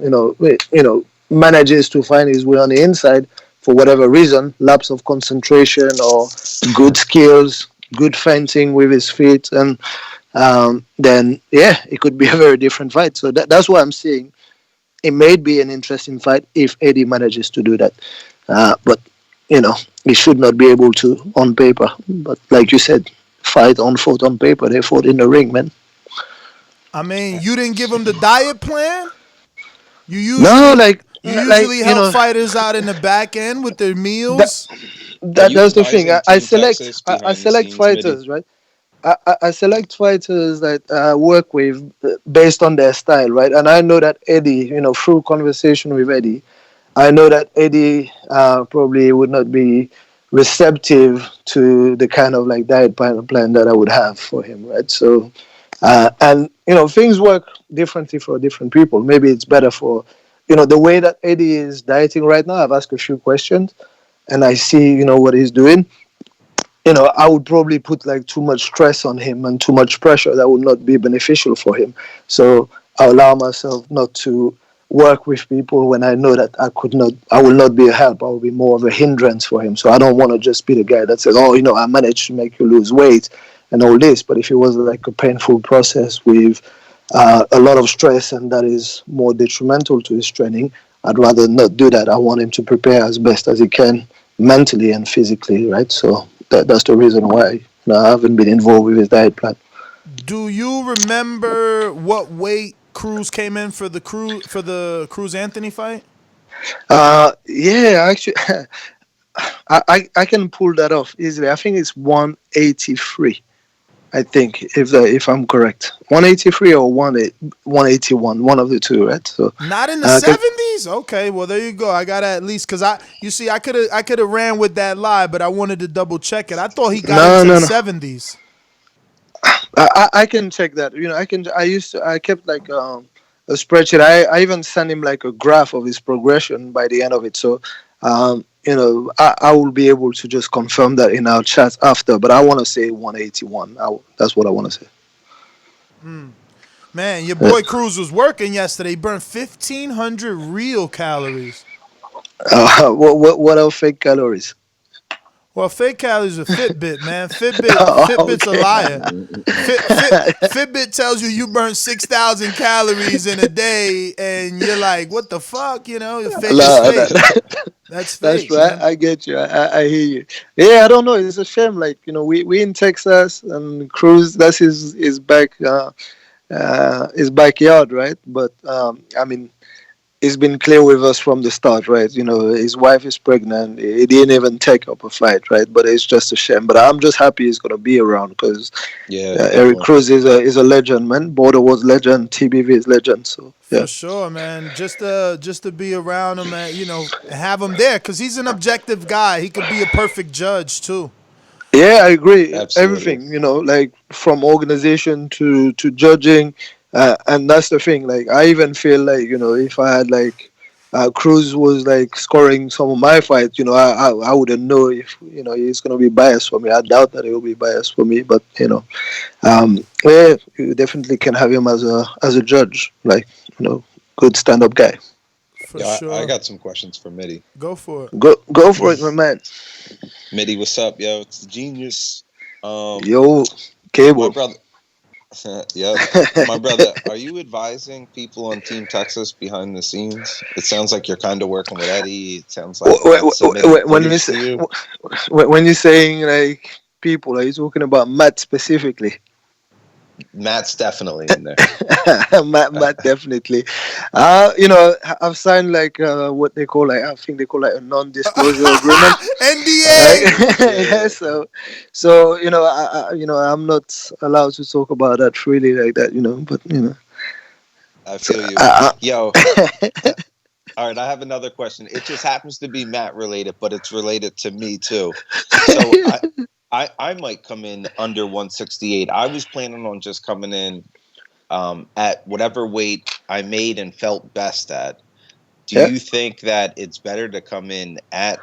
manages to find his way on the inside for whatever reason, lapse of concentration or good skills, good fencing with his feet, and then yeah, it could be a very different fight. So that's what I'm saying. It may be an interesting fight if Eddie manages to do that. But he should not be able to on paper. But like you said, fight on fought on paper. They fought in the ring, man. I mean, you didn't give him the diet plan. You No, usually like you usually help fighters out in the back end with their that, meals. that's the thing. I select Texas I behind the select scenes, Midi. fighters, right? I select fighters that I work with based on their style, right? And I know that Eddie, through conversation with Eddie, I know that Eddie probably would not be receptive to the kind of like diet plan that I would have for him, right? So, and things work differently for different people. Maybe it's better for, the way that Eddie is dieting right now. I've asked a few questions, and I see, what he's doing. I would probably put like too much stress on him and too much pressure that would not be beneficial for him. So I allow myself not to work with people when I know that I will not be a help. I will be more of a hindrance for him. So I don't want to just be the guy that says, oh, I managed to make you lose weight and all this. But if it was like a painful process with a lot of stress and that is more detrimental to his training, I'd rather not do that. I want him to prepare as best as he can mentally and physically, right? So that's the reason why I haven't been involved with his diet plan. Do you remember what weight Cruz came in for the Cruz Anthony fight? Yeah, actually, I can pull that off easily. I think it's 183. I think if I'm correct, 183 or 181, one of the two, right? So Not in the 70s. Okay, well there you go. I got to at least because I could have ran with that lie, but I wanted to double check it. I thought he got no, into the no, no. 70s. I can check that. I kept like spreadsheet. I even sent him like a graph of his progression by the end of it. So, I will be able to just confirm that in our chat after. But I want to say 181. That's what I want to say. Man, your boy Cruz was working yesterday. He burned 1,500 real calories. What are fake calories? Well, fake calories are Fitbit, man. Oh, Fitbit's a okay. liar. Fitbit tells you burn 6,000 calories in a day, and you're like, what the fuck? You know, fake is No, fake. That's that's fake, right. man. I get you. I hear you. Yeah, I don't know. It's a shame. Like, we in Texas, and Cruz, that's his his backyard, right? But I mean, he's been clear with us from the start, right? His wife is pregnant. He didn't even take up a fight, right? But it's just a shame. But I'm just happy he's gonna be around because Yeah, Eric definitely. Cruz is a legend, man. Border was legend. TBV is legend. So For yeah. sure, man. Just to be around him, and have him there, cause he's an objective guy. He could be a perfect judge too. Yeah, I agree. Absolutely. Everything, like from organization to judging, and that's the thing. Like, I even feel like if I had like Cruz was like scoring some of my fights, I wouldn't know if he's gonna be biased for me. I doubt that he will be biased for me, but yeah, you definitely can have him as a judge. Like, good stand up guy. For Yeah, I sure. got some questions for Midi. Go for it. Go for it, my man. Midi, what's up, yo? It's the genius. Yo, My Cable. brother. Yep. My brother, are you advising people on Team Texas behind the scenes? It sounds like you're kind of working with Eddie. It sounds like submitting When you footage say, to you. when you're saying like people, are you talking about Matt specifically? Matt's definitely in there. Matt definitely. I've signed like what they call like I think they call like a non-disclosure agreement. NDA. Yeah. So I'm not allowed to talk about that freely like that. But I so feel you. I, Yo, all right, I have another question. It just happens to be Matt related, but it's related to me too. So I might come in under 168. I was planning on just coming in at whatever weight I made and felt best at. Do Yeah. you think that it's better to come in at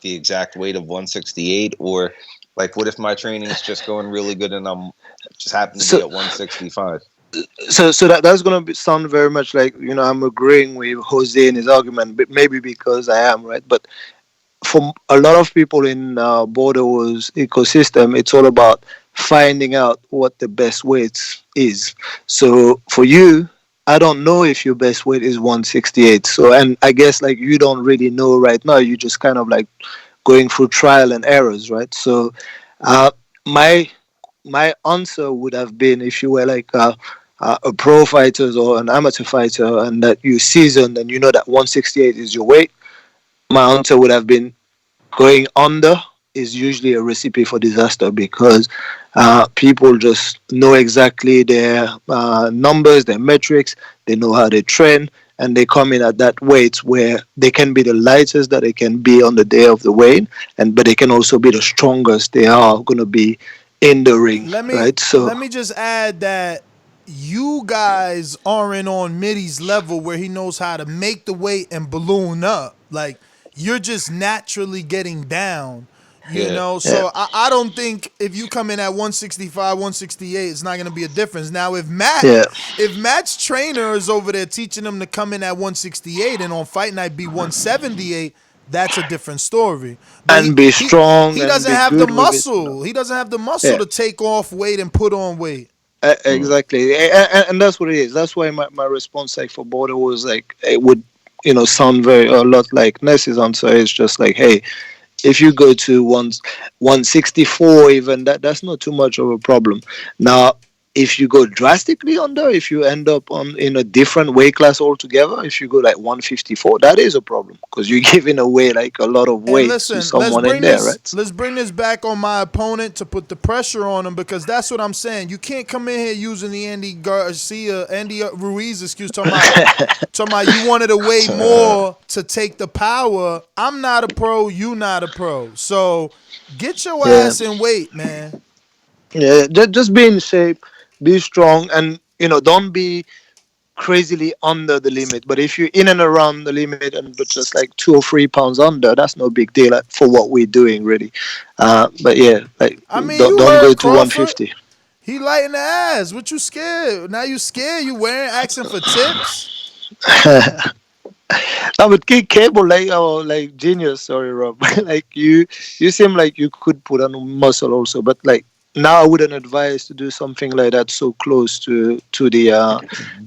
the exact weight of 168, or like what if my training is just going really good and I'm just happen to be at 165? So that's gonna sound very much like I'm agreeing with Jose in his argument, but maybe because I am right. But for a lot of people in Border Wars ecosystem, it's all about finding out what the best weight is. So for you, I don't know if your best weight is 168. So, and I guess like you don't really know right now. You just kind of like going through trial and errors, right? So, uh, my my answer would have been if you were like a pro fighter or an amateur fighter and that you seasoned and you know that 168 is your weight. My answer would have been going under is usually a recipe for disaster because people just know exactly their numbers, their metrics, they know how they train, and they come in at that weight where they can be the lightest that they can be on the day of the weigh, but they can also be the strongest they are going to be in the ring, Let me right? So let me just add that you guys aren't on Midi's level where he knows how to make the weight and balloon up. Like, you're just naturally getting down. Yeah. So I don't think if you come in at 165, 168, it's not gonna be a difference. Now yeah, if Matt's trainer is over there teaching him to come in at 168 and on fight night be 178, that's a different story. But and be strong he and doesn't be have the good with it. muscle. He doesn't have the muscle Yeah. to take off weight and put on weight. Exactly, and that's what it is. That's why my response like for Border was like it would sound very a lot like Ness's answer is just like, hey, if you go to 164 even that's not too much of a problem. Now if you go drastically under, if you end up on in a different weight class altogether, if you go like 154, that is a problem because you're giving away like a lot of And weight to listen, someone in there, right? let's bring this back on my opponent to put the pressure on him because that's what I'm saying. You can't come in here using the Andy Ruiz excuse, talking about you wanted to weigh more to take the power. I'm not a pro, you not a pro. So get your Yeah. ass in weight, man. Yeah, just be in shape, be strong, and don't be crazily under the limit. But if you're in and around the limit and but just like 2 or 3 pounds under, that's no big deal for what we're doing, really. But yeah, like I mean, don't, you don't heard go to Crawford. 150. He lighting the ass. What you scared? Now you scared? You wearing asking for tips? No, but Kick Cable, like genius. Sorry, Rob. Like you seem like you could put on muscle also, but like now I wouldn't advise to do something like that so close to the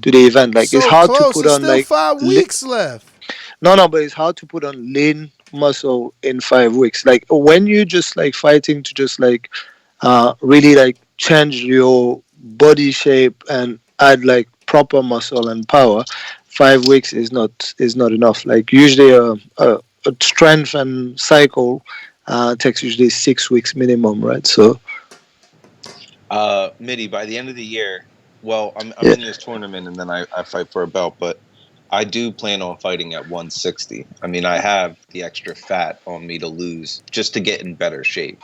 event. Like it's So hard to close. put It's on still like 5 weeks left. no, but it's hard to put on lean muscle in 5 weeks. Like when you just like fighting to just like really like change your body shape and add like proper muscle and power. 5 weeks is not enough. Like usually a strength and cycle takes usually 6 weeks minimum, right? So Midi, by the end of the year, well, I'm yeah. in this tournament and then I fight for a belt, but I do plan on fighting at 160. I mean, I have the extra fat on me to lose just to get in better shape.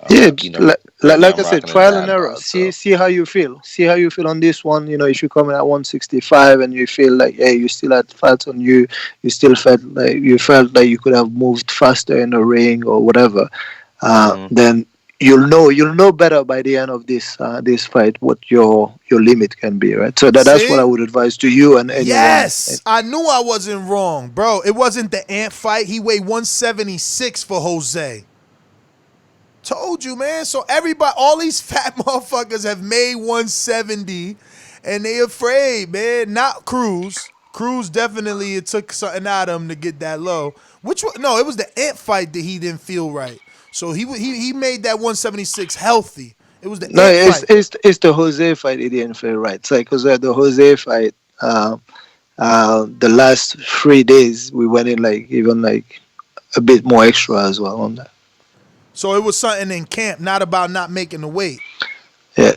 Yeah, Right now like I I'm said, rocking a trial and dad error. bod, See how you feel. See how you feel on this one. You know, if you come in at 165 and you feel like, hey, you still had fat on you, you still felt like you could have moved faster in the ring or whatever. Then you'll know better by the end of this fight what your limit can be, right? So that's what I See? would advise to you and anyone. Yes, I knew I wasn't wrong, bro. It wasn't the Ant fight. He weighed 176 for Jose. Told you, man. So everybody, all these fat motherfuckers have made 170, and they afraid, man. Not Cruz. Cruz definitely, it took something out of him to get that low. Which one? No, it was the Ant fight that he didn't feel right. So he made that 176 healthy. It was the No, Ant fight. it's the Jose fight. It didn't feel right. It's like because the Jose fight, the last 3 days we went in like even like a bit more extra as well on that. So it was something in camp, not about not making the weight. Yeah.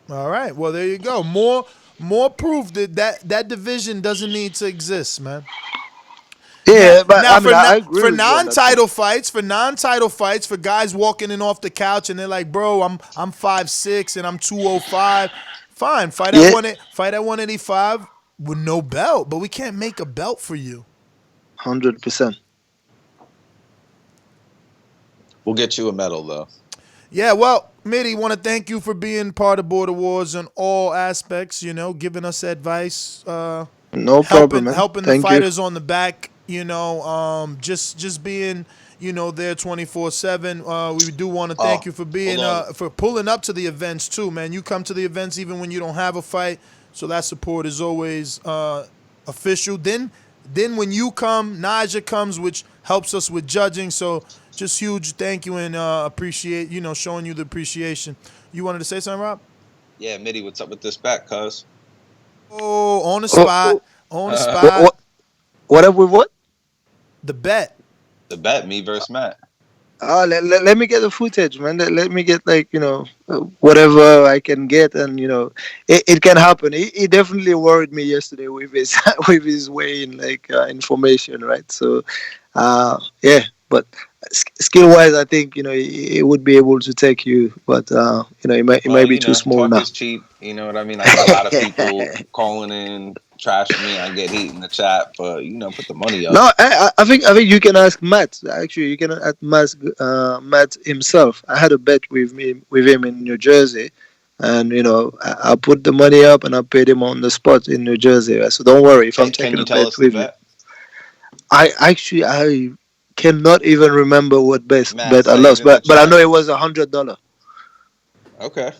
All right. Well, there you go. More proof that division doesn't need to exist, man. Yeah, but now, I agree for with you on that non-title fights, for guys walking in off the couch and they're like, bro, I'm 5'6" and I'm 205. Fine, fight at 185 with no belt, but we can't make a belt for you. 100%. We'll get you a medal though. Yeah, well, Midi, want to thank you for being part of Border Wars in all aspects. You know, giving us advice. No problem, man. Helping Thank the fighters you. on the back. You know, just being, you know, there 24/7. We do want to thank you for being for pulling up to the events too, man. You come to the events even when you don't have a fight, so that support is always official. Then when you come, Naja comes, which helps us with judging. So just huge thank you and appreciate, you know, showing you the appreciation. You wanted to say something, Rob? Yeah, Midi, what's up with this bet, cuz? Oh, on the spot. On the spot. What? The bet. The bet, me versus Matt. Let me get the footage, man. Let me get like, you know, whatever I can get, and you know, it can happen. He definitely worried me yesterday with his with his weighing like information, right? So, yeah, but skill wise, I think you know he would be able to take you, but you know, it might be too small talk now. is cheap. You know what I mean? I got a lot of people calling in, trashing me. I get heat in the chat, but you know, put the money up. No, I think you can ask Matt. Actually, you can ask Matt himself. I had a bet with him in New Jersey, and you know I put the money up and I paid him on the spot in New Jersey. So don't worry if I'm taking a bet with you. I cannot even remember what bet I lost, but I know it was $100. Okay.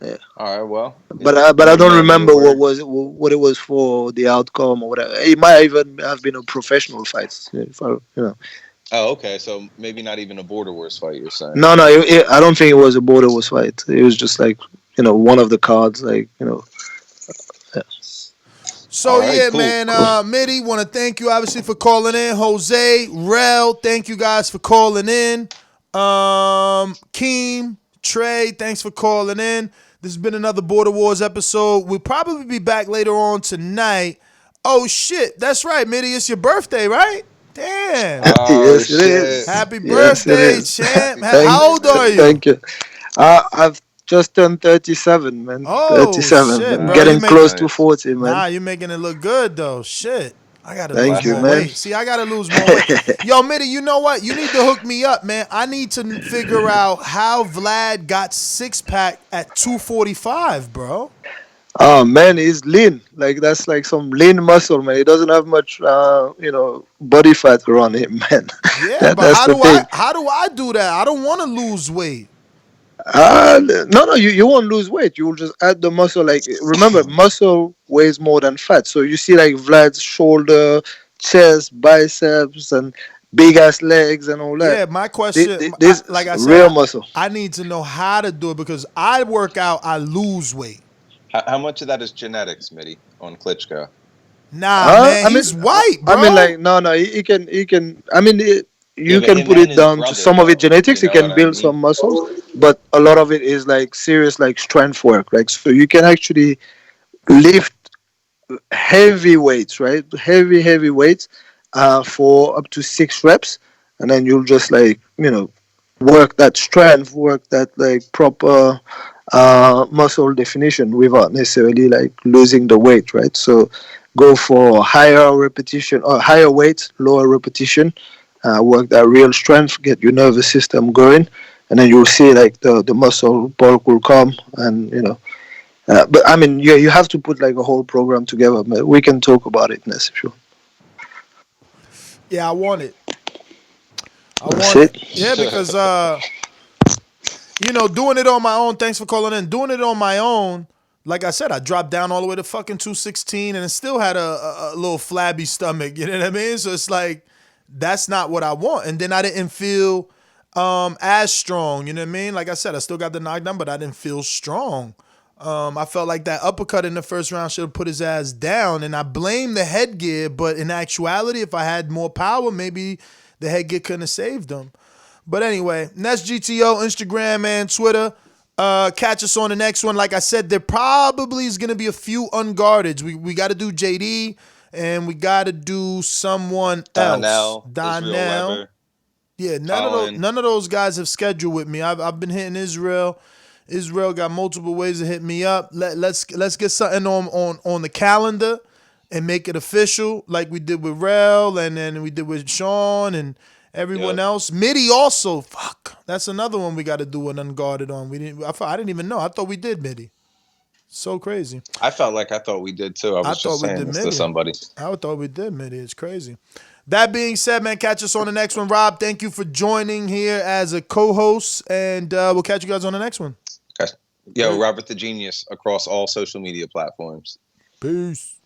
Yeah. All right. Well. But I don't remember what it was for, the outcome or whatever. It might even have been a professional fight. If I, you know. Oh, okay. So maybe not even a Border Wars fight. You're saying? No. I don't think it was a Border Wars fight. It was just like, you know, one of the cards, like, you know. Yeah. So right, man, Midi, want to thank you obviously for calling in. Jose, Rel, thank you guys for calling in. Keem, Trey, thanks for calling in. This has been another Border Wars episode. We'll probably be back later on tonight. Oh shit, that's right, Midi, it's your birthday, right? Damn. Oh, yes, it is. Happy birthday, champ. How old are you? Thank you. just turned 37, man. Oh 37. shit, I'm bro! You getting make close to 40, man. Nah, you're making it look good though. Shit. I gotta lose Thank you, more man. weight. See, I gotta lose more weight. Yo, Mide, you know what? You need to hook me up, man. I need to figure out how Vlad got 6-pack at 245, bro. Oh man, he's lean. Like that's like some lean muscle, man. He doesn't have much, body fat around him, man. Yeah, but That's how the do I thing. how do I do that? I don't want to lose weight. No, you won't lose weight. You will just add the muscle. Like remember, muscle weighs more than fat. So you see like Vlad's shoulder, chest, biceps, and big ass legs and all that. Yeah, my question, This like I said, real muscle. I need to know how to do it because I work out, I lose weight. How much of that is genetics, Mitty, on Klitschko? Nah, man, he's white, bro. I mean, like no, he can. I mean, Yeah, you but can him put and it his down to brother, some of it though. genetics. You He know can what I build mean? some muscles, but a lot of it is like serious, like strength work. Like so, you can actually lift heavy weights, right? Heavy weights, for up to 6 reps, and then you'll just like work that strength, work that like proper muscle definition without necessarily like losing the weight, right? So go for higher repetition or higher weight, lower repetition, work that real strength, get your nervous system going, and then you'll see like the muscle bulk will come, and but I mean, yeah, you have to put like a whole program together. But we can talk about it, Ness, if you. Yeah, I want it. I That's want it. it. Yeah, because doing it on my own. Thanks for calling in. Doing it on my own. Like I said, I dropped down all the way to fucking 216 and it still had a little flabby stomach. You know what I mean? So it's like that's not what I want. And then I didn't feel as strong. You know what I mean? Like I said, I still got the knockdown, but I didn't feel strong. I felt like that uppercut in the first round should have put his ass down, and I blame the headgear. But in actuality, if I had more power, maybe the headgear couldn't have saved him. But anyway, that's GTO, Instagram, and Twitter. Catch us on the next one. Like I said, there probably is going to be a few unguarded. We got to do JD, and we got to do someone else. Donel. Yeah, none of those guys have scheduled with me. I've been hitting Israel. Israel got multiple ways to hit me up. Let's get something on the calendar and make it official, like we did with Rel, and then we did with Shawn and everyone else. Mide also. Fuck, that's another one we got to do an unguarded on. I didn't even know. I thought we did Mide. So crazy. I thought we did too. I was just saying this to somebody. I thought we did Mide. It's crazy. That being said, man, catch us on the next one. Rob, thank you for joining here as a co-host, and we'll catch you guys on the next one. Okay. Yo, Robert the Genius across all social media platforms. Peace.